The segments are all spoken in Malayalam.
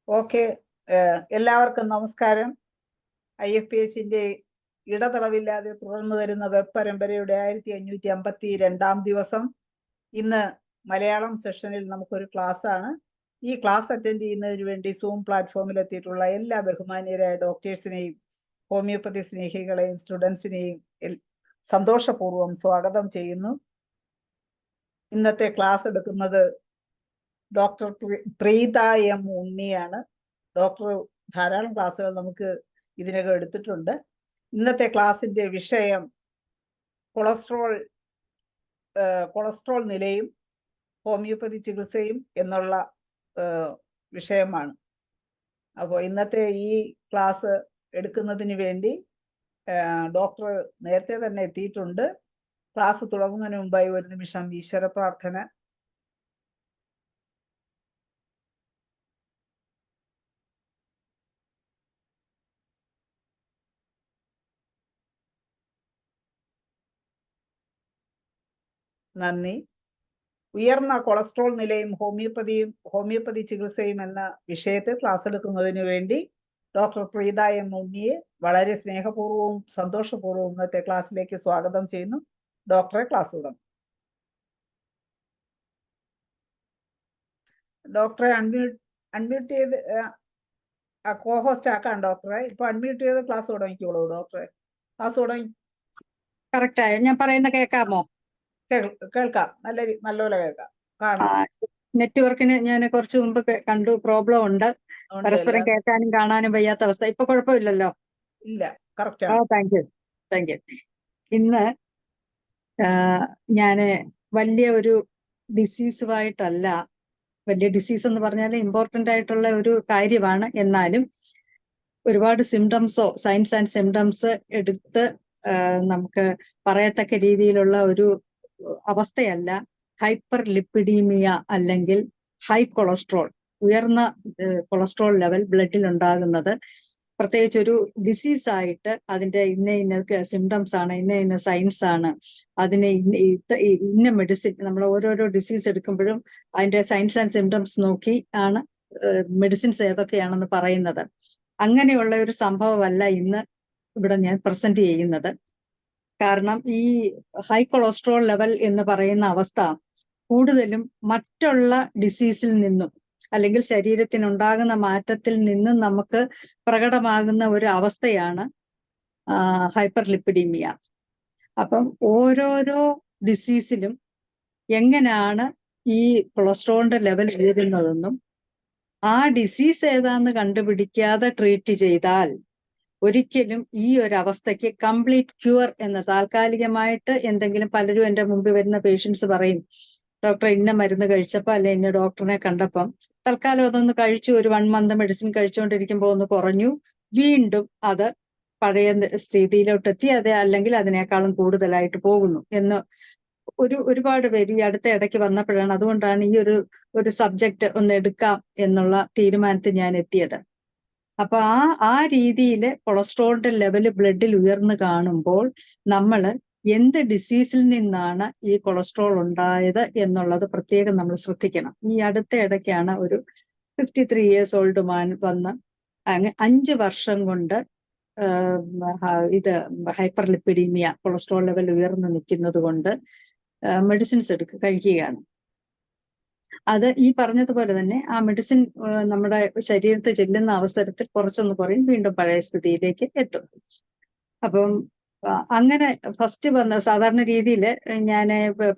ഓക്കെ, എല്ലാവർക്കും നമസ്കാരം. IFPSന്റെ ഇടതടവില്ലാതെ തുടർന്നു വരുന്ന വെബ് പരമ്പരയുടെ 1552 ദിവസം. ഇന്ന് മലയാളം സെഷനിൽ നമുക്കൊരു ക്ലാസ് ആണ്. ഈ ക്ലാസ് അറ്റൻഡ് ചെയ്യുന്നതിന് വേണ്ടി സൂം പ്ലാറ്റ്ഫോമിൽ എത്തിയിട്ടുള്ള എല്ലാ ബഹുമാന്യരായ ഡോക്ടേഴ്സിനെയും ഹോമിയോപ്പതി സ്നേഹികളെയും സ്റ്റുഡൻസിനെയും സന്തോഷപൂർവ്വം സ്വാഗതം ചെയ്യുന്നു. ഇന്നത്തെ ക്ലാസ് എടുക്കുന്നത് ഡോക്ടർ പ്രീത എം ഉണ്ണിയാണ്. ഡോക്ടർ ധാരാളം ക്ലാസ്സുകൾ നമുക്ക് ഇതിനകം എടുത്തിട്ടുണ്ട്. ഇന്നത്തെ ക്ലാസ്സിന്റെ വിഷയം കൊളസ്ട്രോൾ നിലയും ഹോമിയോപ്പതി ചികിത്സയും എന്നുള്ള വിഷയമാണ്. അപ്പോൾ ഇന്നത്തെ ഈ ക്ലാസ് എടുക്കുന്നതിന് വേണ്ടി ഡോക്ടർ നേരത്തെ തന്നെ എത്തിയിട്ടുണ്ട്. ക്ലാസ് തുടങ്ങുന്നതിന് മുമ്പായി ഒരു നിമിഷം ഈശ്വര പ്രാർത്ഥന. നന്ദി. ഉയർന്ന കൊളസ്ട്രോൾ നിലയും ഹോമിയോപ്പതി ചികിത്സയും എന്ന വിഷയത്തിൽ ക്ലാസ് എടുക്കുന്നതിന് വേണ്ടി ഡോക്ടർ പ്രീത എം ഉണ്ണിയെ വളരെ സ്നേഹപൂർവ്വവും സന്തോഷപൂർവ്വവും ഇന്നത്തെ ക്ലാസ്സിലേക്ക് സ്വാഗതം ചെയ്യുന്നു. ഡോക്ടറെ ക്ലാസ് തുടങ്ങും. ഡോക്ടറെ അൺമ്യൂട്ട് ചെയ്ത് കോഹോസ്റ്റ് ആക്കാൻ ഡോക്ടറെ. ഇപ്പൊ അൺമ്യൂട്ട് ചെയ്ത് ക്ലാസ് തുടങ്ങിക്കോളൂ ഡോക്ടറെ. ക്ലാസ് തുടങ്ങി. കറക്റ്റ് ആയോ? ഞാൻ പറയുന്ന കേൾക്കാമോ? കേൾക്കാം, നല്ലപോലെ കേൾക്കാം, കാണാം. നെറ്റ്വർക്കിന് ഞാൻ കുറച്ച് മുമ്പ് കണ്ടു പ്രോബ്ലം ഉണ്ട്. പരസ്പരം കേൾക്കാനും കാണാനും വയ്യാത്ത അവസ്ഥ. ഇപ്പൊ കുഴപ്പമില്ലല്ലോ? ഇല്ല, കറക്റ്റ്. Thank you. ഇന്ന് ഞാന് വലിയ ഒരു ഡിസീസുമായിട്ടല്ല, വലിയ ഡിസീസ് എന്ന് പറഞ്ഞാൽ ഇമ്പോർട്ടന്റ് ആയിട്ടുള്ള ഒരു കാര്യമാണ്. എന്നാലും ഒരുപാട് സിംറ്റംസോ സൈൻസ് ആൻഡ് സിംറ്റംസ് എടുത്ത് നമുക്ക് പറയത്തക്ക രീതിയിലുള്ള ഒരു അവസ്ഥയല്ല ഹൈപ്പർ ലിപ്പിഡീമിയ അല്ലെങ്കിൽ ഹൈ കൊളസ്ട്രോൾ, ഉയർന്ന കൊളസ്ട്രോൾ ലെവൽ ബ്ലഡിൽ ഉണ്ടാകുന്നത്. പ്രത്യേകിച്ച് ഒരു ഡിസീസ് ആയിട്ട് അതിന്റെ ഇന്ന സിംറ്റംസ് ആണ്, ഇന്ന സൈൻസ് ആണ്, അതിന് ഇന്ന മെഡിസിൻ. നമ്മൾ ഓരോരോ ഡിസീസ് എടുക്കുമ്പോഴും അതിന്റെ സൈൻസ് ആൻഡ് സിംറ്റംസ് നോക്കി ആണ് മെഡിസിൻസ് ഏതൊക്കെയാണെന്ന് പറയുന്നത്. അങ്ങനെയുള്ള ഒരു സംഭവമല്ല ഇന്ന് ഇവിടെ ഞാൻ പ്രസന്റ് ചെയ്യുന്നത്. കാരണം ഈ ഹൈ കൊളസ്ട്രോൾ ലെവൽ എന്ന് പറയുന്ന അവസ്ഥ കൂടുതലും മറ്റുള്ള ഡിസീസിൽ നിന്നും അല്ലെങ്കിൽ ശരീരത്തിനുണ്ടാകുന്ന മാറ്റത്തിൽ നിന്നും നമുക്ക് പ്രകടമാകുന്ന ഒരു അവസ്ഥയാണ് ഹൈപ്പർ ലിപ്പിഡീമിയ. അപ്പം ഓരോരോ ഡിസീസിലും എങ്ങനെയാണ് ഈ കൊളസ്ട്രോളിന്റെ ലെവൽ ഉയരുന്നതെന്നും ആ ഡിസീസ് ഏതാന്ന് കണ്ടുപിടിക്കാതെ ട്രീറ്റ് ചെയ്താൽ ഒരിക്കലും ഈ ഒരു അവസ്ഥയ്ക്ക് കംപ്ലീറ്റ് ക്യൂർ എന്ന താൽക്കാലികമായിട്ട് എന്തെങ്കിലും, പലരും എൻ്റെ മുമ്പിൽ വരുന്ന പേഷ്യൻസ് പറയും, ഡോക്ടർ ഇന്ന മരുന്ന് കഴിച്ചപ്പോൾ അല്ലെ ഇന്ന ഡോക്ടറിനെ കണ്ടപ്പം തൽക്കാലം അതൊന്ന് കഴിച്ചു, ഒരു 1 month മെഡിസിൻ കഴിച്ചുകൊണ്ടിരിക്കുമ്പോൾ ഒന്ന് കുറഞ്ഞു, വീണ്ടും അത് പഴയ സ്ഥിതിയിലോട്ടെത്തി, അത് അല്ലെങ്കിൽ അതിനേക്കാളും കൂടുതലായിട്ട് പോകുന്നു എന്ന് ഒരുപാട് പേര് ഈ അടുത്ത ഇടയ്ക്ക് വന്നപ്പോഴാണ്, അതുകൊണ്ടാണ് ഈ ഒരു സബ്ജക്റ്റ് ഒന്ന് എടുക്കാം എന്നുള്ള തീരുമാനത്തിൽ ഞാൻ എത്തിയത്. അപ്പൊ ആ രീതിയിൽ കൊളസ്ട്രോളിന്റെ ലെവല് ബ്ലഡിൽ ഉയർന്നു കാണുമ്പോൾ നമ്മൾ എന്ത് ഡിസീസിൽ നിന്നാണ് ഈ കൊളസ്ട്രോൾ ഉണ്ടായത് എന്നുള്ളത് പ്രത്യേകം നമ്മൾ ശ്രദ്ധിക്കണം. ഈ അടുത്ത ഇടയ്ക്കാണ് ഒരു 53 years old മാൻ വന്ന് 5 വർഷം കൊണ്ട് ഇത് ഹൈപ്പർ ലിപ്പിഡീമിയ, കൊളസ്ട്രോൾ ലെവൽ ഉയർന്നു നിൽക്കുന്നത് കൊണ്ട് മെഡിസിൻസ് കഴിക്കുകയാണ്. അത് ഈ പറഞ്ഞതുപോലെ തന്നെ ആ മെഡിസിൻ നമ്മുടെ ശരീരത്തിൽ ചെല്ലുന്ന അവസരത്തിൽ കുറച്ചൊന്ന് കുറയും, വീണ്ടും പഴയ സ്ഥിതിയിലേക്ക് എത്തും. അപ്പം അങ്ങനെ ഫസ്റ്റ് വന്ന സാധാരണ രീതിയിൽ ഞാൻ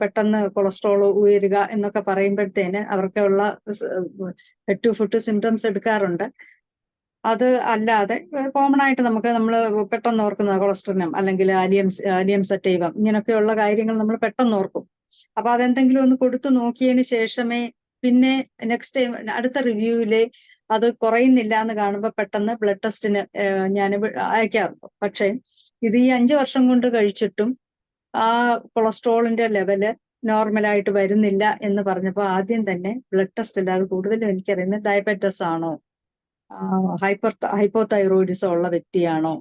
പെട്ടെന്ന് കൊളസ്ട്രോൾ ഉയരുക എന്നൊക്കെ പറയുമ്പോഴത്തേന് അവർക്കുള്ള ഹെഡ് ടു ഫുട്ട് സിംറ്റംസ് എടുക്കാറുണ്ട്. അത് അല്ലാതെ കോമൺ ആയിട്ട് നമ്മൾ പെട്ടെന്ന് ഓർക്കുന്ന കൊളസ്ട്രോളിനം അല്ലെങ്കിൽ ആലിയം സറ്റൈവം ഇങ്ങനെയൊക്കെയുള്ള കാര്യങ്ങൾ നമ്മൾ പെട്ടെന്ന് ഓർക്കും. അപ്പൊ അതെന്തെങ്കിലും ഒന്ന് കൊടുത്തു നോക്കിയതിന് ശേഷമേ പിന്നെ നെക്സ്റ്റ് ടൈം അടുത്ത റിവ്യൂവില് അത് കുറയുന്നില്ല എന്ന് കാണുമ്പോൾ പെട്ടെന്ന് ബ്ലഡ് ടെസ്റ്റിന് ഞാൻ അയക്കാറുണ്ട്. പക്ഷെ ഇത് ഈ 5 വർഷം കൊണ്ട് കഴിച്ചിട്ടും ആ കൊളസ്ട്രോളിന്റെ ലെവല് നോർമലായിട്ട് വരുന്നില്ല എന്ന് പറഞ്ഞപ്പോൾ ആദ്യം തന്നെ ബ്ലഡ് ടെസ്റ്റ് അല്ലാതെ കൂടുതലും എനിക്കറിയുന്നത് ഡയബറ്റസ് ആണോ, ഹൈപ്പോതൈറോയിഡിസം ഉള്ള വ്യക്തിയാണോ,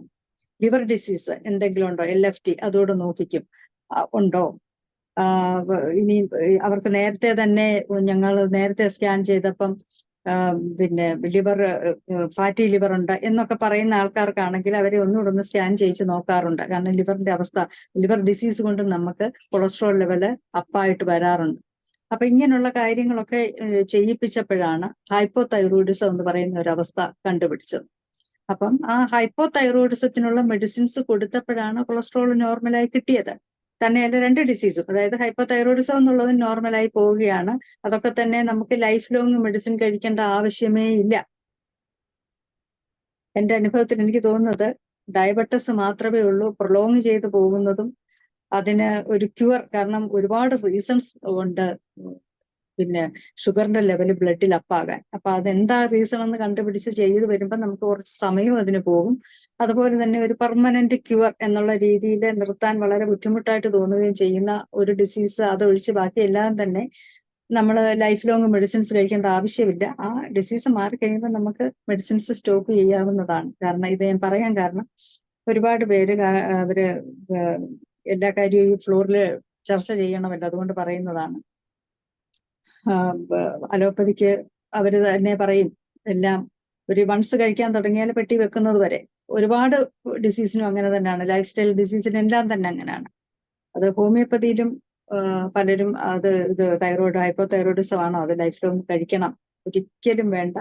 ലിവർ ഡിസീസ് എന്തെങ്കിലും ഉണ്ടോ, LFT അതോട് നോക്കിക്കും ഉണ്ടോ. ഇനി അവർക്ക് നേരത്തെ തന്നെ ഞങ്ങൾ നേരത്തെ സ്കാൻ ചെയ്തപ്പം പിന്നെ ലിവർ ഫാറ്റി ലിവർ ഉണ്ട് എന്നൊക്കെ പറയുന്ന ആൾക്കാർക്കാണെങ്കിൽ അവരെ ഒന്നുകൂടെ ഒന്ന് സ്കാൻ ചെയ്യിച്ച് നോക്കാറുണ്ട്. കാരണം ലിവറിന്റെ അവസ്ഥ, ലിവർ ഡിസീസ് കൊണ്ട് നമുക്ക് കൊളസ്ട്രോൾ ലെവല് അപ്പായിട്ട് വരാറുണ്ട്. അപ്പൊ ഇങ്ങനെയുള്ള കാര്യങ്ങളൊക്കെ ചെയ്യിപ്പിച്ചപ്പോഴാണ് ഹൈപ്പോതൈറോയിഡിസം എന്ന് പറയുന്ന ഒരു അവസ്ഥ കണ്ടുപിടിച്ചത്. അപ്പം ആ ഹൈപ്പോതൈറോയിഡിസത്തിനുള്ള മെഡിസിൻസ് കൊടുത്തപ്പോഴാണ് കൊളസ്ട്രോൾ നോർമലായി കിട്ടിയത്. തന്നെയല്ല 2 ഡിസീസും, അതായത് ഹൈപ്പോതൈറോയിഡിസം എന്നുള്ളത് നോർമലായി പോവുകയാണ്. അതൊക്കെ തന്നെ നമുക്ക് ലൈഫ് ലോങ് മെഡിസിൻ കഴിക്കേണ്ട ആവശ്യമേ ഇല്ല. എന്റെ അനുഭവത്തിൽ എനിക്ക് തോന്നുന്നത് ഡയബറ്റസ് മാത്രമേ ഉള്ളൂ പ്രൊലോങ് ചെയ്തു പോകുന്നതും അതിന് ഒരു ക്യൂർ. കാരണം ഒരുപാട് റീസൺസ് ഉണ്ട് പിന്നെ ഷുഗറിന്റെ ലെവൽ ബ്ലഡിൽ അപ്പാകാൻ. അപ്പൊ അതെന്താ റീസൺ എന്ന് കണ്ടുപിടിച്ച് ചെയ്ത് വരുമ്പോൾ നമുക്ക് കുറച്ച് സമയവും അതിന് പോകും. അതുപോലെ തന്നെ ഒരു പെർമനന്റ് ക്യൂർ എന്നുള്ള രീതിയിൽ നിർത്താൻ വളരെ ബുദ്ധിമുട്ടായിട്ട് തോന്നുകയും ചെയ്യുന്ന ഒരു ഡിസീസ് അതൊഴിച്ച് ബാക്കി എല്ലാം തന്നെ നമ്മൾ ലൈഫ് ലോങ് മെഡിസിൻസ് കഴിക്കേണ്ട ആവശ്യമില്ല. ആ ഡിസീസ് മാറിക്കഴിയുമ്പോൾ നമുക്ക് മെഡിസിൻസ് സ്റ്റോപ്പ് ചെയ്യാവുന്നതാണ്. കാരണം ഇത് ഞാൻ പറയാൻ കാരണം ഒരുപാട് പേര് അവര് എല്ലാ കാര്യവും ഈ ഫ്ലോറിൽ ചർച്ച ചെയ്യണമല്ലോ, അതുകൊണ്ട് പറയുന്നതാണ്. അലോപ്പതിക്ക് അവര് തന്നെ പറയും എല്ലാം ഒരു വൺസ് കഴിക്കാൻ തുടങ്ങിയാൽ പെട്ടി വെക്കുന്നത് വരെ. ഒരുപാട് ഡിസീസിനും അങ്ങനെ തന്നെയാണ്, ലൈഫ് സ്റ്റൈൽ ഡിസീസിനെല്ലാം തന്നെ അങ്ങനെയാണ്. അത് ഹോമിയോപ്പതിയിലും പലരും ഇത് തൈറോയിഡ് ഹൈപ്പോതൈറോയിഡിസം ആണോ അത് ലൈഫ് ലോങ് കഴിക്കണം, ഒരിക്കലും വേണ്ട.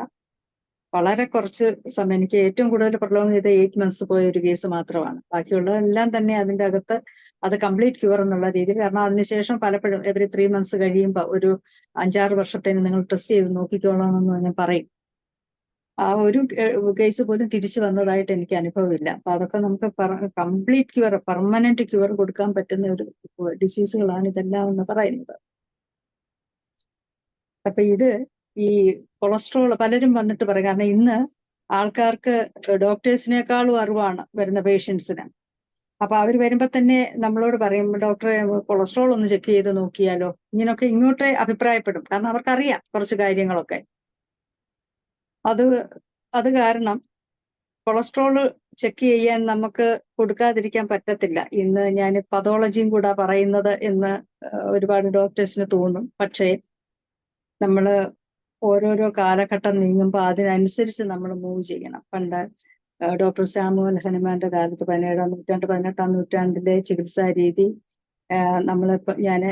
വളരെ കുറച്ച് സമയം, എനിക്ക് ഏറ്റവും കൂടുതൽ പ്രൊലോങ് ചെയ്ത 8 months പോയ ഒരു കേസ് മാത്രമാണ്. ബാക്കിയുള്ളതെല്ലാം തന്നെ അതിൻ്റെ അകത്ത് അത് കംപ്ലീറ്റ് ക്യൂർ എന്നുള്ള രീതിയിൽ. കാരണം അതിനുശേഷം പലപ്പോഴും എവറി 3 months കഴിയുമ്പോൾ ഒരു 5-6 വർഷത്തേന് നിങ്ങൾ ടെസ്റ്റ് ചെയ്ത് നോക്കിക്കോളണമെന്ന് ഞാൻ പറയും. ആ ഒരു കേസ് പോലും തിരിച്ചു വന്നതായിട്ട് എനിക്ക് അനുഭവമില്ല. അപ്പൊ അതൊക്കെ നമുക്ക് കംപ്ലീറ്റ് ക്യൂർ, പെർമനന്റ് ക്യൂർ കൊടുക്കാൻ പറ്റുന്ന ഒരു ഡിസീസുകളാണ് ഇതെല്ലാം എന്ന് പറയുന്നത്. അപ്പൊ ഇത് ഈ കൊളസ്ട്രോൾ പലരും വന്നിട്ട് പറയും, കാരണം ഇന്ന് ആൾക്കാർക്ക് ഡോക്ടേഴ്സിനേക്കാളും അറിവാണ് വരുന്ന പേഷ്യൻസിന്. അപ്പൊ അവർ വരുമ്പോ തന്നെ നമ്മളോട് പറയും, ഡോക്ടറെ കൊളസ്ട്രോൾ ഒന്ന് ചെക്ക് ചെയ്ത് നോക്കിയാലോ, ഇങ്ങനൊക്കെ ഇങ്ങോട്ടേ അഭിപ്രായപ്പെടും. കാരണം അവർക്കറിയാം കുറച്ച് കാര്യങ്ങളൊക്കെ. അത് കാരണം കൊളസ്ട്രോൾ ചെക്ക് ചെയ്യാൻ നമുക്ക് കൊടുക്കാതിരിക്കാൻ പറ്റത്തില്ല. ഇന്ന് ഞാൻ പതോളജിയും കൂടെ പറയുന്നത് എന്ന് ഒരുപാട് ഡോക്ടേഴ്സിന് തോന്നും. പക്ഷേ നമ്മൾ ഓരോരോ കാലഘട്ടം നീങ്ങുമ്പോൾ അതിനനുസരിച്ച് നമ്മൾ മൂവ് ചെയ്യണം. പണ്ട് ഡോക്ടർ സാമുവൽ ഹനുമാന്റെ കാലത്ത് 17-ാം നൂറ്റാണ്ട് 18-ാം നൂറ്റാണ്ടിലെ ചികിത്സാ രീതി നമ്മളിപ്പോ ഞാൻ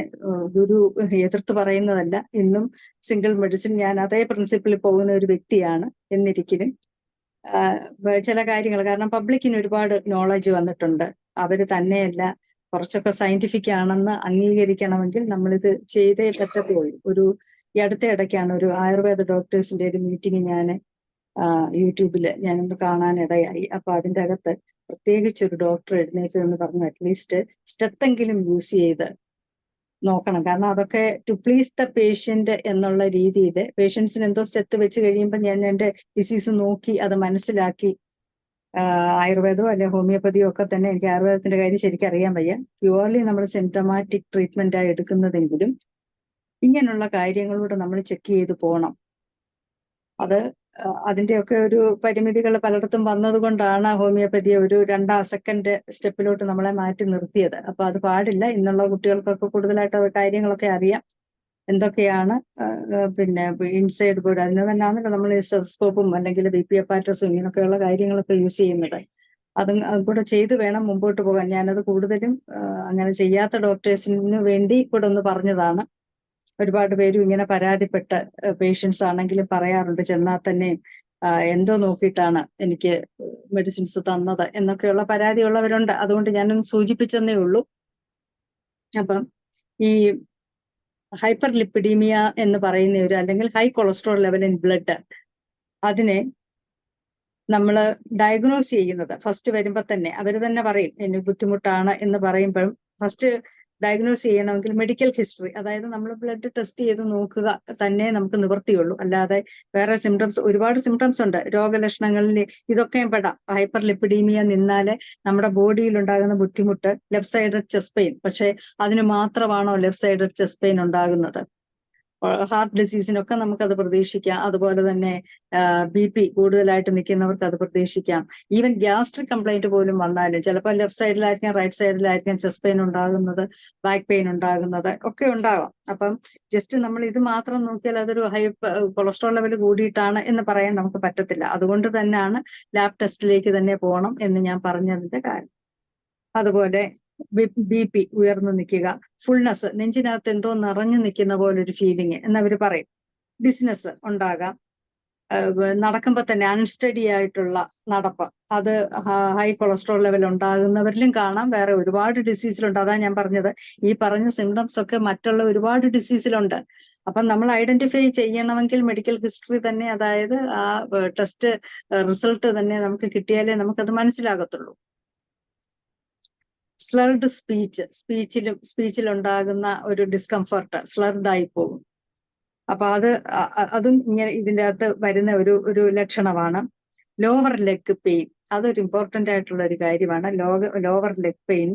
ഗുരു എതിർത്ത് പറയുന്നതല്ല. ഇന്നും സിംഗിൾ മെഡിസിൻ, ഞാൻ അതേ പ്രിൻസിപ്പിളിൽ പോകുന്ന ഒരു വ്യക്തിയാണ്. എന്നിരിക്കലും ചില കാര്യങ്ങൾ, കാരണം പബ്ലിക്കിന് ഒരുപാട് നോളജ് വന്നിട്ടുണ്ട്. അവര് തന്നെയല്ല കുറച്ചൊക്കെ സയന്റിഫിക് ആണെന്ന് അംഗീകരിക്കണമെങ്കിൽ നമ്മളിത് ചെയ്തേ പറ്റത്തുള്ളൂ. ഈ അടുത്ത ഇടയ്ക്കാണ് ഒരു ആയുർവേദ ഡോക്ടേഴ്സിന്റെ ഒരു മീറ്റിംഗ് ഞാൻ യൂട്യൂബിൽ ഞാനൊന്ന് കാണാനിടയായി. അപ്പൊ അതിൻ്റെ അകത്ത് പ്രത്യേകിച്ച് ഒരു ഡോക്ടർ എഴുന്നേറ്റ് എന്ന് പറഞ്ഞു, അറ്റ്ലീസ്റ്റ് സ്റ്റെത്തെങ്കിലും യൂസ് ചെയ്ത് നോക്കണം. കാരണം അതൊക്കെ ടു പ്ലീസ് ദ പേഷ്യന്റ് എന്നുള്ള രീതിയിൽ പേഷ്യൻസിന് എന്തോ സ്റ്റെത്ത് വെച്ച് കഴിയുമ്പോൾ ഞാൻ എൻ്റെ ഡിസീസ് നോക്കി അത് മനസ്സിലാക്കി, ആയുർവേദമോ അല്ലെങ്കിൽ ഹോമിയോപ്പതിയോ ഒക്കെ തന്നെ, എനിക്ക് ആയുർവേദത്തിന്റെ കാര്യം ശരിക്കും അറിയാൻ വയ്യ, പ്യുവർലി നമ്മൾ സിംറ്റമാറ്റിക് ട്രീറ്റ്മെന്റ് ആയി എടുക്കുന്നതെങ്കിലും ഇങ്ങനെയുള്ള കാര്യങ്ങളൂടെ നമ്മൾ ചെക്ക് ചെയ്ത് പോകണം. അതിന്റെയൊക്കെ ഒരു പരിമിതികൾ പലയിടത്തും വന്നതുകൊണ്ടാണ് ഹോമിയോപ്പതിയെ ഒരു 2ാം സെക്കൻഡ് സ്റ്റെപ്പിലോട്ട് നമ്മളെ മാറ്റി നിർത്തിയത്. അപ്പൊ അത് പാടില്ല. ഇന്നുള്ള കുട്ടികൾക്കൊക്കെ കൂടുതലായിട്ട് അത് കാര്യങ്ങളൊക്കെ അറിയാം, എന്തൊക്കെയാണ് പിന്നെ ഇൻസൈഡ് ബോർഡ്. അതിന് തന്നെയാണല്ലോ നമ്മൾ സ്റ്റെതസ്കോപ്പും അല്ലെങ്കിൽ BP അപ്പാരറ്റസും ഇങ്ങനെയൊക്കെയുള്ള കാര്യങ്ങളൊക്കെ യൂസ് ചെയ്യുന്നത്. അതും കൂടെ ചെയ്ത് വേണം മുമ്പോട്ട് പോകാൻ. ഞാനത് കൂടുതലും അങ്ങനെ ചെയ്യാത്ത ഡോക്ടേഴ്സിന് വേണ്ടി കൂടെ ഒന്ന് പറഞ്ഞതാണ്. ഒരുപാട് പേരും ഇങ്ങനെ പരാതിപ്പെട്ട് പേഷ്യൻസ് ആണെങ്കിലും പറയാറുണ്ട്, ചെന്നാൽ തന്നെ എന്തോ നോക്കിയിട്ടാണ് എനിക്ക് മെഡിസിൻസ് തന്നത് എന്നൊക്കെയുള്ള പരാതിയുള്ളവരുണ്ട്. അതുകൊണ്ട് ഞാനൊന്ന് സൂചിപ്പിച്ചെന്നേ ഉള്ളൂ. അപ്പം ഈ ഹൈപ്പർ ലിപ്പിഡീമിയ എന്ന് പറയുന്ന ഒരു, അല്ലെങ്കിൽ high cholesterol level in blood, അതിനെ നമ്മൾ ഡയഗ്നോസ് ചെയ്യുന്നത് ഫസ്റ്റ് വരുമ്പോൾ തന്നെ അവർ തന്നെ പറയും എന്നെ ബുദ്ധിമുട്ടാണ് എന്ന് പറയുമ്പോഴും ഫസ്റ്റ് ഡയഗ്നോസ് ചെയ്യണമെങ്കിൽ മെഡിക്കൽ ഹിസ്റ്ററി, അതായത് നമ്മൾ ബ്ലഡ് ടെസ്റ്റ് ചെയ്ത് നോക്കുക തന്നെ നമുക്ക് നിവൃത്തിയുള്ളൂ. അല്ലാതെ വേറെ സിംറ്റംസ്, ഒരുപാട് സിംറ്റംസ് ഉണ്ട് രോഗലക്ഷണങ്ങളിൽ, ഇതൊക്കെ പെടാം. ഹൈപ്പർ ലിപ്പിഡീമിയ നിന്നാല് നമ്മുടെ ബോഡിയിൽ ഉണ്ടാകുന്ന ബുദ്ധിമുട്ട്, ലെഫ്റ്റ് സൈഡഡ് ചെസ്റ്റ് പെയിൻ, പക്ഷെ അതിന് മാത്രമാണോ ലെഫ്റ്റ് സൈഡഡ് ചെസ്റ്റ് പെയിൻ ഉണ്ടാകുന്നത്? ഹാർട്ട് ഡിസീസിനൊക്കെ നമുക്കത് പ്രതീക്ഷിക്കാം. അതുപോലെ തന്നെ BP കൂടുതലായിട്ട് നിൽക്കുന്നവർക്ക് അത് പ്രതീക്ഷിക്കാം. ഈവൻ ഗ്യാസ്ട്രിക് കംപ്ലൈന്റ് പോലും വന്നാലും ചിലപ്പോൾ ലെഫ്റ്റ് സൈഡിലായിരിക്കാം, റൈറ്റ് സൈഡിലായിരിക്കാം ചെസ്റ്റ് പെയിൻ ഉണ്ടാകുന്നത്, ബാക്ക് പെയിൻ ഉണ്ടാകുന്നത് ഒക്കെ ഉണ്ടാകാം. അപ്പം ജസ്റ്റ് നമ്മൾ ഇത് മാത്രം നോക്കിയാൽ അതൊരു ഹൈ കൊളസ്ട്രോൾ ലെവൽ കൂടിയിട്ടാണ് എന്ന് പറയാൻ നമുക്ക് പറ്റത്തില്ല. അതുകൊണ്ട് തന്നെയാണ് ലാബ് ടെസ്റ്റിലേക്ക് തന്നെ പോകണം എന്ന് ഞാൻ പറഞ്ഞതിന്റെ കാര്യം. അതുപോലെ BP ഉയർന്നു നിൽക്കുക, ഫുൾനെസ്, നെഞ്ചിനകത്ത് എന്തോ നിറഞ്ഞു നിൽക്കുന്ന പോലെ ഒരു ഫീലിംഗ് എന്നവർ പറയും. ഡിസ്നെസ് ഉണ്ടാകാം. നടക്കുമ്പോൾ തന്നെ അൺസ്റ്റഡി ആയിട്ടുള്ള നടപ്പ്, അത് ഹൈ കൊളസ്ട്രോൾ ലെവൽ ഉണ്ടാകുന്നവരിലും കാണാം. വേറെ ഒരുപാട് ഡിസീസിലുണ്ട്. അതാ ഞാൻ പറഞ്ഞത്, ഈ പറഞ്ഞ സിംറ്റംസ് ഒക്കെ മറ്റുള്ള ഒരുപാട് ഡിസീസിലുണ്ട്. അപ്പം നമ്മൾ ഐഡന്റിഫൈ ചെയ്യണമെങ്കിൽ മെഡിക്കൽ ഹിസ്റ്ററി തന്നെ, അതായത് ആ ടെസ്റ്റ് റിസൾട്ട് തന്നെ നമുക്ക് കിട്ടിയാലേ നമുക്കത് മനസ്സിലാകത്തുള്ളൂ. സ്ലർഡ് സ്പീച്ചിലുണ്ടാകുന്ന ഒരു ഡിസ്കംഫർട്ട്, സ്ലർഡ് ആയി പോകും. അപ്പൊ അതും ഇങ്ങനെ ഇതിൻ്റെ അകത്ത് വരുന്ന ഒരു ലക്ഷണമാണ്. ലോവർ ലെഗ് പെയിൻ, അതൊരു ഇമ്പോർട്ടന്റ് ആയിട്ടുള്ള ഒരു കാര്യമാണ്. ലോവർ ലെഗ് പെയിൻ,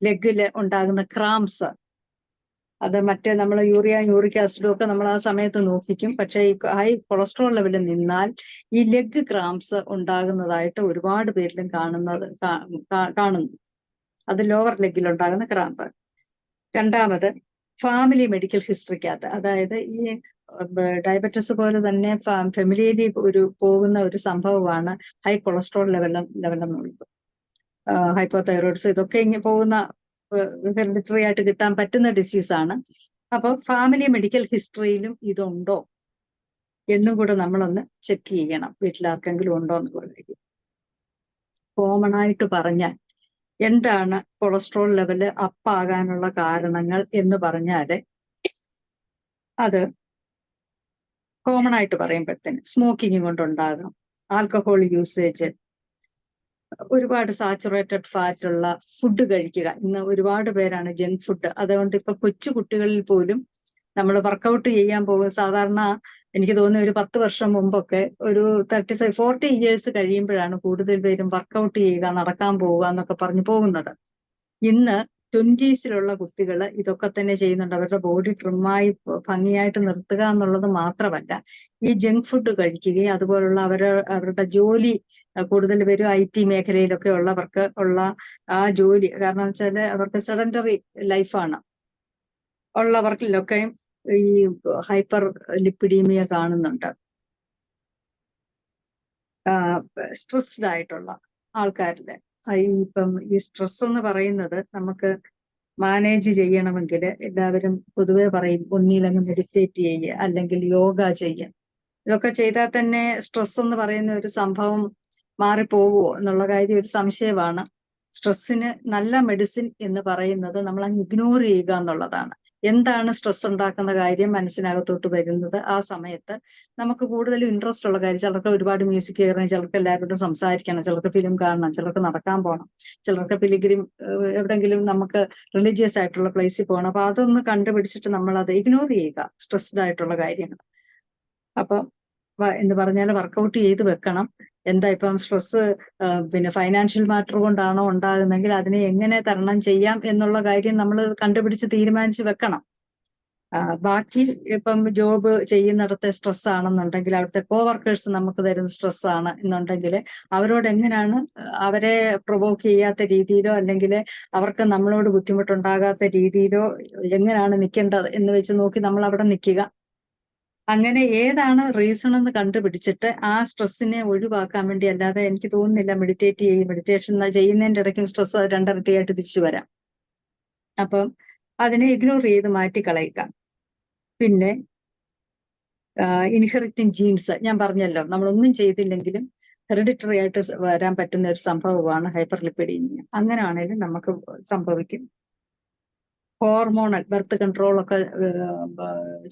ലെഗില് ഉണ്ടാകുന്ന ക്രാംസ്, അത് മറ്റേ നമ്മൾ യൂറിക് ആസിഡും ഒക്കെ നമ്മൾ ആ സമയത്ത് നോക്കിക്കും. പക്ഷേ ഈ ഹൈ കൊളസ്ട്രോൾ ലെവലിൽ നിന്നാൽ ഈ ലെഗ് ക്രാംസ് ഉണ്ടാകുന്നതായിട്ട് ഒരുപാട് പേരിലും കാണുന്നു. അത് ലോവർ ലെഗിൽ ഉണ്ടാകുന്ന ക്രാമ്പ്. രണ്ടാമത്, ഫാമിലി മെഡിക്കൽ ഹിസ്റ്ററിക്കകത്ത്, അതായത് ഈ ഡയബറ്റിസ് പോലെ തന്നെ ഫെമിലിയലി പോകുന്ന ഒരു സംഭവമാണ് ഹൈ കൊളസ്ട്രോൾ ലെവലെന്നുള്ളത്. ഹൈപ്പോതൈറോയിഡ്സ് ഇതൊക്കെ ഇങ്ങനെ പോകുന്ന ഹെറിഡിറ്ററി ആയിട്ട് കിട്ടാൻ പറ്റുന്ന ഡിസീസാണ്. അപ്പോൾ ഫാമിലി മെഡിക്കൽ ഹിസ്റ്ററിയിലും ഇതുണ്ടോ എന്നും കൂടെ നമ്മളൊന്ന് ചെക്ക് ചെയ്യണം, വീട്ടിലാർക്കെങ്കിലും ഉണ്ടോ എന്നുള്ളത്. കോമൺ ആയിട്ട് പറഞ്ഞാൽ എന്താണ് കൊളസ്ട്രോൾ ലെവല് അപ്പാകാനുള്ള കാരണങ്ങൾ എന്ന് പറഞ്ഞാല്, അത് കോമൺ ആയിട്ട് പറയുമ്പോഴത്തേന് സ്മോക്കിംഗ് കൊണ്ടുണ്ടാകാം, ആൽക്കഹോൾ യൂസേജ്, ഒരുപാട് സാച്ചുറേറ്റഡ് ഫാറ്റ് ഉള്ള ഫുഡ് കഴിക്കുക. ഇന്ന് ഒരുപാട് പേരാണ് ജങ്ക് ഫുഡ്. അതുകൊണ്ട് ഇപ്പൊ കൊച്ചു കുട്ടികളിൽ പോലും നമ്മൾ വർക്കൗട്ട് ചെയ്യാൻ പോകും. സാധാരണ എനിക്ക് തോന്നുന്നു ഒരു 10 വർഷം മുമ്പൊക്കെ ഒരു 35-40 ഇയേഴ്സ് കഴിയുമ്പോഴാണ് കൂടുതൽ പേരും വർക്കൗട്ട് ചെയ്യുക, നടക്കാൻ പോവുക എന്നൊക്കെ പറഞ്ഞു പോകുന്നത്. ഇന്ന് 20s കുട്ടികൾ ഇതൊക്കെ തന്നെ ചെയ്യുന്നുണ്ട്. അവരുടെ ബോഡി ട്രിമ്മായി ഭംഗിയായിട്ട് നിർത്തുക എന്നുള്ളത് മാത്രമല്ല, ഈ ജങ്ക് ഫുഡ് കഴിക്കുകയും അതുപോലുള്ള അവരുടെ ജോലി, കൂടുതൽ പേരും IT മേഖലയിലൊക്കെ ഉള്ളവർക്ക് ഉള്ള ആ ജോലി കാരണം വെച്ചാൽ അവർക്ക് സെഡന്ററി ലൈഫാണ് ഉള്ളവർക്കിലൊക്കെ ഈ ഹൈപ്പർ ലിപ്പിഡീമിയ കാണുന്നുണ്ട്. സ്ട്രെസ്ഡ് ആയിട്ടുള്ള ആൾക്കാരില് ഇപ്പം ഈ സ്ട്രെസ് എന്ന് പറയുന്നത് നമുക്ക് മാനേജ് ചെയ്യണമെങ്കിൽ എല്ലാവരും പൊതുവെ പറയും ഒന്നിലങ്ങ് മെഡിറ്റേറ്റ് ചെയ്യുക, അല്ലെങ്കിൽ യോഗ ചെയ്യുക. ഇതൊക്കെ ചെയ്താൽ തന്നെ സ്ട്രെസ് എന്ന് പറയുന്ന ഒരു സംഭവം മാറിപ്പോകുമോ എന്നുള്ള കാര്യം ഒരു സംശയമാണ്. സ്ട്രെസ്സിന് നല്ല മെഡിസിൻ എന്ന് പറയുന്നത് നമ്മൾ അങ്ങ് ഇഗ്നോർ ചെയ്യുക എന്നുള്ളതാണ്. എന്താണ് സ്ട്രെസ് ഉണ്ടാക്കുന്ന കാര്യം മനസ്സിനകത്തോട്ട് വരുന്നത്, ആ സമയത്ത് നമുക്ക് കൂടുതലും ഇൻട്രസ്റ്റ് ഉള്ള കാര്യം, ചിലർക്ക് ഒരുപാട് മ്യൂസിക് കേൾക്കണം, ചിലർക്ക് എല്ലാവരോടും സംസാരിക്കണം, ചിലർക്ക് ഫിലിം കാണണം, ചിലർക്ക് നടക്കാൻ പോകണം, ചിലർക്ക് പിലിഗ്രിം എവിടെങ്കിലും നമുക്ക് റിലീജിയസ് ആയിട്ടുള്ള പ്ലേസിൽ പോകണം. അപ്പൊ അതൊന്ന് കണ്ടുപിടിച്ചിട്ട് നമ്മൾ അത് ഇഗ്നോർ ചെയ്യുക, സ്ട്രെസ്ഡ് ആയിട്ടുള്ള കാര്യങ്ങൾ. അപ്പം എന്ന് പറഞ്ഞാൽ വർക്കൗട്ട് ചെയ്ത് വെക്കണം. എന്താ ഇപ്പം സ്ട്രെസ് പിന്നെ ഫൈനാൻഷ്യൽ മാറ്റർ കൊണ്ടാണോ ഉണ്ടാകുന്നെങ്കിൽ അതിനെ എങ്ങനെ തരണം ചെയ്യാം എന്നുള്ള കാര്യം നമ്മൾ കണ്ടുപിടിച്ച് തീരുമാനിച്ച് വെക്കണം. ബാക്കി ഇപ്പം ജോബ് ചെയ്യുന്നിടത്തെ സ്ട്രെസ് ആണെന്നുണ്ടെങ്കിൽ, അവിടുത്തെ കോവർക്കേഴ്സ് നമുക്ക് തരുന്ന സ്ട്രെസ് ആണ് എന്നുണ്ടെങ്കിൽ, അവരോട് എങ്ങനെയാണ് അവരെ പ്രൊവോക്ക് ചെയ്യാത്ത രീതിയിലോ അല്ലെങ്കിൽ അവർക്ക് നമ്മളോട് ബുദ്ധിമുട്ടുണ്ടാകാത്ത രീതിയിലോ എങ്ങനെയാണ് നിൽക്കേണ്ടത് എന്ന് വെച്ച് നോക്കി നമ്മൾ അവിടെ നിൽക്കുക. അങ്ങനെ ഏതാണ് റീസൺ എന്ന് കണ്ടുപിടിച്ചിട്ട് ആ സ്ട്രെസ്സിനെ ഒഴിവാക്കാൻ വേണ്ടി, അല്ലാതെ എനിക്ക് തോന്നുന്നില്ല മെഡിറ്റേഷൻ ചെയ്യുന്നതിൻ്റെ ഇടയ്ക്കും സ്ട്രെസ് രണ്ടിരട്ടിയായിട്ട് തിരിച്ചു വരാം. അപ്പം അതിനെ ഇഗ്നോർ ചെയ്ത് മാറ്റിക്കളയുക. പിന്നെ ഇൻഹെറിറ്റിംഗ് ജീൻസ്, ഞാൻ പറഞ്ഞല്ലോ, നമ്മളൊന്നും ചെയ്തില്ലെങ്കിലും ഹെറിഡിറ്ററി ആയിട്ട് വരാൻ പറ്റുന്ന ഒരു സംഭവമാണ് ഹൈപ്പർ ലിപ്പിഡീമിയ. അങ്ങനെയാണെങ്കിലും നമുക്ക് സംഭവിക്കും. ഹോർമോണൽ ബർത്ത് കൺട്രോൾ ഒക്കെ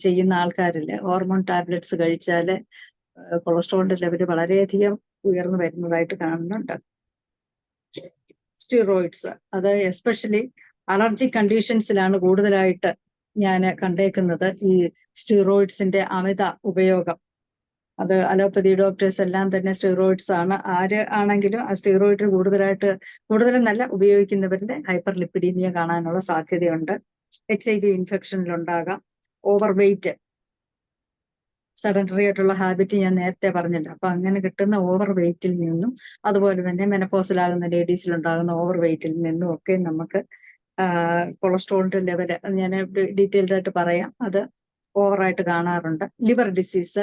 ചെയ്യുന്ന ആൾക്കാരിൽ ഹോർമോൺ ടാബ്ലറ്റ്സ് കഴിച്ചാൽ കൊളസ്ട്രോളിന്റെ ലെവൽ വളരെയധികം ഉയർന്നു വരുന്നതായിട്ട് കാണുന്നുണ്ട്. സ്റ്റിറോയിഡ്സ്, അത് എസ്പെഷ്യലി അലർജിക് കണ്ടീഷൻസിലാണ് കൂടുതലായിട്ട് ഞാൻ കണ്ടേക്കുന്നത് ഈ സ്റ്റിറോയിഡ്സിന്റെ അമിത ഉപയോഗം. അത് അലോപ്പതി ഡോക്ടേഴ്സ് എല്ലാം തന്നെ സ്റ്റിറോയിഡ്സ് ആണ്. ആര് ആണെങ്കിലും ആ സ്റ്റിറോയിഡ് കൂടുതലും നല്ല ഉപയോഗിക്കുന്നവരുടെ ഹൈപ്പർ ലിപ്പിഡീമിയ കാണാനുള്ള സാധ്യതയുണ്ട്. HIV ഇൻഫെക്ഷനിലുണ്ടാകാം. ഓവർ വെയിറ്റ്, സഡൻഡറി ആയിട്ടുള്ള ഹാബിറ്റ് ഞാൻ നേരത്തെ പറഞ്ഞല്ലോ. അപ്പൊ അങ്ങനെ കിട്ടുന്ന ഓവർ വെയിറ്റിൽ നിന്നും, അതുപോലെ തന്നെ മെനപ്പോസലാകുന്ന ലേഡീസിൽ ഉണ്ടാകുന്ന ഓവർ വെയിറ്റിൽ നിന്നും ഒക്കെ നമുക്ക് കൊളസ്ട്രോളിന്റെ ലെവൽ ഞാൻ ഡീറ്റെയിൽഡ് ആയിട്ട് പറയാം. അത് ഓവറായിട്ട് കാണാറുണ്ട്. Liver disease,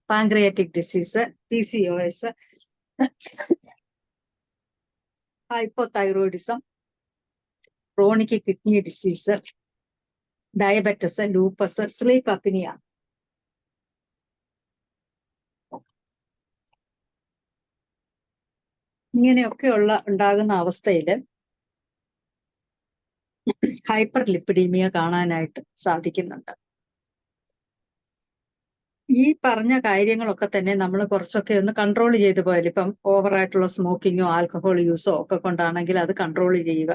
pancreatic disease, PCOS, hypothyroidism, chronic kidney disease, diabetes, lupus, sleep apnea. ഇങ്ങനെയൊക്കെയുള്ള ഉണ്ടാകുന്ന അവസ്ഥയിൽ ഹൈപ്പർ ലിപ്പിഡീമിയ കാണാനായിട്ട് സാധിക്കുന്നുണ്ട്. ഈ പറഞ്ഞ കാര്യങ്ങളൊക്കെ തന്നെ നമ്മൾ കുറച്ചൊക്കെ ഒന്ന് കൺട്രോൾ ചെയ്ത് പോയാൽ, ഇപ്പം ഓവറായിട്ടുള്ള സ്മോക്കിങ്ങോ ആൽക്കഹോൾ യൂസോ ഒക്കെ കൊണ്ടാണെങ്കിൽ അത് കൺട്രോൾ ചെയ്യുക.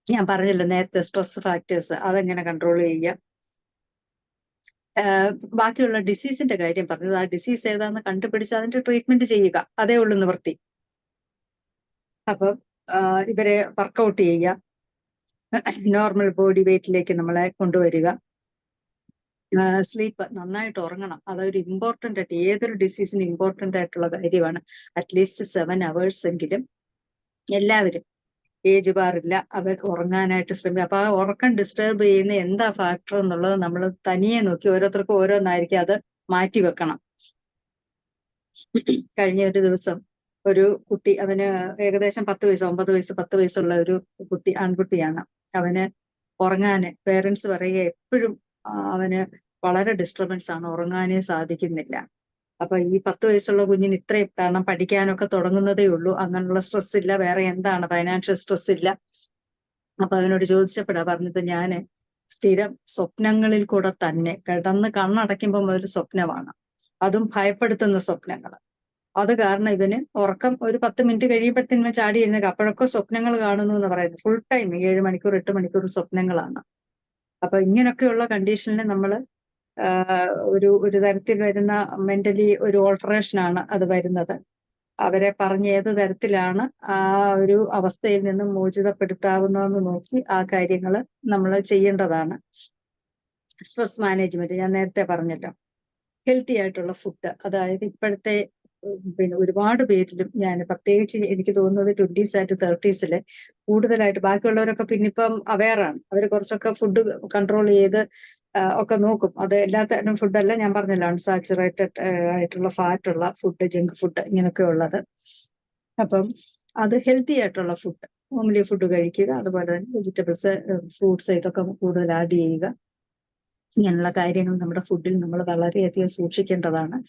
ഞാൻ പറഞ്ഞല്ലോ നേരത്തെ സ്ട്രെസ് ഫാക്ടേഴ്സ്, അതെങ്ങനെ കൺട്രോൾ ചെയ്യുക. ബാക്കിയുള്ള ഡിസീസിന്റെ കാര്യം പറഞ്ഞത്, ആ ഡിസീസ് ഏതാണെന്ന് കണ്ടുപിടിച്ച് അതിന്റെ ട്രീറ്റ്മെന്റ് ചെയ്യുക, അതേ ഉള്ളൂ നിവൃത്തി. അപ്പം ഇവരെ വർക്കൗട്ട് ചെയ്യുക, നോർമൽ ബോഡി വെയിറ്റിലേക്ക് നമ്മളെ കൊണ്ടുവരിക. സ്ലീപ്പ്, നന്നായിട്ട് ഉറങ്ങണം. അതൊരു ഇമ്പോർട്ടൻ്റ് ആയിട്ട്, ഏതൊരു ഡിസീസിനും ഇമ്പോർട്ടൻ്റ് ആയിട്ടുള്ള കാര്യമാണ്. അറ്റ്ലീസ്റ്റ് 7 hours എങ്കിലും എല്ലാവരും, ഏജ് ബാറില്ല, അവർ ഉറങ്ങാനായിട്ട് ശ്രമിക്കുക. അപ്പൊ ആ ഉറക്കം ഡിസ്റ്റർബ് ചെയ്യുന്ന എന്താ ഫാക്ടർ എന്നുള്ളത് നമ്മൾ തനിയെ നോക്കി, ഓരോരുത്തർക്കും ഓരോന്നായിരിക്കും, അത് മാറ്റി വെക്കണം. കഴിഞ്ഞ ഒരു ദിവസം ഒരു കുട്ടി, അവന് ഏകദേശം 10 വയസ്സ്, 9 വയസ്സ് 10 വയസ്സുള്ള ഒരു കുട്ടി, ആൺകുട്ടിയാണ്. അവന് ഉറങ്ങാന് പേരൻസ് പറയുക എപ്പോഴും അവന് വളരെ ഡിസ്റ്റർബൻസ് ആണ്, ഉറങ്ങാനേ സാധിക്കുന്നില്ല. അപ്പൊ ഈ 10 വയസ്സുള്ള കുഞ്ഞിന് ഇത്രയും, കാരണം പഠിക്കാനൊക്കെ തുടങ്ങുന്നതേ ഉള്ളൂ, അങ്ങനെയുള്ള സ്ട്രെസ് ഇല്ല, വേറെ എന്താണ്, ഫൈനാൻഷ്യൽ സ്ട്രെസ് ഇല്ല. അപ്പൊ അവനോട് ചോദിച്ചപ്പോഴാ പറഞ്ഞത്, ഞാന് സ്ഥിരം സ്വപ്നങ്ങളിൽ കൂടെ തന്നെ കിടന്ന് കണ്ണടയ്ക്കുമ്പോൾ ഒരു സ്വപ്നമാണ്, അതും ഭയപ്പെടുത്തുന്ന സ്വപ്നങ്ങൾ. അത് കാരണം ഇവന് ഉറക്കം ഒരു 10 മിനിറ്റ് കഴിയുമ്പോഴത്തേനും ചാടി എഴുന്നേൽക്കും. അപ്പോഴൊക്കെ സ്വപ്നങ്ങൾ കാണുന്നു എന്ന് പറയുന്നത് ഫുൾ ടൈം 7 മണിക്കൂർ 8 മണിക്കൂർ സ്വപ്നങ്ങളാണ്. അപ്പൊ ഇങ്ങനെയൊക്കെയുള്ള കണ്ടീഷനിൽ നമ്മൾ ഒരു തരത്തിൽ വരുന്ന മെന്റലി ഒരു ഓൾട്ടറേഷൻ ആണ് അത് വരുന്നത്. അവരെ പറഞ്ഞ് ഏത് തരത്തിലാണ് ആ ഒരു അവസ്ഥയിൽ നിന്നും മോചിതപ്പെടുത്താവുന്നതെന്ന് നോക്കി ആ കാര്യങ്ങൾ നമ്മൾ ചെയ്യേണ്ടതാണ്. സ്ട്രെസ് മാനേജ്മെന്റ് ഞാൻ നേരത്തെ പറഞ്ഞല്ലോ. ഹെൽത്തി ആയിട്ടുള്ള ഫുഡ്, അതായത് ഇപ്പോഴത്തെ പിന്നെ ഒരുപാട് പേരിലും, ഞാൻ പ്രത്യേകിച്ച് എനിക്ക് തോന്നുന്നത് 20s ആയിട്ട് 30s കൂടുതലായിട്ട്, ബാക്കിയുള്ളവരൊക്കെ പിന്നിപ്പം അവെയറാണ്, അവർ കുറച്ചൊക്കെ ഫുഡ് കൺട്രോൾ ചെയ്ത് ഒക്കെ നോക്കും. അത് എല്ലാ തരം ഫുഡല്ല, ഞാൻ പറഞ്ഞല്ലോ, അൺസാച്ചുറേറ്റഡ് ആയിട്ടുള്ള ഫാറ്റുള്ള ഫുഡ്, ജങ്ക് ഫുഡ്, ഇങ്ങനെയൊക്കെ ഉള്ളത്. അപ്പം അത് ഹെൽത്തി ആയിട്ടുള്ള ഫുഡ്, ഹോംലി ഫുഡ് കഴിക്കുക. അതുപോലെ തന്നെ വെജിറ്റബിൾസ്, ഫ്രൂട്ട്സ്, ഇതൊക്കെ കൂടുതൽ ആഡ് ചെയ്യുക. ഇങ്ങനെയുള്ള കാര്യങ്ങൾ നമ്മുടെ ഫുഡിൽ നമ്മൾ വളരെയധികം സൂക്ഷിക്കേണ്ടതാണ്.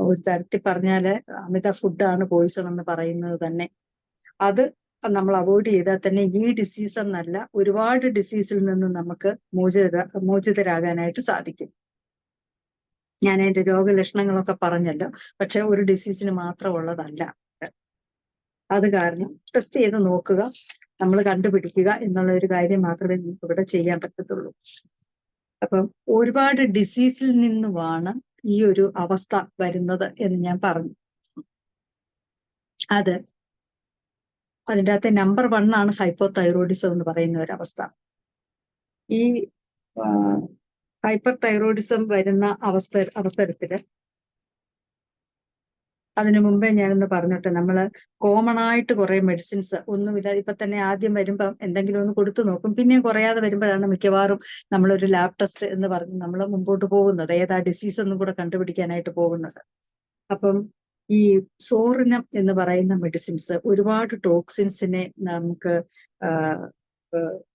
ഒരു തരത്തിൽ പറഞ്ഞാല് അമിത ഫുഡാണ് പോയിസൺ എന്ന് പറയുന്നത് തന്നെ. അത് നമ്മൾ അവോയ്ഡ് ചെയ്താൽ തന്നെ ഈ ഡിസീസ് എന്നല്ല, ഒരുപാട് ഡിസീസിൽ നിന്നും നമുക്ക് മോചിതരാകാനായിട്ട് സാധിക്കും. ഞാൻ അതിന്റെ രോഗലക്ഷണങ്ങളൊക്കെ പറഞ്ഞല്ലോ, പക്ഷെ ഒരു ഡിസീസിന് മാത്രമുള്ളതല്ല. അത് കാരണം ടെസ്റ്റ് ചെയ്ത് നോക്കുക, നമ്മൾ കണ്ടുപിടിക്കുക എന്നുള്ള ഒരു കാര്യം മാത്രമേ നമുക്ക് ഇവിടെ ചെയ്യാൻ പറ്റത്തുള്ളൂ. അപ്പം ഒരുപാട് ഡിസീസിൽ നിന്നുമാണ് ഈ ഒരു അവസ്ഥ വരുന്നത് എന്ന് ഞാൻ പറഞ്ഞു. അതിൻ്റെ അകത്തെ നമ്പർ 1 ആണ് ഹൈപ്പോതൈറോയിഡിസം എന്ന് പറയുന്ന ഒരവസ്ഥ. ഈ ഹൈപ്പർ തൈറോയിഡിസം വരുന്ന അവസരത്തില്, അതിനു മുമ്പേ ഞാനൊന്ന് പറഞ്ഞോട്ടെ, നമ്മൾ കോമൺ ആയിട്ട് കുറെ മെഡിസിൻസ് ഒന്നുമില്ല, ഇപ്പൊ തന്നെ ആദ്യം വരുമ്പം എന്തെങ്കിലും ഒന്ന് കൊടുത്തു നോക്കും, പിന്നെയും കുറയാതെ വരുമ്പോഴാണ് മിക്കവാറും നമ്മളൊരു ലാബ് ടെസ്റ്റ് എന്ന് പറഞ്ഞ് നമ്മൾ മുമ്പോട്ട് പോകുന്നത്, ഏതാ ഡിസീസ് എന്നും കൂടെ കണ്ടുപിടിക്കാനായിട്ട് പോകുന്നത്. അപ്പം ഈ സോറിനം എന്ന് പറയുന്ന മെഡിസിൻസ് ഒരുപാട് ടോക്സിൻസിനെ നമുക്ക്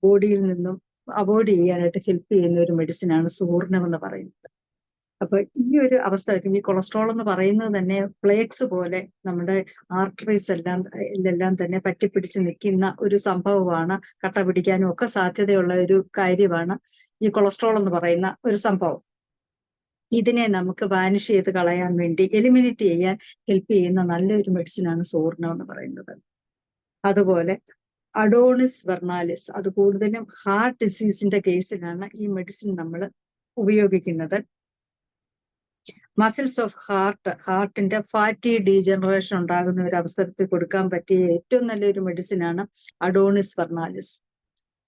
ബോഡിയിൽ നിന്നും അവോയ്ഡ് ചെയ്യാനായിട്ട് ഹെൽപ്പ് ചെയ്യുന്ന ഒരു മെഡിസിനാണ് സോറിനം എന്ന് പറയുന്നത്. അപ്പൊ ഈ ഒരു അവസ്ഥ, ഈ കൊളസ്ട്രോൾ എന്ന് പറയുന്നത് തന്നെ പ്ലേക്സ് പോലെ നമ്മുടെ ആർട്ടറീസ് എല്ലാം തന്നെ പറ്റിപ്പിടിച്ച് നിൽക്കുന്ന ഒരു സംഭവമാണ്. കട്ട പിടിക്കാനും ഒക്കെ സാധ്യതയുള്ള ഒരു കാര്യമാണ് ഈ കൊളസ്ട്രോൾ എന്ന് പറയുന്ന ഒരു സംഭവം. ഇതിനെ നമുക്ക് വാനിഷ് ചെയ്ത് കളയാൻ വേണ്ടി, എലിമിനേറ്റ് ചെയ്യാൻ ഹെൽപ്പ് ചെയ്യുന്ന നല്ലൊരു മെഡിസിനാണ് സോറിനം എന്ന് പറയുന്നത്. അതുപോലെ അഡോണിസ് വെർണാലിസ്, അത് കൂടുതലും ഹാർട്ട് ഡിസീസിന്റെ കേസിലാണ് ഈ മെഡിസിൻ നമ്മൾ ഉപയോഗിക്കുന്നത്. മസിൽസ് ഓഫ് ഹാർട്ടിന്റെ ഫാറ്റി ഡീജനറേഷൻ ഉണ്ടാകുന്ന ഒരു അവസരത്തിൽ കൊടുക്കാൻ പറ്റിയ ഏറ്റവും നല്ലൊരു മെഡിസിനാണ് അഡോണിസ് വെർണാലിസ്.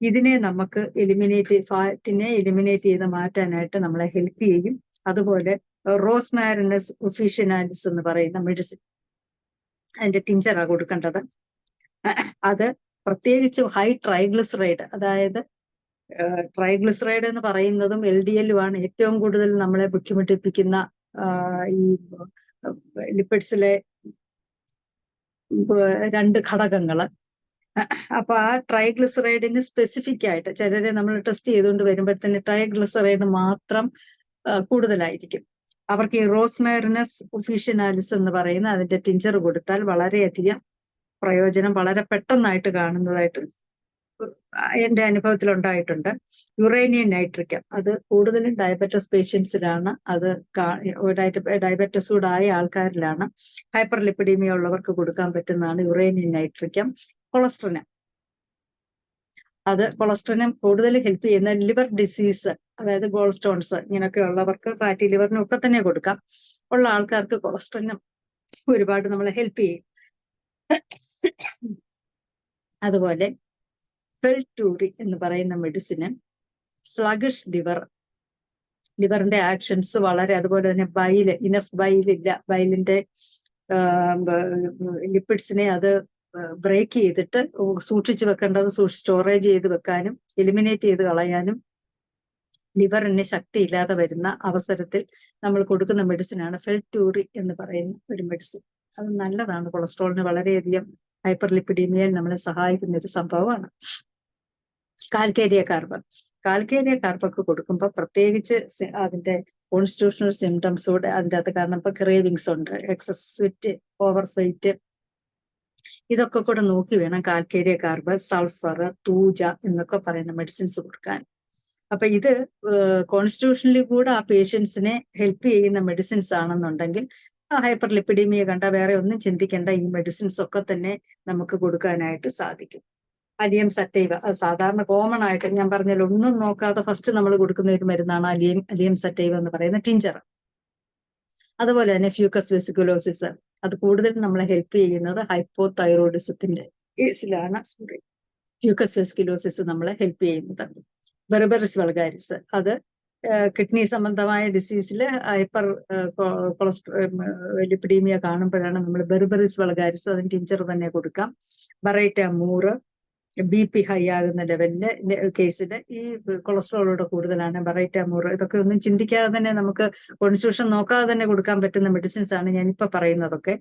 ഇതിനെ നമുക്ക് ഫാറ്റിനെ എലിമിനേറ്റ് ചെയ്ത് മാറ്റാനായിട്ട് നമ്മളെ ഹെൽപ്പ് ചെയ്യും. അതുപോലെ റോസ്മാരിനസ് ഒഫിഷ്യനാലിസ് എന്ന് പറയുന്ന മെഡിസിൻ, അതിന്റെ ടിഞ്ചറാ കൊടുക്കേണ്ടത്. അത് പ്രത്യേകിച്ചും ഹൈ ട്രൈഗ്ലിസറൈഡ്, അതായത് ട്രൈഗ്ലിസറൈഡ് എന്ന് പറയുന്നതും LDL-ഉമാണ് ഏറ്റവും കൂടുതൽ നമ്മളെ ബുദ്ധിമുട്ടിപ്പിക്കുന്ന ഈ ലിപ്പിഡ്സിലെ 2 ഘടകങ്ങള്. അപ്പൊ ആ ട്രൈഗ്ലിസറൈഡിന് സ്പെസിഫിക് ആയിട്ട് ചിലരെ നമ്മൾ ടെസ്റ്റ് ചെയ്തുകൊണ്ട് വരുമ്പോഴത്തേന് ട്രൈഗ്ലിസറൈഡ് മാത്രം കൂടുതലായിരിക്കും. അവർക്ക് ഈ റോസ്മാരിനസ് ഒഫിഷ്യനാലിസ് എന്ന് പറയുന്ന അതിന്റെ ടിഞ്ചർ കൊടുത്താൽ വളരെയധികം പ്രയോജനം വളരെ പെട്ടെന്നായിട്ട് കാണുന്നതായിട്ട് എന്റെ അനുഭവത്തിൽ ഉണ്ടായിട്ടുണ്ട്. യുറേനിയം നൈട്രിക്കം, അത് കൂടുതലും ഡയബറ്റസ് പേഷ്യൻസിലാണ്, അത് ഡയബറ്റസ് കൂടായ ആൾക്കാരിലാണ്, ഹൈപ്പർ ലിപ്പിഡീമിയ ഉള്ളവർക്ക് കൊടുക്കാൻ പറ്റുന്നതാണ് യുറേനിയം നൈട്രിക്കം. കൊളസ്ട്രിനം, അത് കൊളസ്ട്രിനം കൂടുതൽ ഹെൽപ്പ് ചെയ്യുന്ന ലിവർ ഡിസീസ്, അതായത് ഗോൾ സ്റ്റോൺസ് ഇങ്ങനെയൊക്കെ ഉള്ളവർക്ക്, ഫാറ്റി ലിവറിനും ഒക്കെ തന്നെ കൊടുക്കാം ഉള്ള ആൾക്കാർക്ക് കൊളസ്ട്രിനം ഒരുപാട് നമ്മളെ ഹെൽപ്പ് ചെയ്യും. അതുപോലെ ഫെൽറ്റൂറി എന്ന് പറയുന്ന മെഡിസിന് സ്ലഗിഷ് ലിവറിന്റെ ആക്ഷൻസ് വളരെ, അതുപോലെ തന്നെ ഇനഫ് ബൈലില്ല, ബൈലിന്റെ ലിപ്പിഡ്സിനെ അത് ബ്രേക്ക് ചെയ്തിട്ട് സൂക്ഷിച്ചു വെക്കേണ്ടത് സ്റ്റോറേജ് ചെയ്ത് വെക്കാനും എലിമിനേറ്റ് ചെയ്ത് കളയാനും ലിവറിന് ശക്തിയില്ലാതെ വരുന്ന അവസരത്തിൽ നമ്മൾ കൊടുക്കുന്ന മെഡിസിനാണ് ഫെൽറ്റൂറി എന്ന് പറയുന്ന ഒരു മെഡിസിൻ. അത് നല്ലതാണ്, കൊളസ്ട്രോളിന് വളരെയധികം ഹൈപ്പർ ലിപ്പിഡീമിയയിൽ നമ്മളെ സഹായിക്കുന്ന ഒരു സംഭവമാണ്. കാൽക്കേരിയ കാർബൊക്കെ കൊടുക്കുമ്പോൾ പ്രത്യേകിച്ച് അതിന്റെ കോൺസ്റ്റിറ്റ്യൂഷണൽ സിംറ്റംസോട് അതിൻ്റെ അകത്ത്, കാരണം ഇപ്പൊ ക്രേവിങ്സ് ഉണ്ട്, എക്സസ് സ്വിറ്റ്, ഓവർ വെയിറ്റ്, ഇതൊക്കെ കൂടെ നോക്കി വേണം കാൽക്കേരിയ കാർബ്, സൾഫർ, തൂജ എന്നൊക്കെ പറയുന്ന മെഡിസിൻസ് കൊടുക്കാൻ. അപ്പൊ ഇത് കോൺസ്റ്റിറ്റ്യൂഷനിൽ കൂടെ ആ പേഷ്യൻസിനെ ഹെൽപ്പ് ചെയ്യുന്ന മെഡിസിൻസ് ആണെന്നുണ്ടെങ്കിൽ ഹൈപ്പർ ലിപ്പിഡീമിയ കണ്ട വേറെ ഒന്നും ചിന്തിക്കേണ്ട, ഈ മെഡിസിൻസ് ഒക്കെ തന്നെ നമുക്ക് കൊടുക്കാനായിട്ട് സാധിക്കും. അലിയം സറ്റൈവ, അത് സാധാരണ കോമൺ ആയിട്ട് ഞാൻ പറഞ്ഞാൽ ഒന്നും നോക്കാതെ ഫസ്റ്റ് നമ്മൾ കൊടുക്കുന്ന ഒരു മരുന്നാണ് അലിയം സറ്റൈവ എന്ന് പറയുന്ന ടിഞ്ചർ. അതുപോലെ തന്നെ ഫ്യൂക്കസ് വെസിക്കുലോസിസ്, അത് കൂടുതലും നമ്മളെ ഹെൽപ്പ് ചെയ്യുന്നത് ഹൈപ്പോ തൈറോയിഡിസത്തിന്റെ കേസിലാണ്. ഫ്യൂക്കസ് വെസിക്കുലോസിസ് നമ്മളെ ഹെൽപ്പ് ചെയ്യുന്നത്. ബെർബറിസ് വൾഗാരിസ്, അത് കിഡ്നി സംബന്ധമായ ഡിസീസിൽ ഹൈപ്പർ ലിപ്പിഡീമിയ കാണുമ്പോഴാണ് നമ്മൾ ബെർബറിസ് വൾഗാരിസ്, അതിന് ടിഞ്ചർ തന്നെ കൊടുക്കാം. ബറൈറ്റാമൂർ, BP ഹൈ ആകുന്ന ലെവലിന്റെ കേസിൽ ഈ കൊളസ്ട്രോളോട് കൂടുതലാണ് ബറൈറ്റാമൂർ. ഇതൊക്കെ ഒന്നും ചിന്തിക്കാതെ തന്നെ നമുക്ക് കോൺസ്റ്റിറ്റ്യൂഷൻ നോക്കാതെ തന്നെ കൊടുക്കാൻ പറ്റുന്ന മെഡിസിൻസ് ആണ് ഞാനിപ്പോ പറയുന്നതൊക്കെ.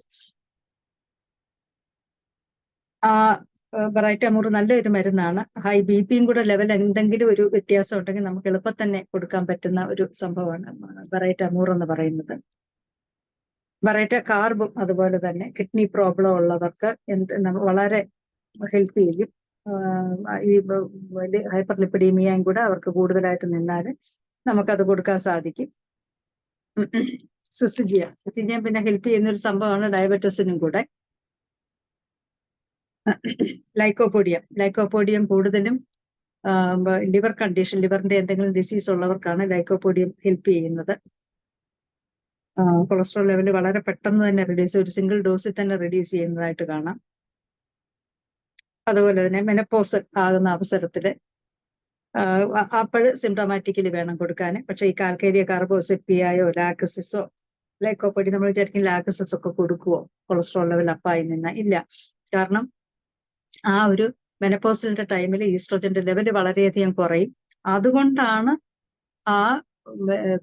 ബറൈറ്റാമൂർ നല്ലൊരു മരുന്നാണ്. ഹൈ BPയും കൂടെ ലെവൽ എന്തെങ്കിലും ഒരു വ്യത്യാസം ഉണ്ടെങ്കിൽ നമുക്ക് എളുപ്പം തന്നെ കൊടുക്കാൻ പറ്റുന്ന ഒരു സംഭവമാണ് ബറൈറ്റാമൂർ എന്ന് പറയുന്നത്. ബറൈറ്റ കാർബും അതുപോലെ തന്നെ കിഡ്നി പ്രോബ്ലം ഉള്ളവർക്ക് വളരെ ഹെൽപ്പ് ചെയ്യും. ഈ ഹൈപ്പർ ലിപ്പിഡീമിയയും കൂടെ അവർക്ക് കൂടുതലായിട്ട് നിന്നാൽ നമുക്കത് കൊടുക്കാൻ സാധിക്കും. സിസിജിയ പിന്നെ ഹെൽപ്പ് ചെയ്യുന്ന ഒരു സംഭവമാണ് ഡയബറ്റസിനും കൂടെ. ലൈക്കോപോഡിയം കൂടുതലും ലിവറിന്റെ എന്തെങ്കിലും ഡിസീസ് ഉള്ളവർക്കാണ് ലൈക്കോപോഡിയം ഹെൽപ്പ് ചെയ്യുന്നത്. കൊളസ്ട്രോൾ ലെവൽ വളരെ പെട്ടെന്ന് തന്നെ ഒരു സിംഗിൾ ഡോസിൽ തന്നെ റെഡ്യൂസ് ചെയ്യുന്നതായിട്ട് കാണാം. അതുപോലെ തന്നെ മെനപ്പോസ് ആകുന്ന അവസരത്തില് അപ്പോൾ സിംറ്റമാറ്റിക്കലി വേണം കൊടുക്കാൻ. പക്ഷെ ഈ കാൽക്കേരിയ കാർബോ, സെപ്പിയായോ, ലാക്സിസോ, ലൈക്കോപ്പൊടി നമ്മൾ വിചാരിക്കും ലാക്സിസ് ഒക്കെ കൊടുക്കുവോ കൊളസ്ട്രോൾ ലെവൽ അപ്പായി നിന്ന, ഇല്ല. കാരണം ആ ഒരു മെനപ്പോസിന്റെ ടൈമിൽ ഈസ്ട്രോജന്റെ ലെവൽ വളരെയധികം കുറയും. അതുകൊണ്ടാണ് ആ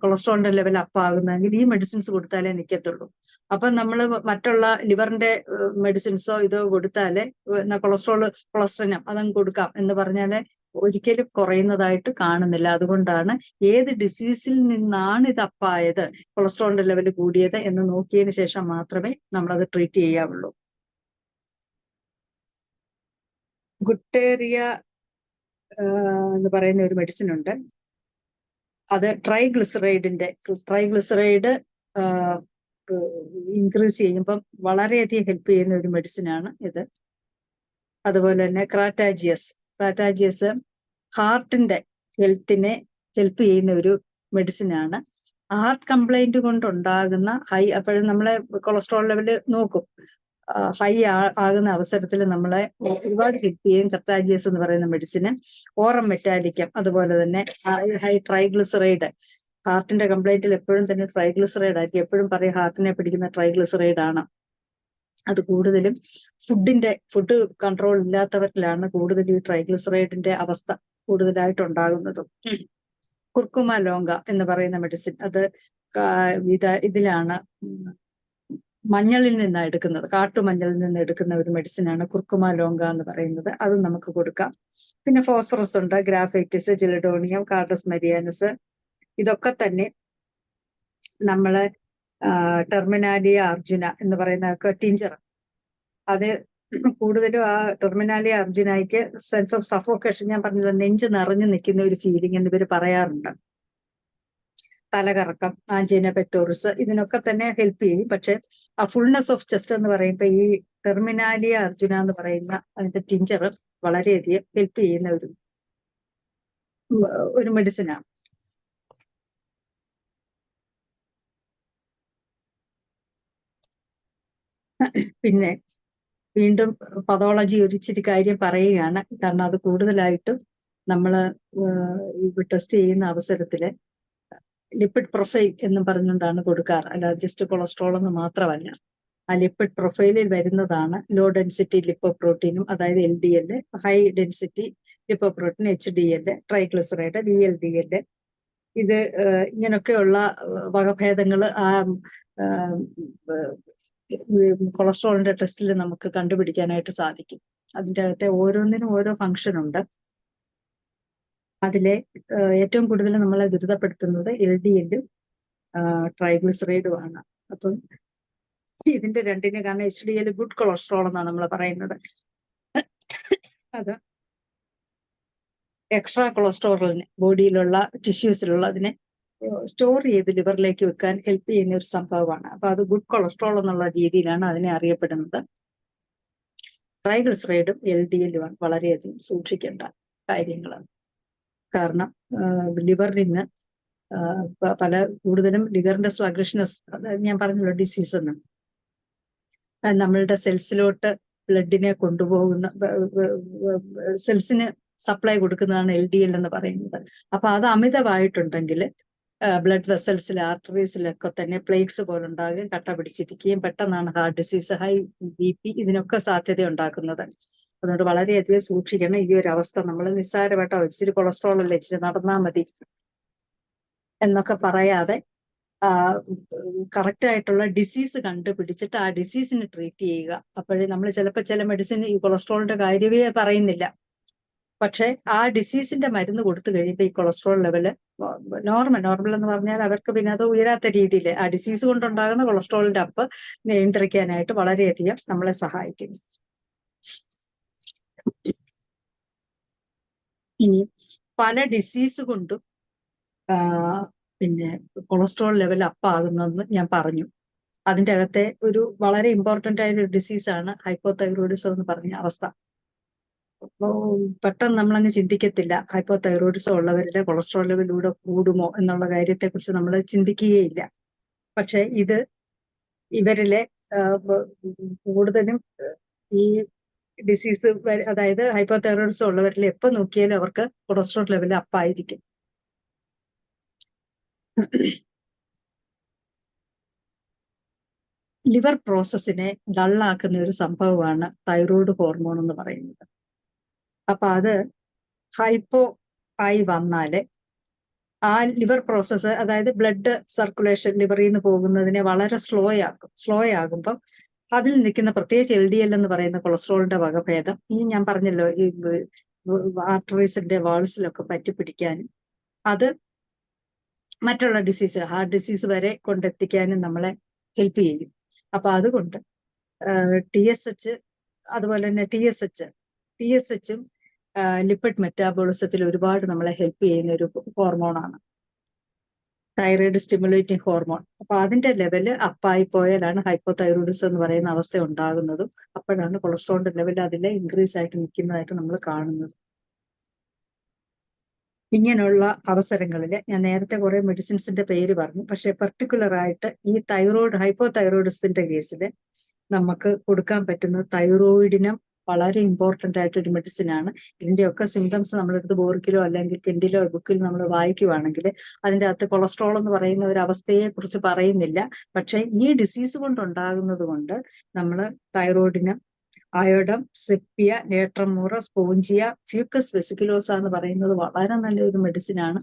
കൊളസ്ട്രോളിന്റെ ലെവൽ അപ്പാകുന്നതെങ്കിൽ ഈ മെഡിസിൻസ് കൊടുത്താലേ നിൽക്കത്തുള്ളൂ. അപ്പൊ നമ്മൾ മറ്റുള്ള ലിവറിന്റെ മെഡിസിൻസോ ഇതോ കൊടുത്താല് കൊളസ്ട്രിനം അതങ്ങ് കൊടുക്കാം എന്ന് പറഞ്ഞാല് ഒരിക്കലും കുറയുന്നതായിട്ട് കാണുന്നില്ല. അതുകൊണ്ടാണ് ഏത് ഡിസീസിൽ നിന്നാണ് ഇത് അപ്പായത്, കൊളസ്ട്രോളിന്റെ ലെവൽ കൂടിയത് എന്ന് നോക്കിയതിന് ശേഷം മാത്രമേ നമ്മളത് ട്രീറ്റ് ചെയ്യാവുള്ളൂ. ഗുട്ടേറിയ എന്ന് പറയുന്ന ഒരു മെഡിസിൻ ഉണ്ട്. അത് ട്രൈഗ്ലിസറൈഡ് ഇൻക്രീസ് ചെയ്യുമ്പം വളരെയധികം ഹെൽപ്പ് ചെയ്യുന്ന ഒരു മെഡിസിനാണ് ഇത്. അതുപോലെ തന്നെ ക്രാറ്റാജിയസ് ഹാർട്ടിന്റെ ഹെൽത്തിനെ ഹെൽപ്പ് ചെയ്യുന്ന ഒരു മെഡിസിനാണ്. ഹാർട്ട് കംപ്ലൈന്റ് കൊണ്ടുണ്ടാകുന്ന അപ്പോഴും നമ്മളെ കൊളസ്ട്രോൾ ലെവൽ നോക്കും. ഹൈ ആകുന്ന അവസരത്തിൽ നമ്മളെ ഒരുപാട് ഹെൽപ്പ് ചെയ്യും. സെപ്റ്റാജിയസ് എന്ന് പറയുന്ന മെഡിസിന്, ഓറം മെറ്റാലിക്കം, അതുപോലെ തന്നെ ഹൈ ട്രൈഗ്ലിസറൈഡ്. ഹാർട്ടിന്റെ കംപ്ലൈന്റിൽ എപ്പോഴും തന്നെ ട്രൈഗ്ലിസറൈഡ് ആയിരിക്കും. എപ്പോഴും പറയും ഹാർട്ടിനെ പിടിക്കുന്ന ട്രൈഗ്ലിസറൈഡ് ആണ്. അത് കൂടുതലും ഫുഡ് കൺട്രോൾ ഇല്ലാത്തവരിലാണ് കൂടുതൽ ഈ ട്രൈഗ്ലിസറൈഡിന്റെ അവസ്ഥ കൂടുതലായിട്ടുണ്ടാകുന്നതും. കുർക്കുമ ലോങ്ക എന്ന് പറയുന്ന മെഡിസിൻ, അത് ഇതിലാണ് മഞ്ഞളിൽ നിന്നാണ് എടുക്കുന്നത്. കാട്ടുമഞ്ഞളിൽ നിന്ന് എടുക്കുന്ന ഒരു മെഡിസിനാണ് കുർക്കുമ ലോങ്ക എന്ന് പറയുന്നത്. അത് നമുക്ക് കൊടുക്കാം. പിന്നെ ഫോസ്ഫറസ് ഉണ്ട്, ഗ്രാഫൈറ്റിസ്, ജിലഡോണിയം, കാർഡസ് മരിയാനസ്. ഇതൊക്കെ തന്നെ നമ്മള് ടെർമിനാലിയ അർജുന എന്ന് പറയുന്ന ടിഞ്ചർ, അത് കൂടുതലും ആ ടെർമിനാലിയ അർജുനയ്ക്ക് സെൻസ് ഓഫ് സഫോക്കേഷൻ, ഞാൻ പറഞ്ഞില്ല, നെഞ്ച് നിറഞ്ഞു നിൽക്കുന്ന ഒരു ഫീലിംഗ് എന്ന് ഇവർ പറയാറുണ്ട്. തലകറക്കം, ആഞ്ചിന പെക്ടോറിസ്, ഇതിനൊക്കെ തന്നെ ഹെൽപ്പ് ചെയ്യും. പക്ഷെ ആ ഫുൾനെസ് ഓഫ് ചെസ്റ്റ് എന്ന് പറയുമ്പോൾ ഈ ടെർമിനാലിയ അർജുന എന്ന് പറയുന്ന അതിന്റെ ടിഞ്ചർ വളരെയധികം ഹെൽപ്പ് ചെയ്യുന്ന ഒരു മെഡിസിനാണ്. പിന്നെ വീണ്ടും പതോളജി ഒരിച്ചിരി കാര്യം പറയുകയാണ്. കാരണം അത് കൂടുതലായിട്ടും നമ്മൾ ടെസ്റ്റ് ചെയ്യുന്ന അവസരത്തില് ലിപ്പിഡ് പ്രൊഫൈൽ എന്ന് പറഞ്ഞുകൊണ്ടാണ് കൊടുക്കാറ്. അല്ലാതെ ജസ്റ്റ് കൊളസ്ട്രോൾ എന്ന് മാത്രമല്ല. ആ ലിപ്പിഡ് പ്രൊഫൈലിൽ വരുന്നതാണ് ലോ ഡെൻസിറ്റി ലിപ്പോപ്രോട്ടീനും, അതായത് LDL, high density lipoprotein, HDL, triglyceride, VLDL. ഇത് ഇങ്ങനെയൊക്കെയുള്ള വകഭേദങ്ങൾ ആ കൊളസ്ട്രോളിന്റെ ടെസ്റ്റിൽ നമുക്ക് കണ്ടുപിടിക്കാനായിട്ട് സാധിക്കും. അതിൻ്റെ അകത്തെ ഓരോന്നിനും ഓരോ ഫംഗ്ഷൻ ഉണ്ട്. അതിലെ ഏറ്റവും കൂടുതൽ നമ്മളെ ദുരിതപ്പെടുത്തുന്നത് LDL-ഉം ട്രൈഗ്ലിസറൈഡും ആണ്. അപ്പം ഇതിന്റെ രണ്ടിന്, കാരണം HDL ഗുഡ് കൊളസ്ട്രോൾ എന്നാണ് നമ്മൾ പറയുന്നത്. അത് എക്സ്ട്രാ കൊളസ്ട്രോളിന് ബോഡിയിലുള്ള ടിഷ്യൂസിലുള്ള അതിനെ സ്റ്റോർ ചെയ്ത് ലിവറിലേക്ക് വെക്കാൻ ഹെൽപ്പ് ചെയ്യുന്ന ഒരു സംഭവമാണ്. അപ്പൊ അത് ഗുഡ് കൊളസ്ട്രോൾ എന്നുള്ള രീതിയിലാണ് അതിനെ അറിയപ്പെടുന്നത്. ട്രൈഗ്ലിസറൈഡും LDL-ഉമാണ് വളരെയധികം സൂക്ഷിക്കേണ്ട കാര്യങ്ങളാണ്. കാരണം ലിവറിൽ നിന്ന് കൂടുതലും ലിവറിന്റെ സ്ലഗ്ഗിഷ്നെസ്, അതായത് ഞാൻ പറഞ്ഞല്ലോ ഡിസീസ് എന്ന്, നമ്മളുടെ സെൽസിലോട്ട് ബ്ലഡിനെ കൊണ്ടുപോകുന്ന, സെൽസിന് സപ്ലൈ കൊടുക്കുന്നതാണ് LDL എന്ന് പറയുന്നത്. അപ്പൊ അത് അമിതമായിട്ടുണ്ടെങ്കിൽ ബ്ലഡ് വെസൽസിൽ, ആർട്ടറീസിലൊക്കെ തന്നെ പ്ലേക്സ് പോലെ ഉണ്ടാകുകയും കട്ട പിടിച്ചിരിക്കുകയും പെട്ടെന്നാണ് ഹാർട്ട് ഡിസീസ്, ഹൈ BP, ഇതിനൊക്കെ സാധ്യത ഉണ്ടാക്കുന്നത്. അതുകൊണ്ട് വളരെയധികം സൂക്ഷിക്കണം. ഈ ഒരു അവസ്ഥ നമ്മൾ നിസ്സാരമായിട്ടോ ഇച്ചിരി കൊളസ്ട്രോൾ അല്ലേ, ഇച്ചിരി നടന്നാൽ മതി എന്നൊക്കെ പറയാതെ കറക്റ്റ് ആയിട്ടുള്ള ഡിസീസ് കണ്ടുപിടിച്ചിട്ട് ആ ഡിസീസിന് ട്രീറ്റ് ചെയ്യുക. അപ്പോഴേ നമ്മൾ ചിലപ്പോൾ ചില മെഡിസിൻ ഈ കൊളസ്ട്രോളിന്റെ കാര്യമേ പറയുന്നില്ല, പക്ഷെ ആ ഡിസീസിന്റെ മരുന്ന് കൊടുത്തു കഴിയുമ്പോൾ ഈ കൊളസ്ട്രോൾ ലെവല് നോർമൽ എന്ന് പറഞ്ഞാൽ അവർക്ക് പിന്നെ അത് ഉയരാത്ത രീതിയിൽ ആ ഡിസീസ് കൊണ്ടുണ്ടാകുന്ന കൊളസ്ട്രോളിന്റെ അപ്പ് നിയന്ത്രിക്കാനായിട്ട് വളരെയധികം നമ്മളെ സഹായിക്കും. ഇനി പല ഡിസീസ് കൊണ്ടും പിന്നെ കൊളസ്ട്രോൾ ലെവൽ അപ്പാകുന്നതെന്ന് ഞാൻ പറഞ്ഞു. അതിൻ്റെ അകത്തെ ഒരു വളരെ ഇമ്പോർട്ടൻ്റ് ആയ ഒരു ഡിസീസാണ് ഹൈപ്പോതൈറോയിഡിസം എന്ന് പറഞ്ഞ അവസ്ഥ. അപ്പോൾ പെട്ടെന്ന് നമ്മളങ്ങ് ചിന്തിക്കത്തില്ല ഹൈപ്പോതൈറോയിഡിസം ഉള്ളവരുടെ കൊളസ്ട്രോൾ ലെവലിലൂടെ കൂടുമോ എന്നുള്ള കാര്യത്തെക്കുറിച്ച് നമ്മൾ ചിന്തിക്കുകയില്ല. പക്ഷെ ഇത് ഇവരിലെ കൂടുതലും ഈ ഡിസീസ്, അതായത് ഹൈപ്പോതൈറോയിഡിസം ഉള്ളവരിൽ എപ്പോൾ നോക്കിയാലും അവർക്ക് കൊളസ്ട്രോൾ ലെവൽ അപ്പായിരിക്കും. ലിവർ പ്രോസസ്സിനെ ഡള്ളാക്കുന്ന ഒരു സംഭവമാണ് തൈറോയ്ഡ് ഹോർമോൺ എന്ന് പറയുന്നത്. അപ്പൊ അത് ഹൈപ്പോ ആയി വന്നാല് ആ ലിവർ പ്രോസസ്സ്, അതായത് ബ്ലഡ് സർക്കുലേഷൻ ലിവറിൽ നിന്ന് പോകുന്നതിനെ വളരെ സ്ലോ ആകുമ്പോൾ അതിൽ നിൽക്കുന്ന പ്രത്യേകിച്ച് LDL എന്ന് പറയുന്ന കൊളസ്ട്രോളിന്റെ വകഭേദം, ഈ ഞാൻ പറഞ്ഞല്ലോ ഈ ആർട്ടറീസിന്റെ വാൾസിലൊക്കെ പറ്റിപ്പിടിക്കാനും അത് മറ്റുള്ള ഡിസീസ്, ഹാർട്ട് ഡിസീസ് വരെ കൊണ്ടെത്തിക്കാനും നമ്മളെ ഹെൽപ്പ് ചെയ്യും. അപ്പൊ അതുകൊണ്ട് TSH, അതുപോലെ തന്നെ TSHഉം ലിപ്പിഡ് മെറ്റാബോളിസത്തിൽ ഒരുപാട് നമ്മളെ ഹെൽപ്പ് ചെയ്യുന്ന ഒരു ഹോർമോണാണ്, തൈറോയ്ഡ് സ്റ്റിമുലേറ്റിംഗ് ഹോർമോൺ. അപ്പൊ അതിന്റെ ലെവല് അപ്പായി പോയാലാണ് ഹൈപ്പോതൈറോയിഡിസം എന്ന് പറയുന്ന അവസ്ഥ ഉണ്ടാകുന്നതും. അപ്പോഴാണ് കൊളസ്ട്രോളിന്റെ ലെവൽ അതിലെ ഇൻക്രീസ് ആയിട്ട് നിൽക്കുന്നതായിട്ട് നമ്മൾ കാണുന്നത്. ഇങ്ങനെയുള്ള അവസരങ്ങളിൽ ഞാൻ നേരത്തെ കുറെ മെഡിസിൻസിന്റെ പേര് പറഞ്ഞു, പക്ഷെ പെർട്ടിക്കുലർ ആയിട്ട് ഈ ഹൈപ്പോതൈറോയിഡിസത്തിന്റെ കേസിൽ നമുക്ക് കൊടുക്കാൻ പറ്റുന്നത് തൈറോയിഡിനും വളരെ ഇമ്പോർട്ടന്റ് ആയിട്ടൊരു മെഡിസിൻ ആണ്. ഇതിന്റെയൊക്കെ സിംറ്റംസ് നമ്മളെടുത്ത് ബോർക്കിലോ അല്ലെങ്കിൽ കെൻഡിലോ ബുക്കിൽ നമ്മൾ വായിക്കുവാണെങ്കിൽ അതിൻ്റെ അകത്ത് കൊളസ്ട്രോൾ എന്ന് പറയുന്ന ഒരു അവസ്ഥയെ കുറിച്ച് പറയുന്നില്ല. പക്ഷെ ഈ ഡിസീസ് കൊണ്ടുണ്ടാകുന്നത് കൊണ്ട് നമ്മൾ തൈറോയിഡിനും അയോഡം, സെപ്പിയ, നേട്രമൂറ, സ്പോഞ്ചിയ, ഫ്യൂക്കസ് വെസിക്കുലോസ എന്ന് പറയുന്നത് വളരെ നല്ലൊരു മെഡിസിൻ ആണ്.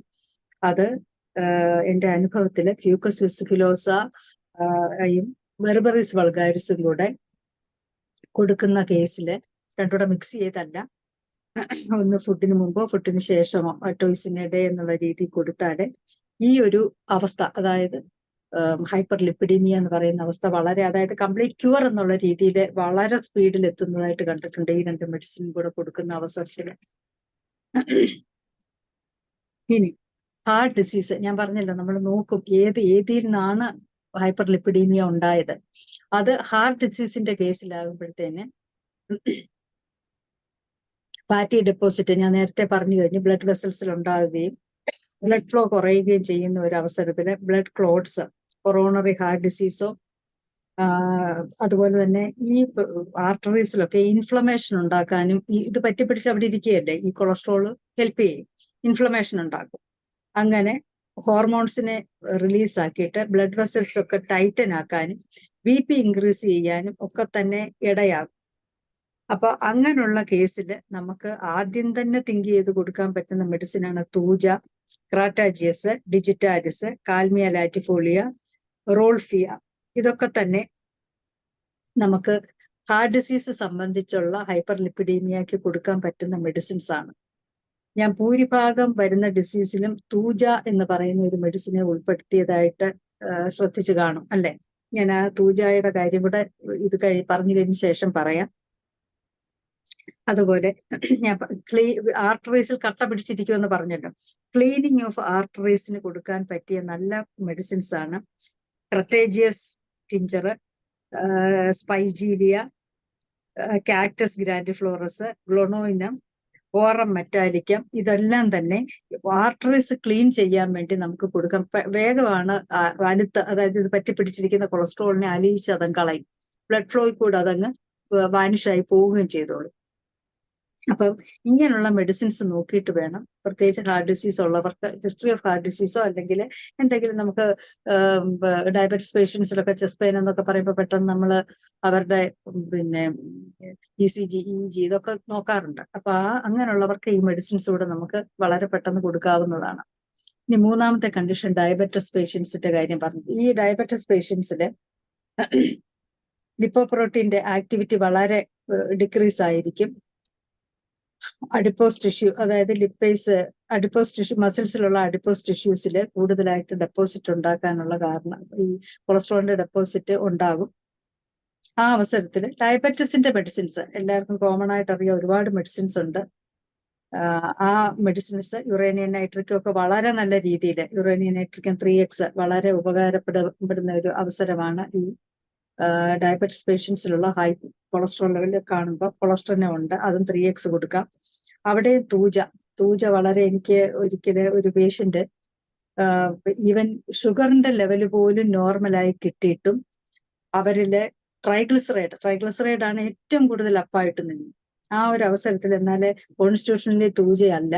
അത് എൻ്റെ അനുഭവത്തിൽ ഫ്യൂക്കസ് വെസിക്കുലോസ ബെർബറിസ് വൾഗാരിസും കൂടെ കൊടുക്കുന്ന കേസിൽ രണ്ടുകൂടെ മിക്സ് ചെയ്തല്ല, ഒന്ന് ഫുഡിന് മുമ്പോ ഫുഡിന് ശേഷമോ ടോയ്സിനിടെ എന്നുള്ള രീതി കൊടുത്താൽ ഈ ഒരു അവസ്ഥ, അതായത് ഹൈപ്പർ ലിപ്പിഡീമിയ എന്ന് പറയുന്ന അവസ്ഥ വളരെ, അതായത് കംപ്ലീറ്റ് ക്യൂർ എന്നുള്ള രീതിയിൽ വളരെ സ്പീഡിൽ എത്തുന്നതായിട്ട് കണ്ടിട്ടുണ്ട് ഈ രണ്ട് മെഡിസിൻ കൂടെ കൊടുക്കുന്ന അവസരത്തിൽ. ഇനി ഹാർട്ട് ഡിസീസ് ഞാൻ പറഞ്ഞല്ലോ, നമ്മൾ നോക്കും ഏതിൽ നിന്നാണ് ഹൈപ്പർ ലിപ്പിഡീമിയ ഉണ്ടായത്. അത് ഹാർട്ട് ഡിസീസിന്റെ കേസിലാകുമ്പോഴത്തേന് ഫാറ്റി ഡെപ്പോസിറ്റ് ഞാൻ നേരത്തെ പറഞ്ഞു കഴിഞ്ഞു, ബ്ലഡ് വെസൽസിൽ ഉണ്ടാകുകയും ബ്ലഡ് ഫ്ലോ കുറയുകയും ചെയ്യുന്ന ഒരു അവസരത്തിൽ ബ്ലഡ് ക്ലോട്ട്സ്, കൊറോണറി ഹാർട്ട് ഡിസീസോ അതുപോലെ തന്നെ ഈ ആർട്ടറീസിലൊക്കെ ഇൻഫ്ലമേഷൻ ഉണ്ടാക്കാനും ഇത് പറ്റിപ്പിടിച്ച് അവിടെ ഇരിക്കുകയല്ലേ, ഈ കൊളസ്ട്രോൾ ഹെൽപ്പ് ചെയ്യും, ഇൻഫ്ലമേഷൻ ഉണ്ടാക്കും. അങ്ങനെ ഹോർമോൺസിനെ റിലീസ് ആക്കിയിട്ട് ബ്ലഡ് വെസൽസ് ഒക്കെ ടൈറ്റൻ ആക്കാനും BP ഇൻക്രീസ് ചെയ്യാനും ഒക്കെ തന്നെ ഇടയാകും. അപ്പൊ അങ്ങനെയുള്ള കേസിൽ നമുക്ക് ആദ്യം തന്നെ തിങ്ക് ചെയ്ത് കൊടുക്കാൻ പറ്റുന്ന മെഡിസിനാണ് തൂജ, ക്രാറ്റാജിയസ്, ഡിജിറ്റാലിസ്, കാൽമിയ ലാറ്റിഫോളിയ, റോൾഫിയ. ഇതൊക്കെ തന്നെ നമുക്ക് ഹാർട്ട് ഡിസീസ് സംബന്ധിച്ചുള്ള ഹൈപ്പർ ലിപ്പിഡീമിയക്ക് കൊടുക്കാൻ പറ്റുന്ന മെഡിസിൻസ് ആണ്. ഞാൻ ഭൂരിഭാഗം വരുന്ന ഡിസീസിലും തൂജ എന്ന് പറയുന്ന ഒരു മെഡിസിനെ ഉൾപ്പെടുത്തിയതായിട്ട് ശ്രദ്ധിച്ചു കാണും അല്ലെ. ഞാൻ ആ തൂജയുടെ കാര്യം കൂടെ ഇത് പറഞ്ഞു കഴിഞ്ഞ ശേഷം പറയാം. അതുപോലെ ഞാൻ ആർട്ടറീസിൽ കട്ട പിടിച്ചിരിക്കുമെന്ന് പറഞ്ഞല്ലോ, ക്ലീനിങ് ഓഫ് ആർട്ടറീസിന് കൊടുക്കാൻ പറ്റിയ നല്ല മെഡിസിൻസ് ആണ് ക്രറ്റേജിയസ് ടിഞ്ചർ, സ്പൈജീലിയ, കാക്ടസ് ഗ്രാൻഡിഫ്ലോറസ്, ഗ്ലോണോയിനം, ഓറം മെറ്റാലിക്കം. ഇതെല്ലാം തന്നെ ആർട്ടറീസ് ക്ലീൻ ചെയ്യാൻ വേണ്ടി നമുക്ക് കൊടുക്കാം. വേഗമാണ് അതായത് ഇത് പറ്റിപ്പിടിച്ചിരിക്കുന്ന കൊളസ്ട്രോളിനെ അലിയിച്ച് അതങ്ങ് കളയും, ബ്ലഡ് ഫ്ലോയിൽ കൂടെ അതങ്ങ് വാനിഷായി പോവുകയും ചെയ്തോളും. അപ്പം ഇങ്ങനെയുള്ള മെഡിസിൻസ് നോക്കിയിട്ട് വേണം, പ്രത്യേകിച്ച് ഹാർട്ട് ഡിസീസ് ഉള്ളവർക്ക്, ഹിസ്റ്ററി ഓഫ് ഹാർട്ട് ഡിസീസോ അല്ലെങ്കിൽ എന്തെങ്കിലും നമുക്ക് ഡയബറ്റിസ് പേഷ്യൻസിലൊക്കെ ചെസ്റ്റ് പെയിൻ എന്നൊക്കെ പറയുമ്പോൾ പെട്ടെന്ന് നമ്മൾ അവരുടെ പിന്നെ ECG, EEG ഇതൊക്കെ നോക്കാറുണ്ട്. അപ്പൊ അങ്ങനെയുള്ളവർക്ക് ഈ മെഡിസിൻസ് കൂടെ നമുക്ക് വളരെ പെട്ടെന്ന് കൊടുക്കാവുന്നതാണ്. ഇനി മൂന്നാമത്തെ കണ്ടീഷൻ ഡയബറ്റിസ് പേഷ്യൻസിന്റെ കാര്യം പറഞ്ഞു. ഈ ഡയബറ്റിസ് പേഷ്യൻസിൽ ലിപ്പോപ്രോട്ടീന്റെ ആക്ടിവിറ്റി വളരെ ഡിക്രീസ് ആയിരിക്കും. അഡിപ്പോസ് ടിഷ്യൂ, അതായത് ലിപ്പേസ്, അഡിപ്പോസ് ടിഷ്യൂ, മസിൽസിലുള്ള അഡിപ്പോസ് ടിഷ്യൂസിൽ കൂടുതലായിട്ട് ഡെപ്പോസിറ്റ് ഉണ്ടാക്കാനുള്ള കാരണം ഈ കൊളസ്ട്രോളിന്റെ ഡെപ്പോസിറ്റ് ഉണ്ടാകും. ആ അവസരത്തിൽ ഡയബറ്റിസിന്റെ മെഡിസിൻസ് എല്ലാവർക്കും കോമൺ ആയിട്ട് അറിയാം, ഒരുപാട് മെഡിസിൻസ് ഉണ്ട്. ആ മെഡിസിൻസ് യുറേനിയം നൈട്രിക്കും ഒക്കെ വളരെ നല്ല രീതിയിൽ, യുറേനിയം നൈട്രിക്കം 3x വളരെ ഉപകാരപ്പെടുന്ന ഒരു അവസരമാണ് ഈ ഡയബറ്റിസ് പേഷ്യൻസിലുള്ള ഹൈ കൊളസ്ട്രോൾ ലെവൽ കാണുമ്പോൾ. കൊളസ്ട്രോളിനെ ഉണ്ട്, അതും 3x കൊടുക്കാം. അവിടെ തൂജ വളരെ, എനിക്ക് ഒരിക്കലും ഒരു പേഷ്യന്റ് ഈവൻ ഷുഗറിന്റെ ലെവൽ പോലും നോർമലായി കിട്ടിയിട്ടും അവരില് ട്രൈഗ്ലിസറൈഡ് ആണ് ഏറ്റവും കൂടുതൽ അപ്പായിട്ട് നിന്നു. ആ ഒരു അവസരത്തിൽ എന്നാല് കോൺസ്റ്റിറ്റ്യൂഷനിലെ തൂജയല്ല,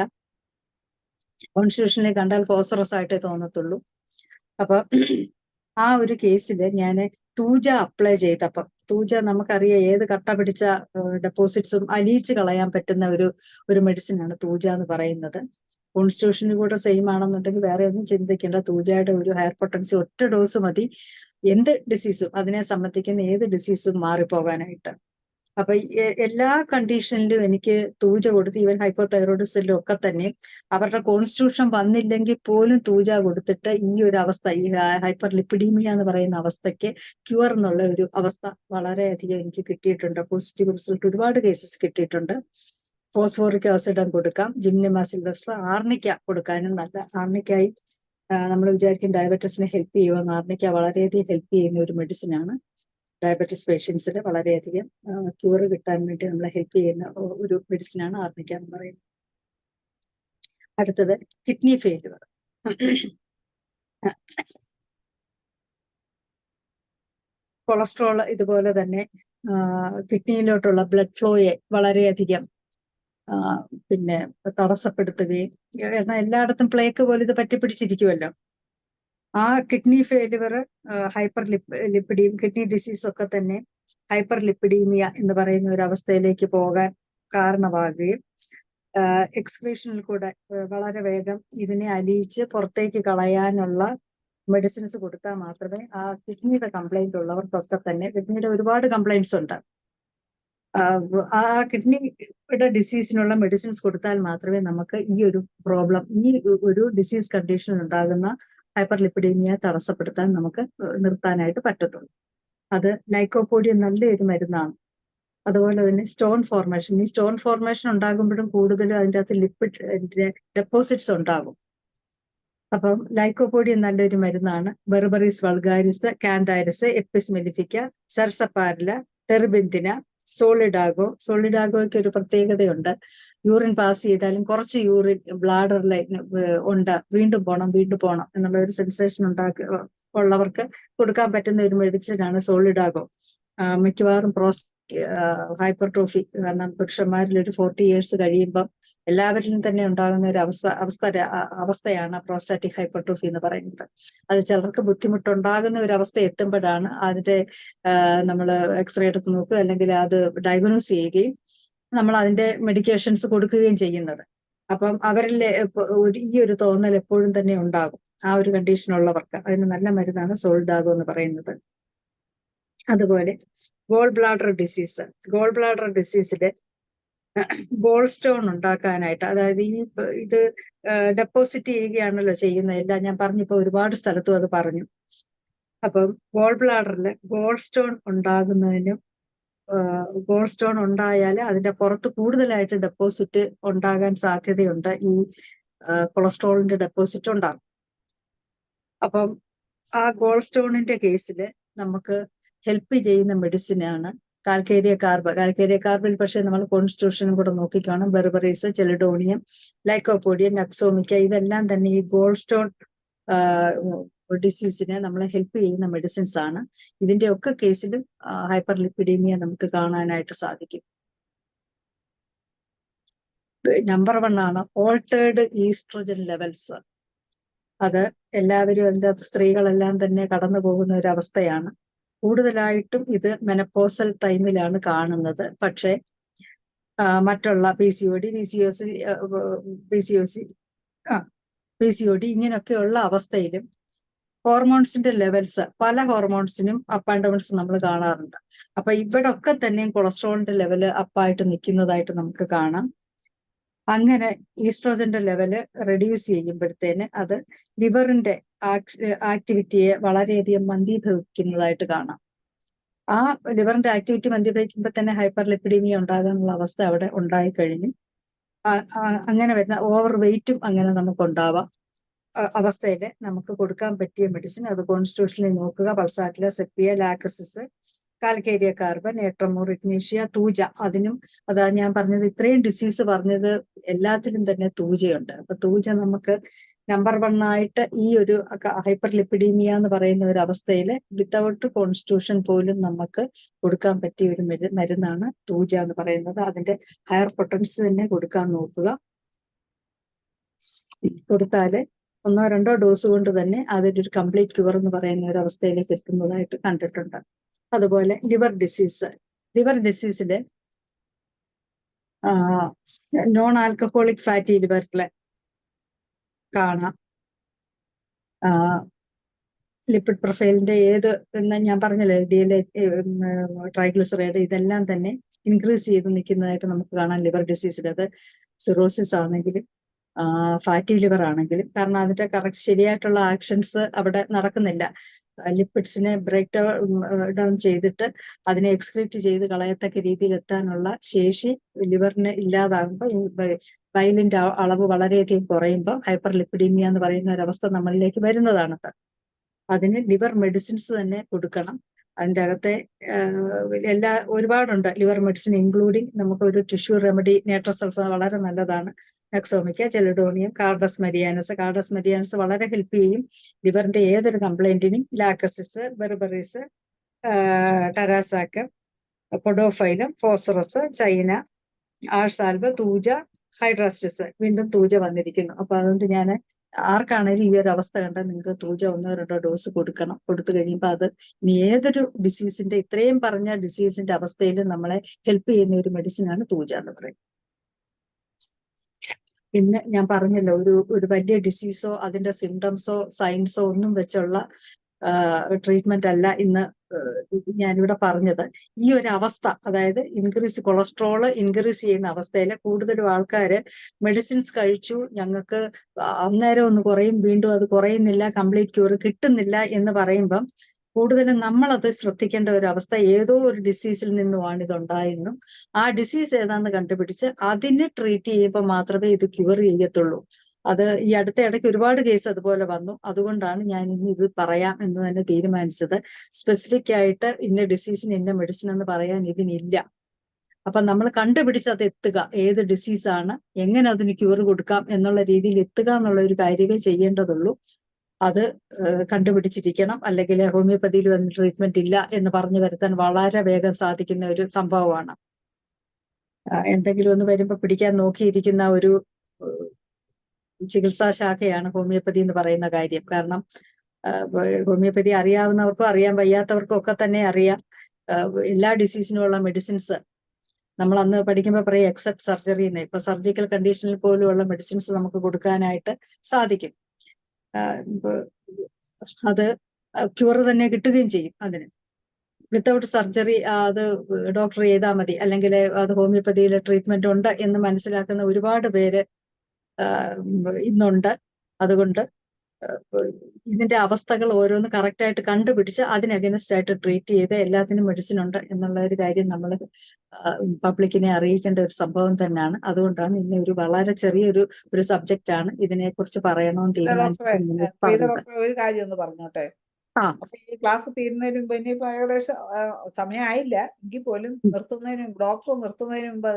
കോൺസ്റ്റിറ്റ്യൂഷനിലെ കണ്ടാൽ ഫോസ്ഫറസ് ആയിട്ടേ തോന്നത്തുള്ളൂ. അപ്പൊ ആ ഒരു കേസിൽ ഞാൻ തൂജ അപ്ലൈ ചെയ്തപ്പം, തൂജ നമുക്കറിയാം ഏത് കട്ട പിടിച്ച ഡെപ്പോസിറ്റ്സും അലിയിച്ച് കളയാൻ പറ്റുന്ന ഒരു മെഡിസിൻ ആണ് തൂജ എന്ന് പറയുന്നത്. കോൺസ്റ്റിറ്റ്യൂഷനും കൂടെ സെയിം ആണെന്നുണ്ടെങ്കിൽ വേറെ ഒന്നും ചിന്തിക്കേണ്ട. തൂജയുടെ ഒരു ഹയർ പൊട്ടൻസി ഒറ്റ ഡോസ് മതി എന്ത് ഡിസീസും, അതിനെ സംബന്ധിക്കുന്ന ഏത് ഡിസീസും മാറിപ്പോകാനായിട്ട്. അപ്പൊ എല്ലാ കണ്ടീഷനിലും എനിക്ക് തൂജ കൊടുത്ത്, ഈവൻ ഹൈപ്പോതൈറോയിഡിസിലും ഒക്കെ തന്നെ അവരുടെ കോൺസ്റ്റിറ്റ്യൂഷൻ വന്നില്ലെങ്കിൽ പോലും തൂജ കൊടുത്തിട്ട് ഈ ഒരു അവസ്ഥ, ഈ ഹൈപ്പർ ലിപ്പിഡീമിയ എന്ന് പറയുന്ന അവസ്ഥയ്ക്ക് ക്യൂർ എന്നുള്ള ഒരു അവസ്ഥ വളരെയധികം എനിക്ക് കിട്ടിയിട്ടുണ്ട്. പോസിറ്റീവ് റിസൾട്ട് ഒരുപാട് കേസസ് കിട്ടിയിട്ടുണ്ട്. ഫോസ്ഫോറിക് ആസിഡും കൊടുക്കാം, ജിംനിമ സിൽവസ്റ്റർ, ആർണിക്ക കൊടുക്കാനും നല്ല. ആർണിക്കായി നമ്മൾ വിചാരിക്കും ഡയബറ്റീസിനെ ഹെൽപ്പ് ചെയ്യുമെന്ന്. ആർണിക്ക വളരെയധികം ഹെൽപ്പ് ചെയ്യുന്ന ഒരു മെഡിസിനാണ്. ഡയബറ്റിസ് പേഷ്യൻസിന് വളരെയധികം ക്യൂർ കിട്ടാൻ വേണ്ടി നമ്മളെ ഹെൽപ്പ് ചെയ്യുന്ന ഒരു മെഡിസിനാണ് ആർണിക്ക എന്ന് പറയുന്നത്. അടുത്തത് കിഡ്നി ഫെയിലുവർ. കൊളസ്ട്രോൾ ഇതുപോലെ തന്നെ കിഡ്നിയിലോട്ടുള്ള ബ്ലഡ് ഫ്ലോയെ വളരെയധികം പിന്നെ തടസ്സപ്പെടുത്തുകയും, കാരണം എല്ലായിടത്തും പ്ലേക്ക് പോലെ ഇത് പറ്റിപ്പിടിച്ചിരിക്കുമല്ലോ. ആ kidney failure, hyperlipidemia, kidney disease ഒക്കെ തന്നെ ഹൈപ്പർ ലിപ്പിഡീമിയ എന്ന് പറയുന്ന ഒരു അവസ്ഥയിലേക്ക് പോകാൻ കാരണമാകുകയും എക്സ്ക്രീഷനിൽ കൂടെ വളരെ വേഗം ഇതിനെ അലിയിച്ച് പുറത്തേക്ക് കളയാനുള്ള മെഡിസിൻസ് കൊടുത്താൽ മാത്രമേ ആ കിഡ്നിയുടെ കംപ്ലൈന്റ് ഉള്ളവർക്കൊക്കെ തന്നെ, കിഡ്നിയുടെ ഒരുപാട് കംപ്ലൈന്റ്സ് ഉണ്ട്, ആ കിഡ്നിയുടെ ഡിസീസിനുള്ള മെഡിസിൻസ് കൊടുത്താൽ മാത്രമേ നമുക്ക് ഈ ഒരു പ്രോബ്ലം, ഈ ഒരു ഡിസീസ് കണ്ടീഷൻ ഉണ്ടാകുന്ന ഹൈപ്പർ ലിപ്പിഡീമിയ തടസ്സപ്പെടുത്താൻ നമുക്ക് നിർത്താനായിട്ട് പറ്റത്തുള്ളൂ. അത് ലൈക്കോപോഡിയം നല്ലൊരു മരുന്നാണ്. അതുപോലെ തന്നെ സ്റ്റോൺ ഫോർമേഷൻ, ഈ സ്റ്റോൺ ഫോർമേഷൻ ഉണ്ടാകുമ്പോഴും കൂടുതലും അതിൻ്റെ അകത്ത് ലിപ്പിഡ് ഡെപ്പോസിറ്റ്സ് ഉണ്ടാകും. അപ്പം ലൈക്കോപോഡിയം നല്ലൊരു മരുന്നാണ്. ബെർബറീസ് വൾഗാരിസ്, കാന്താരിസ്, എപ്പിസ് മെലിഫിക്ക, സെർസപ്പാരില, ടെർബിന്തിന, സോളിഡാഗോയ്ക്ക് ഒരു പ്രത്യേകതയുണ്ട്. യൂറിൻ പാസ് ചെയ്താലും കുറച്ച് യൂറിൻ ബ്ലാഡറിൽ ഉണ്ട്, വീണ്ടും പോണം എന്നുള്ള ഒരു സെൻസേഷൻ ഉള്ളവർക്ക് കൊടുക്കാൻ പറ്റുന്ന ഒരു മെഡിസിനാണ് സോളിഡാഗോ. മിക്കവാറും ഹൈപ്പർട്രോഫി, കാരണം പുരുഷന്മാരിൽ ഒരു 40 years കഴിയുമ്പം എല്ലാവരിലും തന്നെ ഉണ്ടാകുന്ന ഒരു അവസ്ഥയാണ് പ്രോസ്റ്റാറ്റിക് ഹൈപ്പർട്രോഫി എന്ന് പറയുന്നത്. അത് ചിലർക്ക് ബുദ്ധിമുട്ടുണ്ടാകുന്ന ഒരു അവസ്ഥ എത്തുമ്പോഴാണ് അതിന്റെ നമ്മൾ എക്സ്റേ എടുത്ത് നോക്കുക, അല്ലെങ്കിൽ അത് ഡയഗ്നോസ് ചെയ്യുകയും നമ്മൾ അതിന്റെ മെഡിക്കേഷൻസ് കൊടുക്കുകയും ചെയ്യുന്നത്. അപ്പം അവരിൽ ഈ ഒരു തോന്നൽ എപ്പോഴും തന്നെ ഉണ്ടാകും. ആ ഒരു കണ്ടീഷൻ ഉള്ളവർക്ക് അതിന് നല്ല മരുന്നാണ് സോൾഡാഗോ എന്ന് പറയുന്നത്. അതുപോലെ ഗോൾ ബ്ലാഡർ ഡിസീസില് ഗോൾ സ്റ്റോൺ ഉണ്ടാക്കാനായിട്ട്, അതായത് ഇത് ഡെപ്പോസിറ്റ് ചെയ്യുകയാണല്ലോ ചെയ്യുന്നത്, എല്ലാം ഞാൻ പറഞ്ഞിപ്പോ ഒരുപാട് സ്ഥലത്തും അത് പറഞ്ഞു. അപ്പം ഗോൾ ബ്ലാഡറിൽ ഗോൾ സ്റ്റോൺ ഉണ്ടാകുന്നതിനും, ഗോൾ സ്റ്റോൺ ഉണ്ടായാൽ അതിന്റെ പുറത്ത് കൂടുതലായിട്ട് ഡെപ്പോസിറ്റ് ഉണ്ടാകാൻ സാധ്യതയുണ്ട്. ഈ കൊളസ്ട്രോളിന്റെ ഡെപ്പോസിറ്റ് ഉണ്ടാകും. അപ്പം ആ ഗോൾ സ്റ്റോണിന്റെ കേസിൽ നമുക്ക് ഹെൽപ്പ് ചെയ്യുന്ന മെഡിസിനാണ് കാൽക്കേരിയ കാർബിൽ പക്ഷേ നമ്മൾ കോൺസ്റ്റിറ്റ്യൂഷനും കൂടെ നോക്കിക്കാണും. ബെർബറീസ്, ചെലിഡോണിയം, ലൈക്കോപോഡിയം, നക്സോമിക്ക, ഇതെല്ലാം തന്നെ ഈ ഗോൾ സ്റ്റോൺ ഡിസീസിനെ നമ്മളെ ഹെൽപ്പ് ചെയ്യുന്ന മെഡിസിൻസ് ആണ്. ഇതിന്റെ ഒക്കെ കേസിലും ഹൈപ്പർ ലിപ്പിഡീമിയ നമുക്ക് കാണാനായിട്ട് സാധിക്കും. നമ്പർ 1 ആണ് ഓൾട്ടേർഡ് ഈസ്ട്രജൻ ലെവൽസ്. അത് എല്ലാവരും അതിൻ്റെ അകത്ത് സ്ത്രീകളെല്ലാം തന്നെ കടന്നു പോകുന്ന ഒരു അവസ്ഥയാണ്. കൂടുതലായിട്ടും ഇത് മെനപ്പോസൽ ടൈമിലാണ് കാണുന്നത്. പക്ഷേ മറ്റുള്ള PCOD, ഇങ്ങനെയൊക്കെയുള്ള അവസ്ഥയിലും ഹോർമോൺസിന്റെ ലെവൽസ്, പല ഹോർമോൺസിനും അപ്പ് ആൻഡ് ഡൗൺസ് നമ്മൾ കാണാറുണ്ട്. അപ്പൊ ഇവിടെ ഒക്കെ തന്നെയും കൊളസ്ട്രോളിന്റെ ലെവല് അപ്പായിട്ട് നിൽക്കുന്നതായിട്ട് നമുക്ക് കാണാം. അങ്ങനെ ഈസ്ട്രോജന്റെ ലെവല് റെഡ്യൂസ് ചെയ്യുമ്പോഴത്തേന് അത് ലിവറിന്റെ ആക്ടിവിറ്റിയെ വളരെയധികം മന്ദീഭവിക്കുന്നതായിട്ട് കാണാം. ആ ലിവറിന്റെ ആക്ടിവിറ്റി മന്ദീഭവിക്കുമ്പോൾ തന്നെ ഹൈപ്പർ ലിപ്പിഡീമിയ ഉണ്ടാകാനുള്ള അവസ്ഥ അവിടെ ഉണ്ടായിക്കഴിഞ്ഞു. അങ്ങനെ വരുന്ന ഓവർ വെയിറ്റും അങ്ങനെ നമുക്കുണ്ടാവാം. അവസ്ഥയിൽ നമുക്ക് കൊടുക്കാൻ പറ്റിയ മെഡിസിൻ, അത് കോൺസ്റ്റിറ്റ്യൂഷനിൽ നോക്കുക, പൾസാറ്റില, sepia, lachesis, calcarea carbon, നേട്രമോർ, ഇഗ്നീഷ്യ, thuja. അതിനും അതാ ഞാൻ പറഞ്ഞത്, ഇത്രയും ഡിസീസ് പറഞ്ഞത് എല്ലാത്തിലും തന്നെ തൂജയുണ്ട്. അപ്പൊ തൂജ നമുക്ക് നമ്പർ 1 ആയിട്ട് ഈ ഒരു ഹൈപ്പർ ലിപ്പിഡീമിയ എന്ന് പറയുന്ന ഒരു അവസ്ഥയിൽ വിത്തൗട്ട് കോൺസ്റ്റിറ്റ്യൂഷൻ പോലും നമുക്ക് കൊടുക്കാൻ പറ്റിയ ഒരു മരുന്നാണ് തൂജ എന്ന് പറയുന്നത്. അതിന്റെ ഹയർ പൊട്ടൻസ് തന്നെ കൊടുക്കാൻ നോക്കുക. കൊടുത്താല് 1-2 ഡോസ് കൊണ്ട് തന്നെ അതിന്റെ ഒരു കംപ്ലീറ്റ് ക്യൂർ എന്ന് പറയുന്ന ഒരു അവസ്ഥയിലേക്ക് എത്തുന്നതായിട്ട് കണ്ടിട്ടുണ്ട്. അതുപോലെ ലിവർ ഡിസീസില് നോൺ ആൽക്കഹോളിക് ഫാറ്റി ലിവറില് കാണാം. ലിപ്പിഡ് പ്രൊഫൈലിന്റെ ഏത് എന്ന് ഞാൻ പറഞ്ഞല്ലോ, LDL, ട്രൈഗ്ലിസറൈഡ്, ഇതെല്ലാം തന്നെ ഇൻക്രീസ് ചെയ്ത് നിൽക്കുന്നതായിട്ട് നമുക്ക് കാണാം ലിവർ ഡിസീസിൽ. അത് സിറോസിസ് ആണെങ്കിലും ഫാറ്റി ലിവർ ആണെങ്കിലും, കാരണം അതിന്റെ ശരിയായിട്ടുള്ള ആക്ഷൻസ് അവിടെ നടക്കുന്നില്ല. ലിപ്പിഡ്സിനെ ബ്രേക്ക് ഡൗൺ ചെയ്തിട്ട് അതിനെ എക്സ്ക്രീറ്റ് ചെയ്ത് കളയത്തക്ക രീതിയിൽ എത്താനുള്ള ശേഷി ലിവറിന് ഇല്ലാതാകുമ്പോൾ, ബൈലിന്റെ അളവ് വളരെയധികം കുറയുമ്പോൾ ഹൈപ്പർ ലിപ്പിഡീമിയ എന്ന് പറയുന്ന ഒരവസ്ഥ നമ്മളിലേക്ക് വരുന്നതാണത്. അതിന് ലിവർ മെഡിസിൻസ് തന്നെ കൊടുക്കണം. അതിൻ്റെ അകത്തെ ഒരുപാടുണ്ട് ലിവർ മെഡിസിൻ, ഇൻക്ലൂഡിങ് നമുക്കൊരു ടിഷ്യൂ റെമഡി, നേട്രസൾഫ വളരെ നല്ലതാണ്. നക്സോമിക്ക, ചെലിഡോണിയം, കാർഡസ് മരിയാനസ് വളരെ ഹെൽപ്പ് ചെയ്യും ലിവറിന്റെ ഏതൊരു കംപ്ലൈന്റിനും. Lachesis, ബെർബറീസ്, ടെറാസാക്ക്, പൊഡോഫൈലം, phosphorus, China, ആർസാൽബ്, thuja, ഹൈഡ്രാസ്റ്റിസ്. വീണ്ടും തൂജ വന്നിരിക്കുന്നു. അപ്പൊ അതുകൊണ്ട് ഞാൻ ആർക്കാണേലും ഈ ഒരു അവസ്ഥ കണ്ടാൽ നിങ്ങൾക്ക് തൂജ 1-2 ഡോസ് കൊടുക്കണം. കൊടുത്തു കഴിയുമ്പോൾ അത് ഇനി ഏതൊരു ഡിസീസിന്റെ, ഇത്രയും പറഞ്ഞ ഡിസീസിന്റെ അവസ്ഥയിലും നമ്മളെ ഹെൽപ്പ് ചെയ്യുന്ന ഒരു മെഡിസിനാണ് തൂജ എന്ന് പറയുന്നത്. പിന്നെ ഞാൻ പറഞ്ഞല്ലോ, ഒരു വലിയ ഡിസീസോ അതിന്റെ സിംറ്റംസോ സയൻസോ ഒന്നും വെച്ചുള്ള ട്രീറ്റ്മെന്റ് അല്ല ഇന്ന് ഞാനിവിടെ പറഞ്ഞത്. ഈ ഒരു അവസ്ഥ, അതായത് കൊളസ്ട്രോള് ഇൻക്രീസ് ചെയ്യുന്ന അവസ്ഥയിൽ കൂടുതലും ആൾക്കാര് മെഡിസിൻസ് കഴിച്ചു, ഞങ്ങൾക്ക് അന്നേരം ഒന്ന് കുറയും, വീണ്ടും അത് കുറയുന്നില്ല, കംപ്ലീറ്റ് ക്യൂർ കിട്ടുന്നില്ല എന്ന് പറയുമ്പം കൂടുതലും നമ്മളത് ശ്രദ്ധിക്കേണ്ട ഒരു അവസ്ഥ, ഏതോ ഒരു ഡിസീസിൽ നിന്നുമാണ് ഇതുണ്ടായെന്നും ആ ഡിസീസ് ഏതാണെന്ന് കണ്ടുപിടിച്ച് അതിനെ ട്രീറ്റ് ചെയ്യുമ്പോൾ മാത്രമേ ഇത് ക്യൂർ ചെയ്യത്തുള്ളൂ. അത് ഈ അടുത്ത ഇടയ്ക്ക് ഒരുപാട് കേസ് അതുപോലെ വന്നു. അതുകൊണ്ടാണ് ഞാൻ ഇന്ന് ഇത് പറയാം എന്ന് തന്നെ തീരുമാനിച്ചത്. സ്പെസിഫിക് ആയിട്ട് ഇന്ന ഡിസീസിന് ഇന്ന മെഡിസിൻ എന്ന് പറയാൻ ഇതിനില്ല. അപ്പൊ നമ്മൾ കണ്ടുപിടിച്ച് അത് എത്തുക, ഏത് ഡിസീസാണ്, എങ്ങനെ അതിന് ക്യൂർ കൊടുക്കാം എന്നുള്ള രീതിയിൽ എത്തുക എന്നുള്ള ഒരു കാര്യമേ ചെയ്യേണ്ടതുള്ളൂ. അത് കണ്ടുപിടിച്ചിരിക്കണം. അല്ലെങ്കിൽ ഹോമിയോപ്പതിയിൽ വന്ന് ട്രീറ്റ്മെന്റ് ഇല്ല എന്ന് പറഞ്ഞു വരുത്താൻ വളരെ വേഗം സാധിക്കുന്ന ഒരു സംഭവമാണ്. എന്തെങ്കിലും ഒന്ന് വരുമ്പോൾ പിടിക്കാൻ നോക്കിയിരിക്കുന്ന ഒരു ചികിത്സാ ശാഖയാണ് ഹോമിയോപ്പതി എന്ന് പറയുന്ന കാര്യം. കാരണം ഹോമിയോപ്പതി അറിയാവുന്നവർക്കും അറിയാൻ വയ്യാത്തവർക്കും ഒക്കെ തന്നെ അറിയാം. എല്ലാ ഡിസീസിനുമുള്ള മെഡിസിൻസ് നമ്മൾ അന്ന് പഠിക്കുമ്പോൾ പറയും എക്സെപ്റ്റ് സർജറി എന്ന്. ഇപ്പൊ സർജിക്കൽ കണ്ടീഷനിൽ പോലുമുള്ള മെഡിസിൻസ് നമുക്ക് കൊടുക്കാനായിട്ട് സാധിക്കും. അത് ക്യൂർ തന്നെ കിട്ടുകയും ചെയ്യും. അതിന് വിത്തൗട്ട് സർജറി അത് ഡോക്ടർ ചെയ്താൽ മതി, അല്ലെങ്കിൽ അത് ഹോമിയോപ്പതിയിൽ ട്രീറ്റ്മെന്റ് ഉണ്ട് എന്ന് മനസ്സിലാക്കുന്ന ഒരുപാട് പേര് ഇന്നുണ്ട്. അതുകൊണ്ട് ഇതിന്റെ അവസ്ഥകൾ ഓരോന്ന് കറക്റ്റായിട്ട് കണ്ടുപിടിച്ച് അതിന് അഗൈൻസ്റ്റ് ആയിട്ട് ട്രീറ്റ് ചെയ്ത് എല്ലാത്തിനും മെഡിസിൻ ഉണ്ട് എന്നുള്ള ഒരു കാര്യം നമ്മൾ പബ്ലിക്കിനെ അറിയിക്കേണ്ട ഒരു സംഭവം തന്നെയാണ്. അതുകൊണ്ടാണ് ഇന്ന് ഒരു വളരെ ചെറിയൊരു സബ്ജക്റ്റ് ആണ്, ഇതിനെക്കുറിച്ച് പറയണമെന്ന് തീരുമാനിച്ചത്. ഒരു കാര്യം ഒന്ന് പറഞ്ഞോട്ടെ. ആ, അപ്പൊ ഈ ക്ലാസ് തീരുന്നതിന് മുമ്പ്, ഇനിയിപ്പോ ഏകദേശം സമയമായില്ല എങ്കിൽ പോലും ഡോക്ടർ നിർത്തുന്നതിന് മുമ്പ്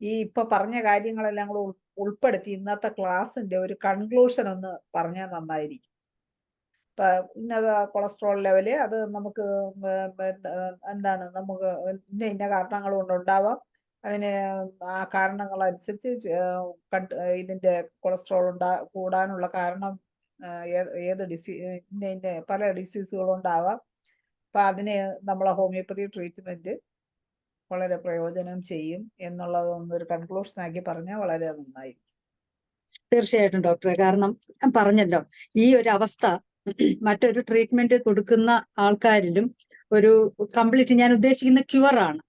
ഈ ഇപ്പൊ പറഞ്ഞ കാര്യങ്ങളെല്ലാം കൂടെ ഉൾപ്പെടുത്തി ഇന്നത്തെ ക്ലാസ്സിന്റെ ഒരു കൺക്ലൂഷൻ ഒന്ന് പറഞ്ഞാൽ നന്നായിരിക്കും. ഇപ്പൊ ഇന്നത് കൊളസ്ട്രോൾ ലെവല്, അത് നമുക്ക് എന്താണ്, നമുക്ക് ഇന്ന കാരണങ്ങൾ കൊണ്ടുണ്ടാവാം. അതിന് ആ കാരണങ്ങൾ അനുസരിച്ച് ഇതിന്റെ കൊളസ്ട്രോൾ കൂടാനുള്ള കാരണം ഏത് ഇന്ന പല ഡിസീസുകളുണ്ടാവാം. അപ്പൊ അതിന് നമ്മളെ ഹോമിയോപ്പതി ട്രീറ്റ്മെന്റ് വളരെ പ്രയോജനം ചെയ്യും എന്നുള്ളതൊന്നൊരു കൺക്ലൂഷൻ ആക്കി പറഞ്ഞാൽ വളരെ നന്നായി. തീർച്ചയായിട്ടും ഡോക്ടറെ. കാരണം ഞാൻ പറഞ്ഞല്ലോ, ഈ ഒരു അവസ്ഥ മറ്റൊരു ട്രീറ്റ്മെന്റ് കൊടുക്കുന്ന ആൾക്കാരിലും ഒരു കംപ്ലീറ്റ്, ഞാൻ ഉദ്ദേശിക്കുന്ന ക്യൂർ ആണ്.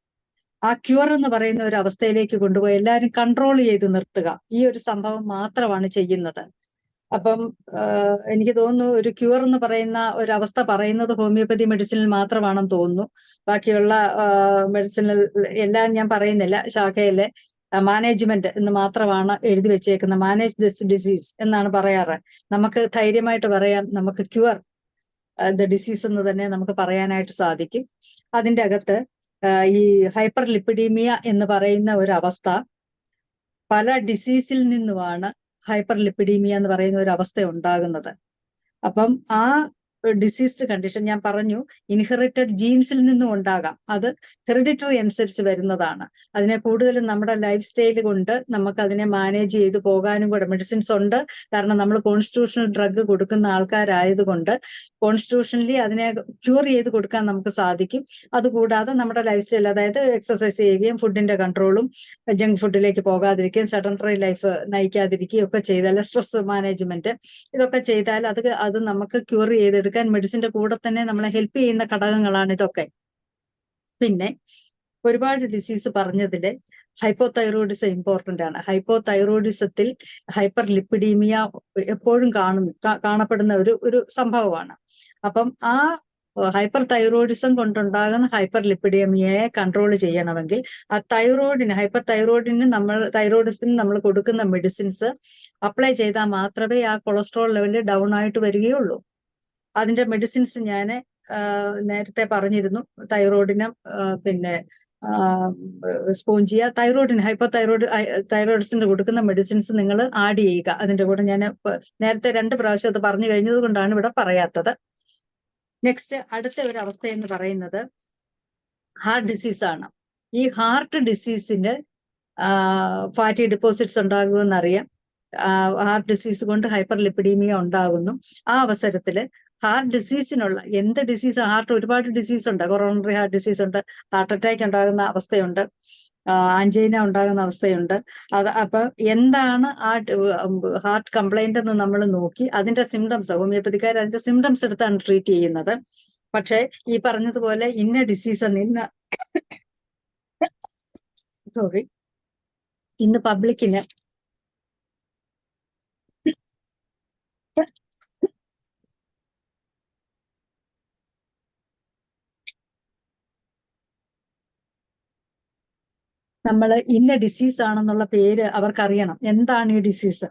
ആ ക്യൂർ എന്ന് പറയുന്ന ഒരു അവസ്ഥയിലേക്ക് കൊണ്ടുപോയി എല്ലാവരും കൺട്രോൾ ചെയ്ത് നിർത്തുക, ഈ ഒരു സംഭവം മാത്രമാണ് ചെയ്യുന്നത്. അപ്പം എനിക്ക് തോന്നുന്നു ഒരു ക്യൂർ എന്ന് പറയുന്ന ഒരു അവസ്ഥ പറയുന്നത് ഹോമിയോപ്പതി മെഡിസിനിൽ മാത്രമാണെന്ന് തോന്നുന്നു. ബാക്കിയുള്ള മെഡിസിനിൽ എല്ലാം ഞാൻ പറയുന്നില്ല. ശാഖയിലെ മാനേജ്മെന്റ് എന്ന് മാത്രമാണ് എഴുതി വെച്ചേക്കുന്നത്. മാനേജ് ദിസ് ഡിസീസ് എന്നാണ് പറയാറ്. നമുക്ക് ധൈര്യമായിട്ട് പറയാം, നമുക്ക് ക്യൂർ ദ ഡിസീസ് എന്ന് തന്നെ നമുക്ക് പറയാനായിട്ട് സാധിക്കും. അതിൻ്റെ അകത്ത് ഈ ഹൈപ്പർ ലിപ്പിഡീമിയ എന്ന് പറയുന്ന ഒരു അവസ്ഥ, പല ഡിസീസിൽ നിന്നുമാണ് ഹൈപ്പർ ലിപ്പിഡീമിയ എന്ന് പറയുന്ന ഒരു അവസ്ഥ ഉണ്ടാകുന്നത്. അപ്പം ആ ഡിസീസ്ഡ് കണ്ടീഷൻ ഞാൻ പറഞ്ഞു, ഇൻഹെറിറ്റഡ് ജീൻസിൽ നിന്നും ഉണ്ടാകാം. അത് ഹെറിഡിറ്ററി അനുസരിച്ച് വരുന്നതാണ്. അതിനെ കൂടുതലും നമ്മുടെ ലൈഫ് സ്റ്റൈൽ കൊണ്ട് നമുക്ക് അതിനെ മാനേജ് ചെയ്ത് പോകാനും കൂടെ മെഡിസിൻസ് ഉണ്ട്. കാരണം നമ്മൾ കോൺസ്റ്റിറ്റ്യൂഷണൽ ഡ്രഗ് കൊടുക്കുന്ന ആൾക്കാരായതുകൊണ്ട് കോൺസ്റ്റിറ്റ്യൂഷണലി അതിനെ ക്യൂർ ചെയ്ത് കൊടുക്കാൻ നമുക്ക് സാധിക്കും. അതുകൂടാതെ നമ്മുടെ ലൈഫ് സ്റ്റൈൽ, അതായത് എക്സസൈസ് ചെയ്യുകയും ഫുഡിന്റെ കൺട്രോളും ജങ്ക് ഫുഡിലേക്ക് പോകാതിരിക്കുകയും സെഡൻറ്ററി ലൈഫ് നയിക്കാതിരിക്കുകയും ഒക്കെ ചെയ്താൽ, സ്ട്രെസ് മാനേജ്മെന്റ് ഇതൊക്കെ ചെയ്താൽ അത് നമുക്ക് ക്യൂർ ചെയ്തെടുക്കാൻ മെഡിസിന്റെ കൂടെ തന്നെ നമ്മളെ ഹെൽപ്പ് ചെയ്യുന്ന ഘടകങ്ങളാണ് ഇതൊക്കെ. പിന്നെ ഒരുപാട് ഡിസീസ് പറഞ്ഞതില് ഹൈപ്പോതൈറോയിഡിസം ഇമ്പോർട്ടന്റ് ആണ്. ഹൈപ്പോതൈറോയിഡിസത്തിൽ ഹൈപ്പർ ലിപ്പിഡീമിയ എപ്പോഴും കാണപ്പെടുന്ന ഒരു സംഭവമാണ്. അപ്പം ആ ഹൈപ്പർ തൈറോയിഡിസം കൊണ്ടുണ്ടാകുന്ന ഹൈപ്പർ ലിപ്പിഡീമിയയെ കൺട്രോൾ ചെയ്യണമെങ്കിൽ ആ ഹൈപ്പർ തൈറോയിഡിസത്തിന് നമ്മൾ കൊടുക്കുന്ന മെഡിസിൻസ് അപ്ലൈ ചെയ്താൽ മാത്രമേ ആ കൊളസ്ട്രോൾ ലെവല് ഡൗൺ ആയിട്ട് വരികയുള്ളൂ. അതിന്റെ മെഡിസിൻസ് ഞാൻ നേരത്തെ പറഞ്ഞിരുന്നു. തൈറോയിഡിനും പിന്നെ സ്പോഞ്ചിയ, ഹൈപ്പർ തൈറോയിഡിസിന് കൊടുക്കുന്ന മെഡിസിൻസ് നിങ്ങൾ ആഡ് ചെയ്യുക. അതിന്റെ കൂടെ ഞാൻ നേരത്തെ 2 പ്രാവശ്യം അത് പറഞ്ഞു കഴിഞ്ഞത് കൊണ്ടാണ് ഇവിടെ പറയാത്തത്. നെക്സ്റ്റ് അടുത്ത ഒരു അവസ്ഥ എന്ന് പറയുന്നത് ഹാർട്ട് ഡിസീസ് ആണ്. ഈ ഹാർട്ട് ഡിസീസിന് ഫാറ്റി ഡിപ്പോസിറ്റ്സ് ഉണ്ടാകുമെന്നറിയാം. ഹാർട്ട് ഡിസീസ് കൊണ്ട് ഹൈപ്പർ ലിപ്പിഡീമിയ ഉണ്ടാകുന്നു. ആ അവസരത്തിൽ ഹാർട്ട് ഡിസീസിനുള്ള എന്ത് ഡിസീസ്, ഹാർട്ട് ഒരുപാട് ഡിസീസ് ഉണ്ട്. കൊറോണറി ഹാർട്ട് ഡിസീസ് ഉണ്ട്, ഹാർട്ട് അറ്റാക്ക് ഉണ്ടാകുന്ന അവസ്ഥയുണ്ട്, ആൻജൈന ഉണ്ടാകുന്ന അവസ്ഥയുണ്ട്. അപ്പൊ എന്താണ് ആ ഹാർട്ട് കംപ്ലൈന്റ് എന്ന് നമ്മൾ നോക്കി അതിന്റെ സിംറ്റംസ്, ഹോമിയോപ്പതിക്കാർ അതിന്റെ സിംറ്റംസ് എടുത്താണ് ട്രീറ്റ് ചെയ്യുന്നത്. പക്ഷെ ഈ പറഞ്ഞതുപോലെ ഇന്ന ഡിസീസ് ഇന്ന് പബ്ലിക്കിന് നമ്മൾ ഇന്ന ഡിസീസ് ആണെന്നുള്ള പേര് അവർക്കറിയണം, എന്താണ് ഈ ഡിസീസ്.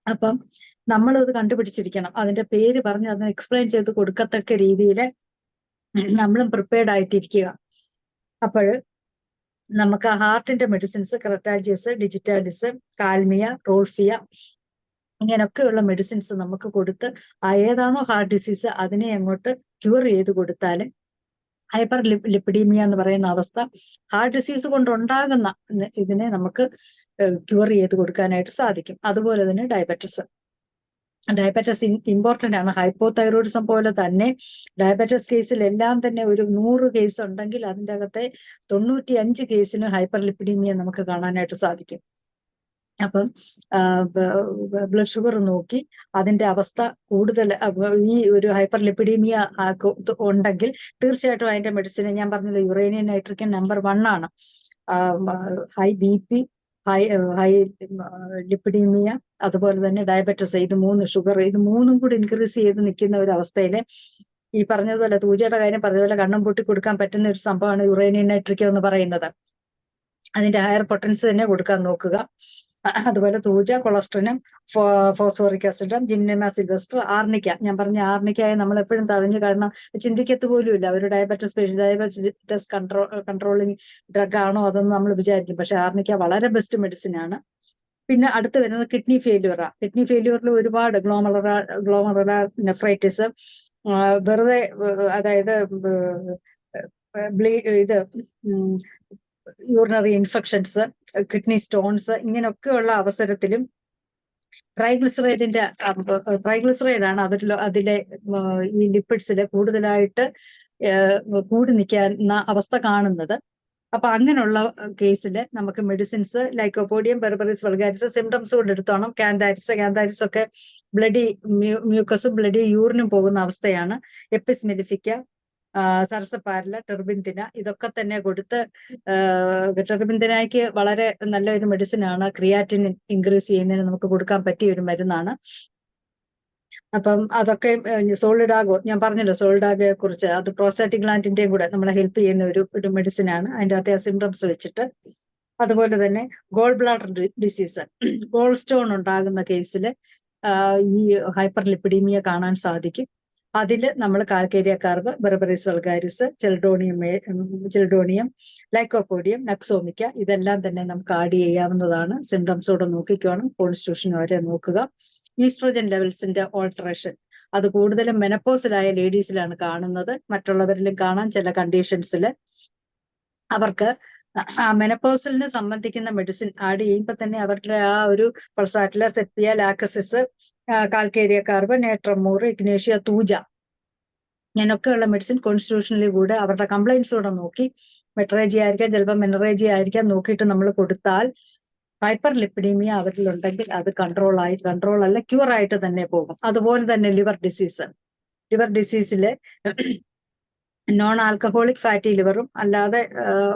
അപ്പം നമ്മളത് കണ്ടുപിടിച്ചിരിക്കണം, അതിന്റെ പേര് പറഞ്ഞ് അതിനെ എക്സ്പ്ലെയിൻ ചെയ്ത് കൊടുക്കത്തക്ക രീതിയിൽ നമ്മളും പ്രിപ്പയർഡ് ആയിട്ടിരിക്കുക. അപ്പോൾ നമുക്ക് ഹാർട്ടിന്റെ മെഡിസിൻസ് ക്രെറ്റാജിയസ്, ഡിജിറ്റാലിസ്, കാൽമിയ, റോൾഫിയ ഇങ്ങനെയൊക്കെയുള്ള മെഡിസിൻസ് നമുക്ക് കൊടുത്ത് ഏതാണോ ഹാർട്ട് ഡിസീസ് അതിനെ അങ്ങോട്ട് ക്യൂർ ചെയ്ത് കൊടുത്താൽ ഹൈപ്പർ ലിപ്പിഡീമിയ എന്ന് പറയുന്ന അവസ്ഥ ഹാർട്ട് ഡിസീസ് കൊണ്ടുണ്ടാകുന്ന ഇതിനെ നമുക്ക് ക്യൂർ ചെയ്ത് കൊടുക്കാനായിട്ട് സാധിക്കും. അതുപോലെ തന്നെ ഡയബറ്റിസ് ഇമ്പോർട്ടന്റ് ആണ്. ഹൈപ്പോതൈറോയിഡിസം പോലെ തന്നെ ഡയബറ്റിസ് കേസിലെല്ലാം തന്നെ ഒരു 100 കേസ് ഉണ്ടെങ്കിൽ അതിൻ്റെ അകത്തെ 95 കേസിന് ഹൈപ്പർ ലിപ്പിഡീമിയ നമുക്ക് കാണാനായിട്ട് സാധിക്കും. അപ്പം ബ്ലഡ് ഷുഗർ നോക്കി അതിന്റെ അവസ്ഥ കൂടുതൽ ഈ ഒരു ഹൈപ്പർ ലിപ്പിഡീമിയ ഉണ്ടെങ്കിൽ തീർച്ചയായിട്ടും അതിന്റെ മെഡിസിൻ ഞാൻ പറഞ്ഞല്ലോ, യുറേനിയം നൈട്രിക്കൻ നമ്പർ 1 ആണ്. ഹൈ BP, ഹൈ ലിപ്പിഡീമിയ, അതുപോലെ തന്നെ ഡയബറ്റിസ്, ഇത് 3 ഷുഗർ, ഇത് 3ഉം കൂടി ഇൻക്രീസ് ചെയ്ത് നിൽക്കുന്ന ഒരു അവസ്ഥയില് ഈ പറഞ്ഞതുപോലെ തൂജയുടെ കാര്യം പറഞ്ഞതുപോലെ കണ്ണും പൂട്ടി കൊടുക്കാൻ പറ്റുന്ന ഒരു സംഭവമാണ് യുറേനിയം നൈട്രിക്കം എന്ന് പറയുന്നത്. അതിന്റെ ഹയർ പൊട്ടൻസ് തന്നെ കൊടുക്കാൻ നോക്കുക. അതുപോലെ തൂജ, കൊളസ്ട്രിനും, ഫോസ്ഫോറിക് ആസിഡും, ജിംനമ സിൽവസ്റ്റർ, ആർണിക്ക. ഞാൻ പറഞ്ഞ ആർണിക്കയെ നമ്മൾ എപ്പോഴും തഴഞ്ഞു, കാരണം ചിന്തിക്കത്ത് പോലും ഇല്ല ഒരു ഡയബറ്റിസ് കൺട്രോളിങ് ഡ്രഗ് ആണോ അതെന്ന് നമ്മൾ വിചാരിക്കും. പക്ഷെ ആർണിക്ക വളരെ ബെസ്റ്റ് മെഡിസിൻ ആണ്. പിന്നെ അടുത്ത് വരുന്നത് കിഡ്നി ഫെയില്യൂറാണ്. കിഡ്നി ഫെയില്യൂറിൽ ഒരുപാട് ഗ്ലോമറുലാർ നെഫ്രൈറ്റിസ്, വെറുതെ അതായത് ഇത് യൂറിനറി ഇൻഫെക്ഷൻസ്, കിഡ്നി സ്റ്റോൺസ്, ഇങ്ങനെയൊക്കെയുള്ള അവസരത്തിലും ട്രൈഗ്ലിസറൈഡ് ആണ് അതിലെ ഈ ലിപ്പിഡ്സിൽ കൂടുതലായിട്ട് കൂടി നിൽക്കുന്ന അവസ്ഥ കാണുന്നത്. അപ്പൊ അങ്ങനെയുള്ള കേസിൽ നമുക്ക് മെഡിസിൻസ് ലൈക്കോപോഡിയം, ബെർബറിസ് വൾഗാരിസ് സിംറ്റംസ് കൊണ്ട് എടുത്തോണം. കാന്താരിസ് ഒക്കെ ബ്ലഡി മ്യൂക്കസും ബ്ലഡി യൂറിനും പോകുന്ന അവസ്ഥയാണ്. എപ്പിസ് മെലിഫിക്ക, സർസപ്പാരല, ടെർബിന്തിന, ഇതൊക്കെ തന്നെ കൊടുത്ത് ടെർബിന്തിനയ്ക്ക് വളരെ നല്ലൊരു മെഡിസിൻ ആണ്. ക്രിയാറ്റിൻ ഇൻക്രീസ് ചെയ്യുന്നതിന് നമുക്ക് കൊടുക്കാൻ പറ്റിയ ഒരു മരുന്നാണ്. അപ്പം അതൊക്കെ സോളിഡാഗോ, ഞാൻ പറഞ്ഞല്ലോ സോളിഡാഗോയെ കുറിച്ച്, അത് പ്രോസ്റ്റാറ്റിക് ഗ്ലാൻഡിന്റെയും കൂടെ നമ്മളെ ഹെൽപ്പ് ചെയ്യുന്ന ഒരു മെഡിസിൻ ആണ് അതിൻ്റെ അകത്തെ സിംറ്റംസ് വെച്ചിട്ട്. അതുപോലെ തന്നെ gall bladder disease, gall stone ഉണ്ടാകുന്ന കേസിൽ ഈ ഹൈപ്പർ ലിപ്പിഡീമിയ കാണാൻ സാധിക്കും. അതിൽ നമ്മൾ calcarea carb, berberis vulgaris, chelidonium, lycopodium, nux vomica ഇതെല്ലാം തന്നെ നമുക്ക് ആഡ് ചെയ്യാവുന്നതാണ്. സിംറ്റംസോടെ നോക്കിക്കോണം, കോൺസ്റ്റിറ്റ്യൂഷൻ വരെ നോക്കുക. ഈസ്ട്രോജൻ ലെവൽസിന്റെ ഓൾട്ടറേഷൻ അത് കൂടുതലും മെനപ്പോസിലായ ലേഡീസിലാണ് കാണുന്നത്. മറ്റുള്ളവരിലും കാണാൻ ചില കണ്ടീഷൻസിൽ. അവർക്ക് ആ മെനപ്പോസലിനെ സംബന്ധിക്കുന്ന മെഡിസിൻ ആഡ് ചെയ്യുമ്പോൾ തന്നെ അവരുടെ ആ ഒരു pulsatilla, sepia, lachesis, calcarea carb, natrum mur, ignatia, thuja ഇങ്ങനെയൊക്കെയുള്ള മെഡിസിൻ കോൺസ്റ്റിറ്റ്യൂഷനിൽ കൂടെ അവരുടെ കംപ്ലൈൻസോടെ നോക്കി, മെട്രേജി ആയിരിക്കാം, ചിലപ്പോൾ മെനറേജി ആയിരിക്കാം, നോക്കിയിട്ട് നമ്മൾ കൊടുത്താൽ ഹൈപ്പർ ലിപ്പിഡീമിയ അവരിലുണ്ടെങ്കിൽ അത് കൺട്രോൾ അല്ല ക്യൂർ ആയിട്ട് തന്നെ പോകും. അതുപോലെ തന്നെ ലിവർ ഡിസീസില് നോൺ ആൽക്കഹോളിക് ഫാറ്റി ലിവറും അല്ലാതെ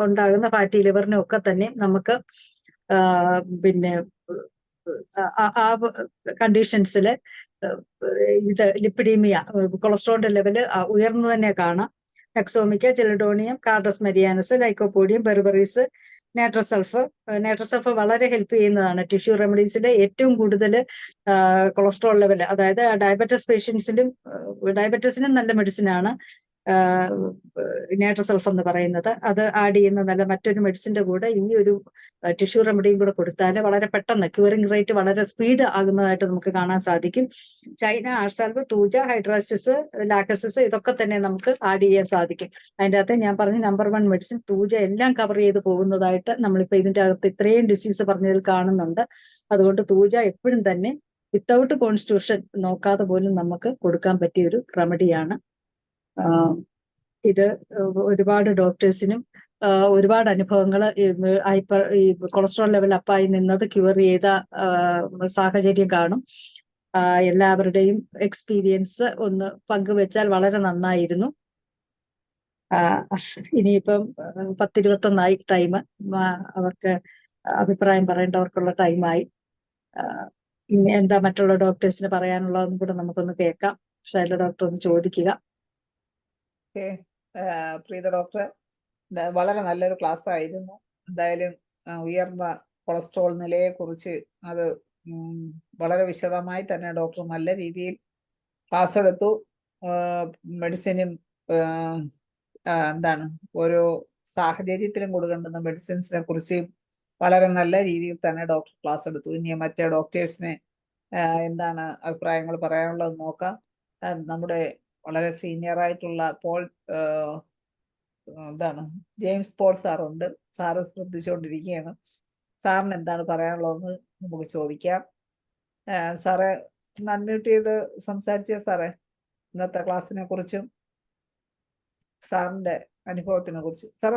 ഉണ്ടാകുന്ന ഫാറ്റി ലിവറിനും ഒക്കെ തന്നെ നമുക്ക് പിന്നെ ആ കണ്ടീഷൻസിൽ ഇത് ലിപ്പിഡീമിയ, കൊളസ്ട്രോളിന്റെ ലെവല് ഉയർന്നു തന്നെ കാണാം. നെക്സോമിക്ക, ചെലഡോണിയം, കാർഡസ് മരിയാനസ്, ലൈക്കോപോഡിയം, ബെർബറീസ്, നേട്രസൾഫ് വളരെ ഹെൽപ്പ് ചെയ്യുന്നതാണ്. ടിഷ്യൂ റെമഡീസിലെ ഏറ്റവും കൂടുതൽ കൊളസ്ട്രോൾ ലെവൽ, അതായത് ഡയബറ്റിസ് പേഷ്യൻസിനും നല്ല മെഡിസിൻ ആണ്. നേട്രസൾഫ് എന്ന് പറയുന്നത്, അത് ആഡ് ചെയ്യുന്ന നല്ല മറ്റൊരു മെഡിസിന്റെ കൂടെ ഈ ഒരു ടിഷ്യൂ റെമഡിയും കൂടെ കൊടുത്താൽ വളരെ പെട്ടെന്ന് ക്യൂറിംഗ് റേറ്റ് വളരെ സ്പീഡ് ആകുന്നതായിട്ട് നമുക്ക് കാണാൻ സാധിക്കും. ചൈന ആർസാൽവ്, തൂജ, ഹൈഡ്രാസിസ്, ലാക്കസിസ് ഇതൊക്കെ തന്നെ നമുക്ക് ആഡ് ചെയ്യാൻ സാധിക്കും. അതിൻ്റെ അകത്ത് ഞാൻ പറഞ്ഞ നമ്പർ 1 മെഡിസിൻ തൂജ എല്ലാം കവർ ചെയ്ത് പോകുന്നതായിട്ട് നമ്മളിപ്പോൾ ഇതിൻ്റെ അകത്ത് ഇത്രയും ഡിസീസ് പറഞ്ഞതിൽ കാണുന്നുണ്ട്. അതുകൊണ്ട് തൂജ എപ്പോഴും തന്നെ വിത്തൗട്ട് കോൺസ്റ്റിറ്റ്യൂഷൻ നോക്കാതെ പോലും നമുക്ക് കൊടുക്കാൻ പറ്റിയ ഒരു റെമഡിയാണ്. ഇത് ഒരുപാട് ഡോക്ടേഴ്സിനും ഒരുപാട് അനുഭവങ്ങൾ ഈ കൊളസ്ട്രോൾ ലെവൽ അപ്പായി നിന്നത് ക്യൂർ ചെയ്ത സാഹചര്യം കാണും. എല്ലാവരുടെയും എക്സ്പീരിയൻസ് ഒന്ന് പങ്കുവെച്ചാൽ വളരെ നന്നായിരുന്നു. ഇനിയിപ്പം 10:21 ടൈം, അവർക്ക് അഭിപ്രായം പറയേണ്ടവർക്കുള്ള ടൈമായി. ഇനി എന്താ മറ്റുള്ള ഡോക്ടേഴ്സിന് പറയാനുള്ളതെന്നും കൂടെ നമുക്കൊന്ന് കേൾക്കാം. ശൈല ഡോക്ടർ ഒന്ന് ചോദിക്കുക. പ്രീത ഡോക്ടർ, വളരെ നല്ലൊരു ക്ലാസ് ആയിരുന്നു. എന്തായാലും ഉയർന്ന കൊളസ്ട്രോൾ നിലയെക്കുറിച്ച് അത് വളരെ വിശദമായി തന്നെ ഡോക്ടർ നല്ല രീതിയിൽ ക്ലാസ് എടുത്തു. മെഡിസിനും എന്താണ് ഓരോ സാഹചര്യത്തിലും കൊടുക്കേണ്ടുന്ന മെഡിസിൻസിനെ കുറിച്ചും വളരെ നല്ല രീതിയിൽ തന്നെ ഡോക്ടർ ക്ലാസ് എടുത്തു. ഇനി മറ്റേ ഡോക്ടേഴ്സിന് എന്താണ് അഭിപ്രായങ്ങൾ പറയാനുള്ളത് നോക്കാം. നമ്മുടെ വളരെ സീനിയർ ആയിട്ടുള്ള ജെയിംസ് പോൾ സാറുണ്ട്. സാറ് ശ്രദ്ധിച്ചുകൊണ്ടിരിക്കുകയാണ്. സാറിന് എന്താണ് പറയാനുള്ളതെന്ന് നമുക്ക് ചോദിക്കാം. സാറെ ഒന്ന് അൺമ്യൂട്ട് ചെയ്ത് സംസാരിച്ചേ സാറേ, ഇന്നത്തെ ക്ലാസ്സിനെ കുറിച്ചും സാറിന്റെ അനുഭവത്തിനെ കുറിച്ച്. സാർ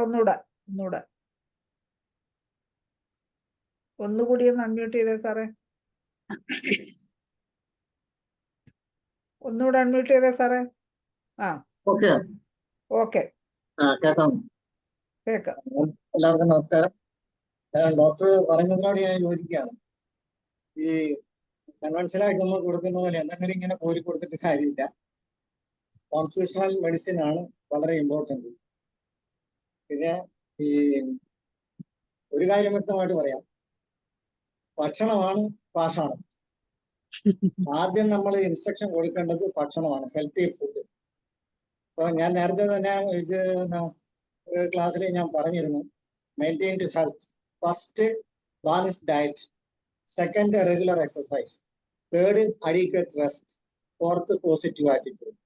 ഒന്നുകൂടി ഒന്ന് അൺമ്യൂട്ട് ചെയ്തേ സാറേ. ഒന്നുകൂടെ അൺമ്യൂട്ട് ചെയ്തേ സാറേ. ഓക്കെ കേൾക്കാം. എല്ലാവർക്കും നമസ്കാരം. ഡോക്ടർ പറഞ്ഞതിനോട് ഞാൻ യോജിക്കുകയാണ്. ഈ കൺവെൻഷനായിട്ട് നമ്മൾ കൊടുക്കുന്ന പോലെ എന്തെങ്കിലും ഇങ്ങനെ കോരി കൊടുത്തിട്ട് കാര്യമില്ല. കോൺസ്റ്റിറ്റ്യൂഷണൽ മെഡിസിൻ ആണ് വളരെ ഇമ്പോർട്ടന്റ്. പിന്നെ ഈ ഒരു കാര്യം വ്യക്തമായിട്ട് പറയാം, ഭക്ഷണമാണ് പാഷാണം. ആദ്യം നമ്മൾ ഇൻസ്ട്രക്ഷൻ കൊടുക്കേണ്ടത് ഭക്ഷണമാണ്, ഹെൽത്തി ഫുഡ്. അപ്പൊ ഞാൻ നേരത്തെ തന്നെ ഇത് ക്ലാസ്സിൽ ഞാൻ പറഞ്ഞിരുന്നു, maintain to health. First balanced diet, second regular exercise, third adequate rest, fourth positive attitude.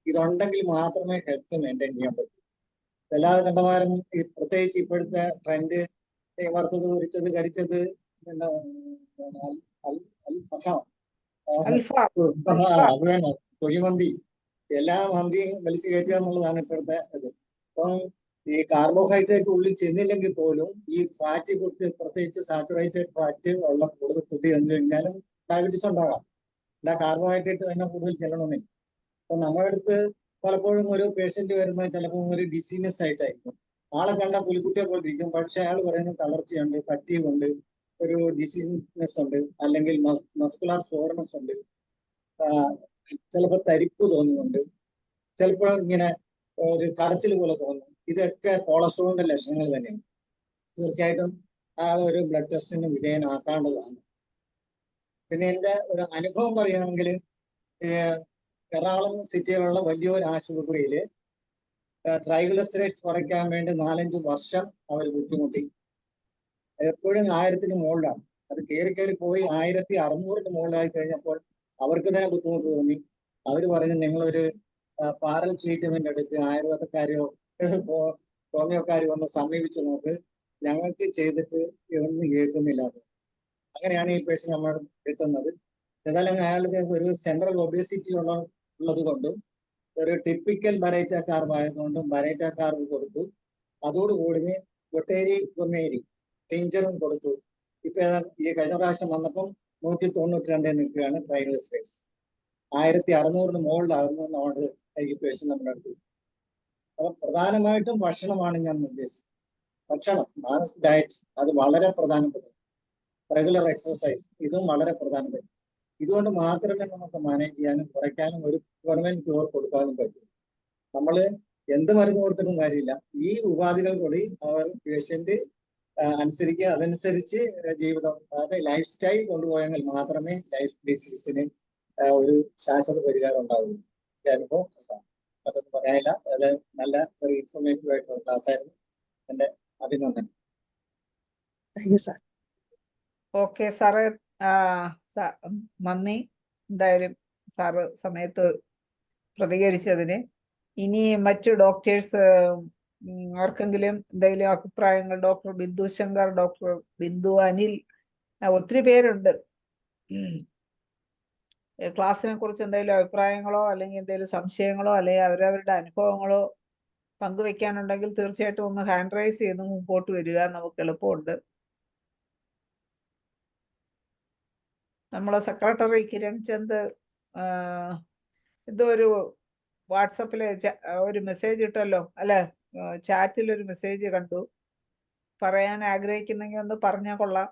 ഇതുണ്ടെങ്കിൽ മാത്രമേ ഹെൽത്ത് മെയിൻറ്റെയിൻ ചെയ്യാൻ പറ്റൂ. എല്ലാ കണ്ടമാരും പ്രത്യേകിച്ച് ഇപ്പോഴത്തെ ട്രെൻഡ് വറുത്തത്, പൊരിച്ചത്, കരിച്ചത്, പിന്നെ അത് തന്നെ കുഴിമന്തി, എല്ലാ മന്തിയും വലിച്ചു കയറ്റുക എന്നുള്ളതാണ് ഇപ്പോഴത്തെ ഇത്. അപ്പം ഈ കാർബോഹൈഡ്രേറ്റ് ഉള്ളിൽ ചെന്നില്ലെങ്കിൽ പോലും ഈ ഫാറ്റ് ഫുഡ്, പ്രത്യേകിച്ച് സാച്ചുറേറ്റഡ് ഫാറ്റ് ഉള്ള കൂടുതൽ ഫുഡ് ചെന്ന് കഴിഞ്ഞാലും ഡയബറ്റീസ് ഉണ്ടാകാം. അല്ല കാർബോഹൈഡ്രേറ്റ് തന്നെ കൂടുതൽ ചെല്ലണമെന്നില്ല. അപ്പൊ നമ്മുടെ അടുത്ത് പലപ്പോഴും ഒരു പേഷ്യന്റ് വരുന്നത് ചിലപ്പോൾ ഒരു ഡിസീനസ് ആയിട്ടായിരിക്കും. ആളെ കണ്ട പുലിക്കുട്ടിയെ പോലെ ഇരിക്കും, പക്ഷെ അയാൾ പറയുന്നത് തളർച്ചയുണ്ട്, ഫറ്റീഗ് ഉണ്ട്, ഒരു ഡിസീനസ് ഉണ്ട്, അല്ലെങ്കിൽ മസ്കുലാർ സോർനെസ് ഉണ്ട്, ചിലപ്പോൾ തരിപ്പ് തോന്നുന്നുണ്ട്, ചിലപ്പോൾ ഇങ്ങനെ ഒരു കടച്ചിൽ പോലെ തോന്നും. ഇതൊക്കെ കൊളസ്ട്രോളിന്റെ ലക്ഷണങ്ങൾ തന്നെയാണ്. തീർച്ചയായിട്ടും അയാൾ ഒരു ബ്ലഡ് ടെസ്റ്റിന് വിധേയനാക്കേണ്ടതാണ്. പിന്നെ എൻ്റെ ഒരു അനുഭവം പറയുകയാണെങ്കിൽ, എറണാകുളം സിറ്റിയിലുള്ള വലിയൊരു ആശുപത്രിയിൽ ട്രൈഗ്ലിസറൈഡ്സ് കുറയ്ക്കാൻ വേണ്ടി 4-5 വർഷം അവർ ബുദ്ധിമുട്ടി. എപ്പോഴും 1000-ന് മുകളിലാണ്. അത് കയറി പോയി 1600-ന് മുകളിലായി കഴിഞ്ഞപ്പോൾ അവർക്ക് തന്നെ ബുദ്ധിമുട്ട് തോന്നി. അവർ പറഞ്ഞു, നിങ്ങളൊരു പാരൽ ട്രീറ്റ്മെന്റ് എടുക്കുക, ആയുർവേദക്കാരെയോ ഹോമിയോക്കാരെയോ ഒന്ന് സമീപിച്ചു നോക്ക്, ഞങ്ങൾക്ക് ചെയ്തിട്ട് ഒന്നും കേൾക്കുന്നില്ല. അങ്ങനെയാണ് ഈ പേഷ്യന്റ് നമ്മൾ കിട്ടുന്നത്. ഏതായാലും അയാൾക്ക് ഒരു സെൻട്രൽ ഒബേസിറ്റി ഉള്ളത് കൊണ്ടും ഒരു ടിപ്പിക്കൽ ബരേറ്റ കാർബ് ആയതുകൊണ്ടും ബരേറ്റ കാർബ് കൊടുത്തു. അതോടുകൂടി ഒട്ടേരി ഗൊമേരി ടിഞ്ചറും കൊടുത്തു. ഇപ്പൊ ഈ കഴിഞ്ഞ പ്രാവശ്യം വന്നപ്പം 192 നിൽക്കുകയാണ് ട്രൈഗ്ലിസറൈഡ്സ്. 1600-ന് മുകളിലാകുന്ന നമ്മുടെ ഈ പേഷ്യന്റ് നമ്മുടെ അടുത്ത്. അപ്പൊ പ്രധാനമായിട്ടും ഭക്ഷണമാണ് ഞാൻ നിർദ്ദേശിച്ചത്. ഭക്ഷണം, ബാലൻസ്ഡ് ഡയറ്റ്, അത് വളരെ പ്രധാനപ്പെട്ടത്. റെഗുലർ എക്സസൈസ്, ഇതും വളരെ പ്രധാനപ്പെട്ടു. ഇതുകൊണ്ട് മാത്രമേ നമുക്ക് മാനേജ് ചെയ്യാനും കുറയ്ക്കാനും ഒരു പെർമനന്റ് ക്യൂർ കൊടുക്കാനും പറ്റൂ. നമ്മൾ എന്ത് മരുന്ന് കൊടുത്തിട്ടും കാര്യമില്ല. ഈ ഉപാധികൾ കൂടി അവർ പേഷ്യന്റ് അനുസരിക്കുക, അതനുസരിച്ച് ജീവിതം, അതായത് ലൈഫ് സ്റ്റൈൽ കൊണ്ടുപോയെങ്കിൽ മാത്രമേ ലൈഫ് ഡിസീസിന് ഒരു ശാശ്വത പരിഹാരം ഉണ്ടാവുള്ളൂ. അനുഭവം. മറ്റൊന്നും പറയാനില്ല. അത് നല്ല ഒരു ഇൻഫോർമേറ്റീവ് ആയിട്ടുള്ള ക്ലാസ് ആയിരുന്നു. എന്റെ അഭിനന്ദനം. Thank you sir. Okay sir, നന്ദി എന്തായാലും സാറ് സമയത്ത് പ്രതികരിച്ചതിന്. ഇനി മറ്റു ഡോക്ടേഴ്സ് ആർക്കെങ്കിലും എന്തെങ്കിലും അഭിപ്രായങ്ങൾ? ഡോക്ടർ ബിന്ദു ശങ്കർ, ഡോക്ടർ ബിന്ദു അനിൽ, ഒത്തിരി പേരുണ്ട്. ക്ലാസ്സിനെ കുറിച്ച് എന്തെങ്കിലും അഭിപ്രായങ്ങളോ അല്ലെങ്കിൽ എന്തെങ്കിലും സംശയങ്ങളോ അല്ലെങ്കിൽ അവരവരുടെ അനുഭവങ്ങളോ പങ്കുവെക്കാനുണ്ടെങ്കിൽ തീർച്ചയായിട്ടും ഒന്ന് ഹാൻഡ് റൈസ് ചെയ്ത് മുമ്പോട്ട് വരിക, നമുക്ക് എളുപ്പമുണ്ട്. നമ്മളെ സെക്രട്ടറി കിരൺ ചന്ദ് എന്തോ ഒരു വാട്സപ്പില് ഒരു മെസ്സേജ് ഇട്ടല്ലോ അല്ലെ? ചാറ്റിൽ ഒരു മെസ്സേജ് കണ്ടു. പറയാൻ ആഗ്രഹിക്കുന്നെങ്കിൽ ഒന്ന് പറഞ്ഞാൽ കൊള്ളാം.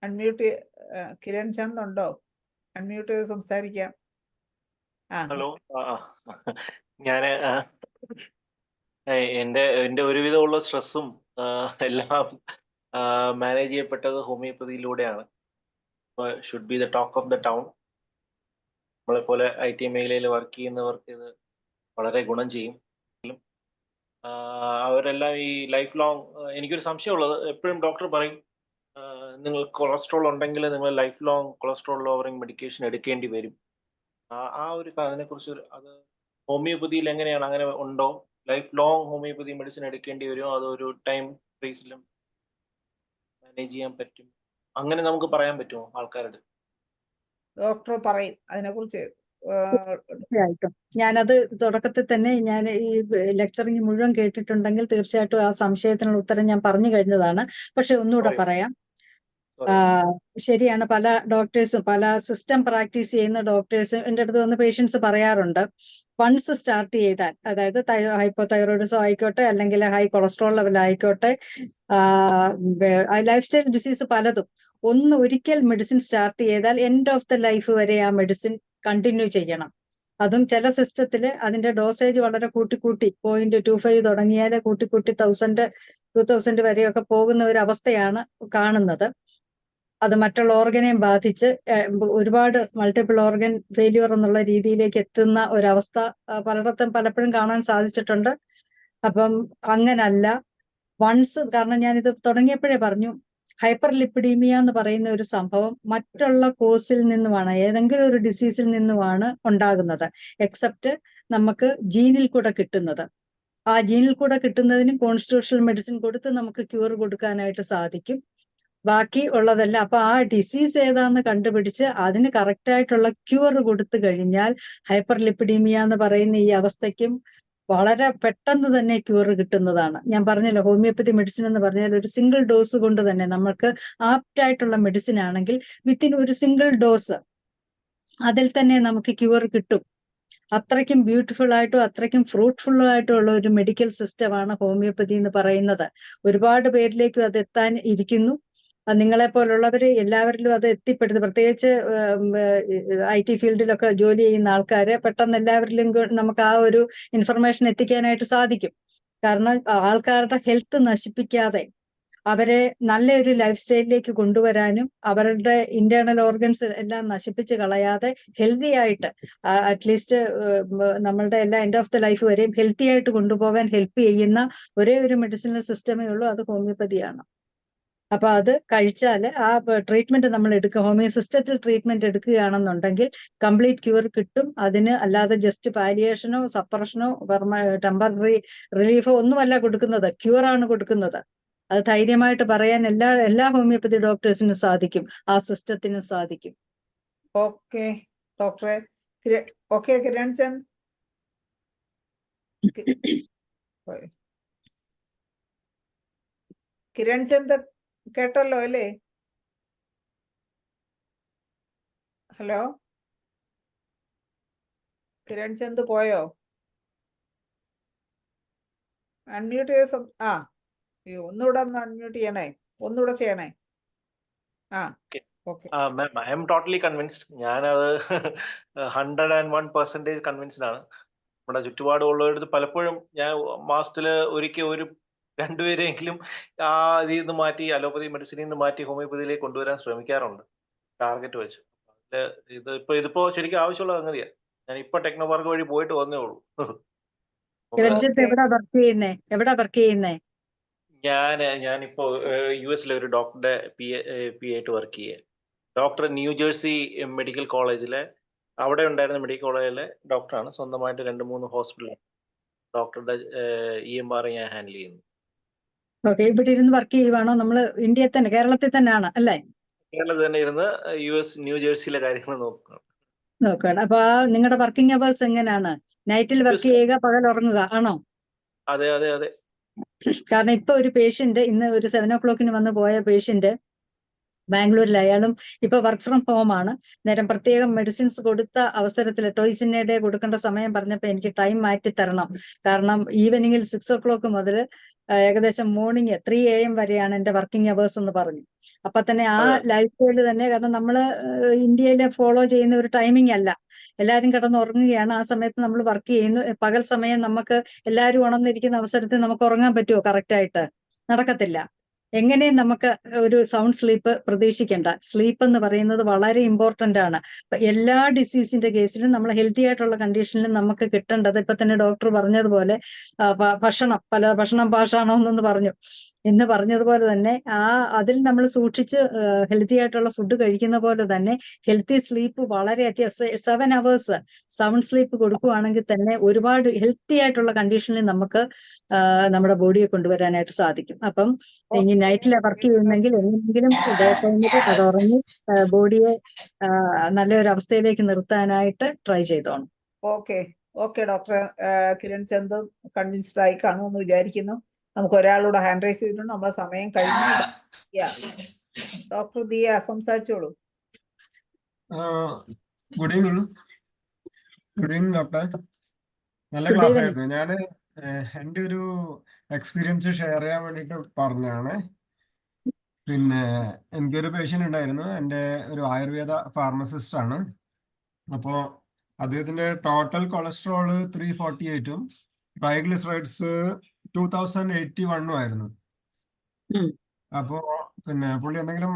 അൺമ്യൂട്ട് കിരൺ ചന്ദ് ഉണ്ടോ? അൺമ്യൂട്ട് ചെയ്ത് സംസാരിക്കാം. ഹലോ, ഞാന് എന്റെ ഒരുവിധമുള്ള സ്ട്രെസ്സും എല്ലാം മാനേജ് ചെയ്യപ്പെട്ടത് ഹോമിയോപ്പതിയിലൂടെയാണ്. Should be the talk of the town. നമ്മളെ പോലെ IT മേഖലയിൽ വർക്ക് ചെയ്യുന്നവർക്ക് ഇത് വളരെ ഗുണം ചെയ്യും. അവരെല്ലാം ഈ ലൈഫ് ലോങ്, എനിക്കൊരു സംശയമുള്ളത്, എപ്പോഴും ഡോക്ടർ പറയും നിങ്ങൾ കൊളസ്ട്രോൾ ഉണ്ടെങ്കിൽ നിങ്ങൾ life long cholesterol lowering medication എടുക്കേണ്ടി വരും. ആ ഒരു അതിനെ കുറിച്ച് അത് ഹോമിയോപ്പതിയിൽ എങ്ങനെയാണ്? അങ്ങനെ ഉണ്ടോ? ലൈഫ് ലോങ് ഹോമിയോപ്പതി മെഡിസിൻ എടുക്കേണ്ടി വരുമോ? അതൊരു ടൈം ഫേസിലും മാനേജ് ചെയ്യാൻ പറ്റും? അങ്ങനെ നമുക്ക് പറയാൻ പറ്റുമോ ആൾക്കാരുടെ? ഡോക്ടർ പറയും അതിനെക്കുറിച്ച്. തീർച്ചയായിട്ടും ഞാനത് തുടക്കത്തിൽ തന്നെ ഞാൻ ഈ ലെക്ചറിങ് മുഴുവൻ കേട്ടിട്ടുണ്ടെങ്കിൽ തീർച്ചയായിട്ടും ആ സംശയത്തിനുള്ള ഉത്തരം ഞാൻ പറഞ്ഞു കഴിഞ്ഞതാണ്. പക്ഷെ ഒന്നുകൂടെ പറയാം. ശരിയാണ്, പല ഡോക്ടേഴ്സും പല സിസ്റ്റം പ്രാക്ടീസ് ചെയ്യുന്ന ഡോക്ടേഴ്സും എൻ്റെ അടുത്ത് വന്ന് പേഷ്യൻസ് പറയാറുണ്ട്, വൺസ് സ്റ്റാർട്ട് ചെയ്താൽ, അതായത് ഹൈപ്പോതൈറോയിഡിസം ആയിക്കോട്ടെ അല്ലെങ്കിൽ ഹൈ കൊളസ്ട്രോൾ ലെവൽ ആയിക്കോട്ടെ, ലൈഫ് സ്റ്റൈൽ ഡിസീസ് പലതും, ഒരിക്കൽ മെഡിസിൻ സ്റ്റാർട്ട് ചെയ്താൽ എൻഡ് ഓഫ് ദ ലൈഫ് വരെ ആ മെഡിസിൻ കണ്ടിന്യൂ ചെയ്യണം. അതും ചില സിസ്റ്റത്തിൽ അതിന്റെ ഡോസേജ് വളരെ കൂട്ടിക്കൂട്ടി 0.25 തുടങ്ങിയാൽ കൂട്ടിക്കൂട്ടി 2000 വരെയൊക്കെ പോകുന്ന ഒരു അവസ്ഥയാണ് കാണുന്നത്. അത് മറ്റുള്ള ഓർഗനെയും ബാധിച്ച് ഒരുപാട് മൾട്ടിപ്പിൾ ഓർഗൻ ഫെയിലിയർ എന്നുള്ള രീതിയിലേക്ക് എത്തുന്ന ഒരവസ്ഥ പലയിടത്തും പലപ്പോഴും കാണാൻ സാധിച്ചിട്ടുണ്ട്. അപ്പം അങ്ങനല്ല, വൺസ്, കാരണം ഞാനിത് തുടങ്ങിയപ്പോഴേ പറഞ്ഞു, ഹൈപ്പർ ലിപ്പിഡീമിയ എന്ന് പറയുന്ന ഒരു സംഭവം മറ്റുള്ള കോസിൽ നിന്നുമാണ്, ഏതെങ്കിലും ഒരു ഡിസീസിൽ നിന്നുമാണ് ഉണ്ടാകുന്നത്, എക്സെപ്റ്റ് നമുക്ക് ജീനിൽ കൂടെ കിട്ടുന്നത്. ആ ജീനിൽ കൂടെ കിട്ടുന്നതിനും കോൺസ്റ്റിറ്റ്യൂഷണൽ മെഡിസിൻ കൊടുത്ത് നമുക്ക് ക്യൂർ കൊടുക്കാനായിട്ട് സാധിക്കും. ബാക്കി ഉള്ളതല്ല. അപ്പൊ ആ ഡിസീസ് ഏതാന്ന് കണ്ടുപിടിച്ച് അതിന് കറക്റ്റായിട്ടുള്ള ക്യൂർ കൊടുത്തു കഴിഞ്ഞാൽ ഹൈപ്പർ ലിപ്പിഡീമിയ എന്ന് പറയുന്ന ഈ അവസ്ഥയ്ക്കും വളരെ പെട്ടെന്ന് തന്നെ ക്യൂർ കിട്ടുന്നതാണ്. ഞാൻ പറഞ്ഞല്ലോ, ഹോമിയോപ്പതി മെഡിസിൻ എന്ന് പറഞ്ഞാൽ ഒരു സിംഗിൾ ഡോസ് കൊണ്ട് തന്നെ നമുക്ക് ആപ്റ്റായിട്ടുള്ള മെഡിസിൻ ആണെങ്കിൽ വിത്തിൻ ഒരു സിംഗിൾ ഡോസ് അതിൽ തന്നെ നമുക്ക് ക്യൂർ കിട്ടും. അത്രയ്ക്കും ബ്യൂട്ടിഫുൾ ആയിട്ടും അത്രയ്ക്കും ഫ്രൂട്ട്ഫുൾ ആയിട്ടും ഉള്ള ഒരു മെഡിക്കൽ സിസ്റ്റമാണ് ഹോമിയോപ്പതി എന്ന് പറയുന്നത്. ഒരുപാട് പേരിലേക്കും അത് എത്താൻ ഇരിക്കുന്നു. നിങ്ങളെ പോലുള്ളവര് എല്ലാവരിലും അത് എത്തിപ്പെടുന്നു. പ്രത്യേകിച്ച് IT ഫീൽഡിലൊക്കെ ജോലി ചെയ്യുന്ന ആൾക്കാര് പെട്ടെന്ന് എല്ലാവരിലും നമുക്ക് ആ ഒരു ഇൻഫർമേഷൻ എത്തിക്കാനായിട്ട് സാധിക്കും. കാരണം ആൾക്കാരുടെ ഹെൽത്ത് നശിപ്പിക്കാതെ അവരെ നല്ലൊരു ലൈഫ് സ്റ്റൈലിലേക്ക് കൊണ്ടുവരാനും അവരുടെ ഇന്റേണൽ ഓർഗൻസ് എല്ലാം നശിപ്പിച്ച് കളയാതെ ഹെൽത്തി ആയിട്ട് അറ്റ്ലീസ്റ്റ് നമ്മളുടെ എല്ലാ എൻഡ് ഓഫ് ദ ലൈഫ് വരെയും ഹെൽത്തി ആയിട്ട് കൊണ്ടുപോകാൻ ഹെൽപ്പ് ചെയ്യുന്ന ഒരേ ഒരു മെഡിസിനൽ സിസ്റ്റമേ ഉള്ളൂ, അത് ഹോമിയോപ്പതിയാണ്. അപ്പൊ അത് കഴിച്ചാൽ ആ ട്രീറ്റ്മെന്റ് നമ്മൾ എടുക്കുക, ഹോമിയോ സിസ്റ്റത്തിൽ ട്രീറ്റ്മെന്റ് എടുക്കുകയാണെന്നുണ്ടെങ്കിൽ കംപ്ലീറ്റ് ക്യൂർ കിട്ടും. അതിന് അല്ലാതെ ജസ്റ്റ് പാലിയേഷനോ സപ്പറേഷനോ ടെമ്പററി റിലീഫോ ഒന്നുമല്ല കൊടുക്കുന്നത്, ക്യൂർ ആണ് കൊടുക്കുന്നത്. അത് ധൈര്യമായിട്ട് പറയാൻ എല്ലാ ഹോമിയോപ്പതി ഡോക്ടേഴ്സിനും സാധിക്കും, ആ സിസ്റ്റത്തിനും സാധിക്കും. ഓക്കെ ഡോക്ടറെ. ഓക്കെ കിരൺ ചന്ദ്, കിരൺ ചന്ദ് കേട്ടല്ലോ അല്ലേ? ഹലോ, കിരൺ ചന്ദ് പോയോ? അൺമ്യൂട്ട് ചെയ്ത് ഒന്നുകൂടെ ഒന്ന് അൺമ്യൂട്ട് ചെയ്യണേ, ഒന്നുകൂടെ ചെയ്യണേ. Okay. Ma'am, I am totally convinced. ഞാനത് 101% കൺവിൻസ്ഡ് ആണ്. നമ്മുടെ ചുറ്റുപാടുള്ളവരടുത്ത് പലപ്പോഴും ഞാൻ മാസത്തിൽ ഒരിക്കൽ ഒരു 2 പേരെങ്കിലും ആ ഇതിൽ നിന്ന് മാറ്റി, അലോപ്പതി മെഡിസിനിൽ നിന്ന് മാറ്റി ഹോമിയോപ്പതിയിലേക്ക് കൊണ്ടുവരാൻ ശ്രമിക്കാറുണ്ട്, ടാർഗറ്റ് വെച്ച്. ഇതിപ്പോ ശരിക്കും ആവശ്യമുള്ള സംഗതിയാ. ഞാൻ ഇപ്പൊ ടെക്നോ പാർക്ക് വഴി പോയിട്ട് വന്നേ ഉള്ളൂ. കിരൺജിത്ത് ഓക്കെ. എവിടാ വർക്ക് ചെയ്യുന്നേ? എവിടാ വർക്ക് ചെയ്യുന്നേ? ഞാനിപ്പോ യുഎസിലെ ഒരു ഡോക്ടറുടെ പി ആയിട്ട് വർക്ക് ചെയ്യാം. ഡോക്ടർ ന്യൂജേഴ്സി മെഡിക്കൽ കോളേജിലെ അവിടെ ഉണ്ടായിരുന്ന മെഡിക്കൽ കോളേജിലെ ഡോക്ടറാണ്. സ്വന്തമായിട്ട് 2-3 ഹോസ്പിറ്റൽ ഡോക്ടറുടെ EMR ഞാൻ ഹാൻഡിൽ ചെയ്യുന്നു. ഓക്കെ, ഇവിടെ ഇരുന്ന് വർക്ക് ചെയ്യുവാണോ? നമ്മള് ഇന്ത്യയിൽ തന്നെ, കേരളത്തിൽ തന്നെയാണ് അല്ലേ? കേരളത്തിൽ തന്നെ ഇരുന്ന് US ന്യൂജേഴ്സിയിലെ കാര്യങ്ങൾ നോക്കുക. നോക്കുകയാണ്. അപ്പൊ നിങ്ങളുടെ വർക്കിംഗ് അവേഴ്സ് എങ്ങനെയാണ്? നൈറ്റിൽ വർക്ക് ചെയ്യുക, പകൽ ഉറങ്ങുക ആണോ? അതെ അതെ അതെ. കാരണം ഇപ്പൊ ഒരു പേഷ്യന്റ്, ഇന്ന് ഒരു 7 o'clock വന്ന് പോയ പേഷ്യന്റ് ബാംഗ്ലൂരിൽ, അയാളും ഇപ്പൊ വർക്ക് ഫ്രം ഹോം ആണ്. നേരം പ്രത്യേകം മെഡിസിൻസ് കൊടുത്ത അവസരത്തിൽ ടോയ്സിനെ കൊടുക്കേണ്ട സമയം പറഞ്ഞപ്പോ എനിക്ക് ടൈം മാറ്റി തരണം. കാരണം ഈവനിങ്ങിൽ 6 o'clock മുതൽ ഏകദേശം മോർണിംഗ് 3 AM വരെയാണ് എന്റെ വർക്കിംഗ് അവേഴ്സ് എന്ന് പറഞ്ഞു. അപ്പൊ തന്നെ ആ ലൈഫ് സ്റ്റൈല് തന്നെ, കാരണം നമ്മള് ഇന്ത്യയിലെ ഫോളോ ചെയ്യുന്ന ഒരു ടൈമിംഗ് അല്ല. എല്ലാവരും കിടന്ന് ഉറങ്ങുകയാണ്, ആ സമയത്ത് നമ്മൾ വർക്ക് ചെയ്യുന്നു. പകൽ സമയം നമുക്ക് എല്ലാവരും ഉണർന്നിരിക്കുന്ന അവസരത്തിൽ നമുക്ക് ഉറങ്ങാൻ പറ്റുമോ? കറക്റ്റ് ആയിട്ട് നടക്കത്തില്ല. എങ്ങനെയും നമുക്ക് ഒരു സൗണ്ട് സ്ലീപ്പ് പ്രതീക്ഷിക്കേണ്ട. സ്ലീപ്പ് എന്ന് പറയുന്നത് വളരെ ഇമ്പോർട്ടന്റ് ആണ്. എല്ലാ ഡിസീസിന്റെ കേസിലും നമ്മൾ ഹെൽത്തി ആയിട്ടുള്ള കണ്ടീഷനിലും നമുക്ക് കിട്ടേണ്ടത്, ഇപ്പൊ തന്നെ ഡോക്ടർ പറഞ്ഞതുപോലെ ഭക്ഷണം, പല ഭക്ഷണം പാഷാണമെന്നൊന്ന് പറഞ്ഞു. എന്ന് പറഞ്ഞതുപോലെ തന്നെ അതിൽ നമ്മൾ സൂക്ഷിച്ച് ഹെൽത്തി ആയിട്ടുള്ള ഫുഡ് കഴിക്കുന്ന പോലെ തന്നെ ഹെൽത്തി സ്ലീപ്പ് വളരെ അത്യാവശ്യം. 7 hours സൗണ്ട് സ്ലീപ്പ് കൊടുക്കുകയാണെങ്കിൽ തന്നെ ഒരുപാട് ഹെൽത്തി ആയിട്ടുള്ള കണ്ടീഷനിൽ നമുക്ക് നമ്മുടെ ബോഡിയെ കൊണ്ടുവരാനായിട്ട് സാധിക്കും. അപ്പം ഇനി നൈറ്റിലെ വർക്ക് ചെയ്യുന്നെങ്കിൽ എങ്ങനെയെങ്കിലും ഡേ ടൈമിൽ അത് ഉറങ്ങി ബോഡിയെ നല്ലൊരു അവസ്ഥയിലേക്ക് നിർത്താനായിട്ട് ട്രൈ ചെയ്തോണം. Okay doctor Kiran Chand convinced ആയി കാണുമെന്ന് വിചാരിക്കുന്നു. നമുക്ക് ഒരാളൂടെ ഹാൻഡ് റൈസ് ചെയ്തിട്ടുണ്ട്. നമ്മളെ സമയം കഴിഞ്ഞു. ഡോക്ടർ ദിയ സംസാരിച്ചോളൂ. Good evening doctor. നല്ല Good ക്ലാസ് evening. ആയിരുന്നു. ഞാൻ എൻ്റെ ഒരു എക്സ്പീരിയൻസ് ഷെയർ ചെയ്യാൻ വേണ്ടിയിട്ട് പറഞ്ഞാണ്. പിന്നെ എനിക്കൊരു പേഷ്യൻ്റ് ഉണ്ടായിരുന്നു. എൻ്റെ ഒരു ആയുർവേദ ഫാർമസിസ്റ്റ് ആണ്. അപ്പോൾ അദ്ദേഹത്തിൻ്റെ ടോട്ടൽ കൊളസ്ട്രോൾ 348 ട്രൈഗ്ലിസറൈഡ്സ് 2081 ആയിരുന്നു. അപ്പോൾ പിന്നെ പുള്ളി എന്തെങ്കിലും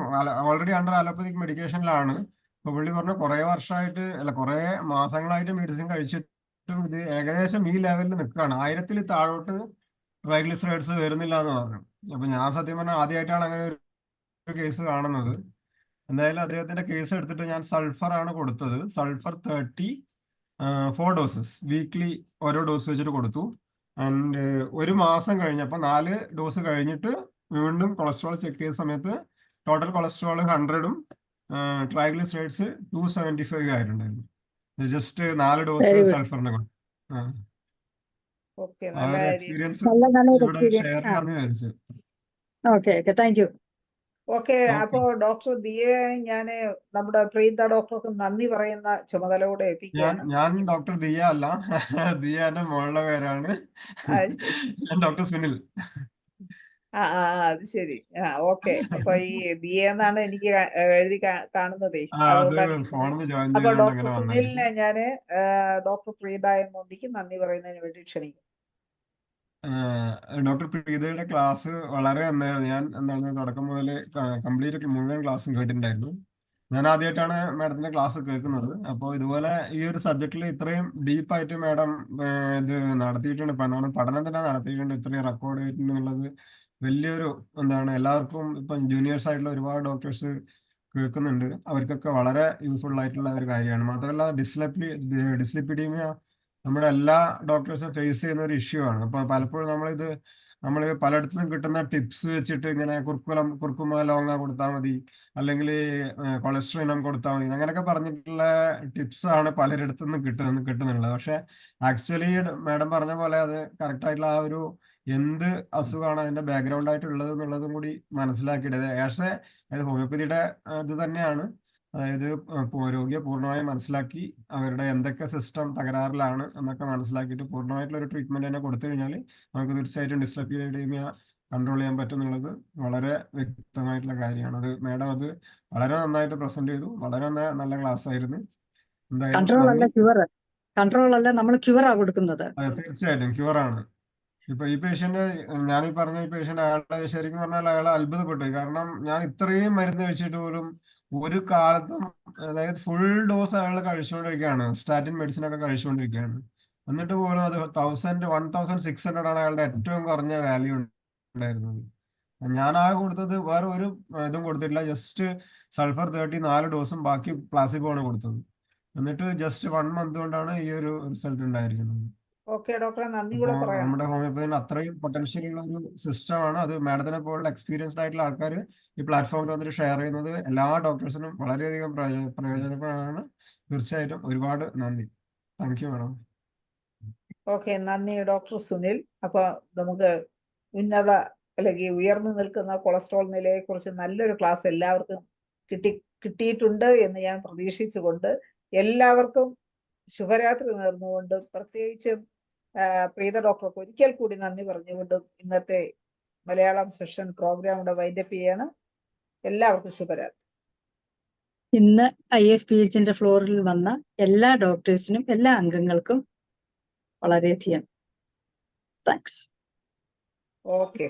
ഓൾറെഡി അണ്ടർ അലോപ്പതിക് മെഡിക്കേഷനിലാണ്. അപ്പോൾ പുള്ളി പറഞ്ഞ കുറേ വർഷമായിട്ട്, അല്ല കുറേ മാസങ്ങളായിട്ട് മെഡിസിൻ കഴിച്ചിട്ടും ഇത് ഏകദേശം ഈ ലെവലിൽ നിൽക്കുകയാണ്. 1000 താഴോട്ട് ട്രൈഗ്ലിസറൈഡ്സ് വരുന്നില്ല എന്ന് പറഞ്ഞു. അപ്പോൾ ഞാൻ സത്യം പറഞ്ഞാൽ ആദ്യമായിട്ടാണ് അങ്ങനെ ഒരു കേസ് കാണുന്നത്. എന്തായാലും അദ്ദേഹത്തിന്റെ കേസ് എടുത്തിട്ട് ഞാൻ സൾഫർ ആണ് കൊടുത്തത്. സൾഫർ 30 4 ഡോസസ് വീക്ക്ലി ഓരോ ഡോസ് വെച്ചിട്ട് കൊടുത്തു. ആൻഡ് ഒരു മാസം കഴിഞ്ഞപ്പോൾ 4 ഡോസ് കഴിഞ്ഞിട്ട് വീണ്ടും കൊളസ്ട്രോൾ ചെക്ക് ചെയ്ത സമയത്ത് ടോട്ടൽ കൊളസ്ട്രോൾ 100ഉം ട്രൈഗ്ലിസറൈഡ്സ് 275 ആയിട്ടുണ്ടായിരുന്നു. ജസ്റ്റ് 4 ഡോസ് സൾഫറിനെ കൊണ്ട്. എക്സ്പീരിയൻസ് ഇവിടെ ഷെയർ ചെയ്യാമെന്ന് വിചാരിച്ചു. Okay, thank you. ഓക്കെ, അപ്പോ ഡോക്ടർ ദിയെ ഞാന് നമ്മുടെ പ്രീത ഡോക്ടർക്ക് നന്ദി പറയുന്ന ചുമതലയോടെ ഏൽപ്പിക്കുകയാണ്. ഞാൻ ഡോക്ടർ ദിയ അല്ല, ദിയ എന്റെ മോളുടെ പേരാണ്. ഞാൻ ഡോക്ടർ സുനിൽ. അത് ശരി. ഓക്കെ. അപ്പൊ ഈ ദിയ എന്നാണ് എനിക്ക് എഴുതി കാണുന്നതേ, അത് അതുകൊണ്ടാണ്. ഫോണിൽ ജോയിൻ അപ്പൊ ചെയ്തോണ്ട് ഡോക്ടർ അങ്ങനെ വന്നത്. സുനിലിനെ ഞാന് ഡോക്ടർ പ്രീത എം.ഡിക്ക് നന്ദി പറയുന്നതിന് വേണ്ടി ക്ഷണിക്കും. ഡോക്ടർ പ്രീതയുടെ ക്ലാസ് വളരെ നന്നായിരുന്നു. ഞാൻ എന്താണ് തുടക്കം മുതൽ കംപ്ലീറ്റ് മുഴുവൻ ക്ലാസ്സും കേട്ടിട്ടുണ്ടായിരുന്നു. ഞാൻ ആദ്യമായിട്ടാണ് മാഡത്തിന്റെ ക്ലാസ് കേൾക്കുന്നത്. അപ്പോൾ ഇതുപോലെ ഈ ഒരു സബ്ജക്റ്റിൽ ഇത്രയും ഡീപ്പായിട്ട് മാഡം ഇത് നടത്തിയിട്ടുണ്ട്. പഠനം തന്നെ നടത്തിയിട്ടുണ്ട്. ഇത്രയും റെക്കോർഡ് ചെയ്തിട്ടുണ്ടെന്നുള്ളത് വലിയൊരു എന്താണ്, എല്ലാവർക്കും ഇപ്പം ജൂനിയേഴ്സ് ആയിട്ടുള്ള ഒരുപാട് ഡോക്ടേഴ്സ് കേൾക്കുന്നുണ്ട്. അവർക്കൊക്കെ വളരെ യൂസ്ഫുൾ ആയിട്ടുള്ള ഒരു കാര്യമാണ്. മാത്രമല്ല ഡിസ്ലിപ്പിഡീമിയ നമ്മുടെ എല്ലാ ഡോക്ടേഴ്സും ഫേസ് ചെയ്യുന്ന ഒരു ഇഷ്യൂ ആണ്. അപ്പോൾ പലപ്പോഴും നമ്മൾ പലയിടത്തും കിട്ടുന്ന ടിപ്സ് വെച്ചിട്ട് ഇങ്ങനെ കുർക്കുമ ലോങ്ങ കൊടുത്താൽ മതി, അല്ലെങ്കിൽ കൊളസ്ട്രീനം കൊടുത്താൽ മതി, അങ്ങനെയൊക്കെ പറഞ്ഞിട്ടുള്ള ടിപ്സ് ആണ് പലരിടത്തു നിന്നും കിട്ടുന്നുള്ളത്. പക്ഷെ ആക്ച്വലി മാഡം പറഞ്ഞ പോലെ അത് കറക്റ്റ് ആയിട്ടുള്ള ആ ഒരു എന്ത് അസുഖമാണ് അതിന്റെ ബാക്ക്ഗ്രൗണ്ട് ആയിട്ടുള്ളത് എന്നുള്ളതും കൂടി മനസ്സിലാക്കിയിട്ട്, അതായത് ഹോമിയോപ്പതിയുടെ ഇത് തന്നെയാണ്. അതായത് രോഗിയെ പൂർണ്ണമായും മനസ്സിലാക്കി അവരുടെ എന്തൊക്കെ സിസ്റ്റം തകരാറിലാണ് എന്നൊക്കെ മനസ്സിലാക്കിയിട്ട് പൂർണ്ണമായിട്ടുള്ള ഒരു ട്രീറ്റ്മെന്റ് തന്നെ കൊടുത്തു കഴിഞ്ഞാൽ നമുക്ക് തീർച്ചയായിട്ടും ഡിസ്ലിപ്പിഡീമിയ കൺട്രോൾ ചെയ്യാൻ പറ്റും എന്നുള്ളത് വളരെ വ്യക്തമായിട്ടുള്ള കാര്യമാണ്. അത് മാഡം അത് വളരെ നന്നായിട്ട് പ്രസന്റ് ചെയ്തു. വളരെ നല്ല ക്ലാസ് ആയിരുന്നു. കൺട്രോൾ അല്ല, നമ്മൾ ക്യൂറാ കൊടുക്കുന്നത്. തീർച്ചയായിട്ടും ക്യൂറാണ്. ഇപ്പൊ ഈ പേഷ്യന്റ്, ഞാൻ ഈ പറഞ്ഞ ഈ പേഷ്യന്റ്, അയാളുടെ ശരിക്കും പറഞ്ഞാൽ അയാൾ അത്ഭുതപ്പെട്ടു. കാരണം ഞാൻ ഇത്രയും മരുന്ന് കഴിച്ചിട്ട് പോലും ഒരു കാലത്തും അതായത് ഫുൾ ഡോസ് അയാൾ കഴിച്ചുകൊണ്ടിരിക്കുകയാണ്, സ്റ്റാറ്റിൻ മെഡിസിൻ ഒക്കെ കഴിച്ചുകൊണ്ടിരിക്കുകയാണ്. എന്നിട്ട് പോലും അത് 1600 ആണ് അയാളുടെ ഏറ്റവും കുറഞ്ഞ വാല്യൂ ഉണ്ടായിരുന്നത്. ഞാൻ ആ കൊടുത്തത് വേറെ ഒരു ഇതും കൊടുത്തിട്ടില്ല, ജസ്റ്റ് സൾഫർ 30 4 ഡോസും ബാക്കി പ്ലാസിബോ ആണ് കൊടുത്തത്. എന്നിട്ട് ജസ്റ്റ് 1 മന്ത് കൊണ്ടാണ് ഈ ഒരു റിസൾട്ട് ഉണ്ടായിരിക്കുന്നത്. ഓക്കെ ഡോക്ടറെ, നന്ദി അപ്പോ കൂടെ പറയണം. നമ്മുടെ ഹോമിയോപ്പതിന് അത്രയും പൊട്ടൻഷ്യൽ ഉള്ള ഒരു സിസ്റ്റമാണ് അത്. മാഡത്തിനെ പോലുള്ള എക്സ്പീരിയൻസ്ഡ് ആയിട്ടുള്ള ആൾക്കാർ ഈ പ്ലാറ്റ്ഫോമിൽ വന്നിട്ട് ഷെയർ ചെയ്യുന്നത് എല്ലാ ഡോക്ടേഴ്സിനും വളരെയധികം പ്രയോജനപ്രദമാണ്. തീർച്ചയായിട്ടും ഒരുപാട് നന്ദി. Thank you madam. ഓക്കെ, നന്ദി ഡോക്ടർ സുനിൽ. അപ്പൊ നമുക്ക് ഉന്നത അല്ലെങ്കിൽ ഉയർന്നു നിൽക്കുന്ന കൊളസ്ട്രോൾ നിലയെക്കുറിച്ച് നല്ലൊരു ക്ലാസ് എല്ലാവർക്കും കിട്ടിയിട്ടുണ്ട് എന്ന് ഞാൻ പ്രതീക്ഷിച്ചുകൊണ്ട് എല്ലാവർക്കും ശുഭരാത്രി നേർന്നുകൊണ്ട്, പ്രത്യേകിച്ചും പ്രീത ഡോക്ടർക്ക് ഒരിക്കൽ കൂടി നന്ദി പറഞ്ഞുകൊണ്ട് ഇന്നത്തെ മലയാളം സെഷൻ പ്രോഗ്രാം ഇവിടെ വൈൻഡപ്പ് ചെയ്യാണ്. എല്ലാവർക്കും ശുഭരാത്രി. ഇന്ന് IFPHന്റെ ഫ്ലോറിൽ വന്ന എല്ലാ ഡോക്ടേഴ്സിനും എല്ലാ അംഗങ്ങൾക്കും വളരെയധികം താങ്ക്സ്. ഓക്കെ.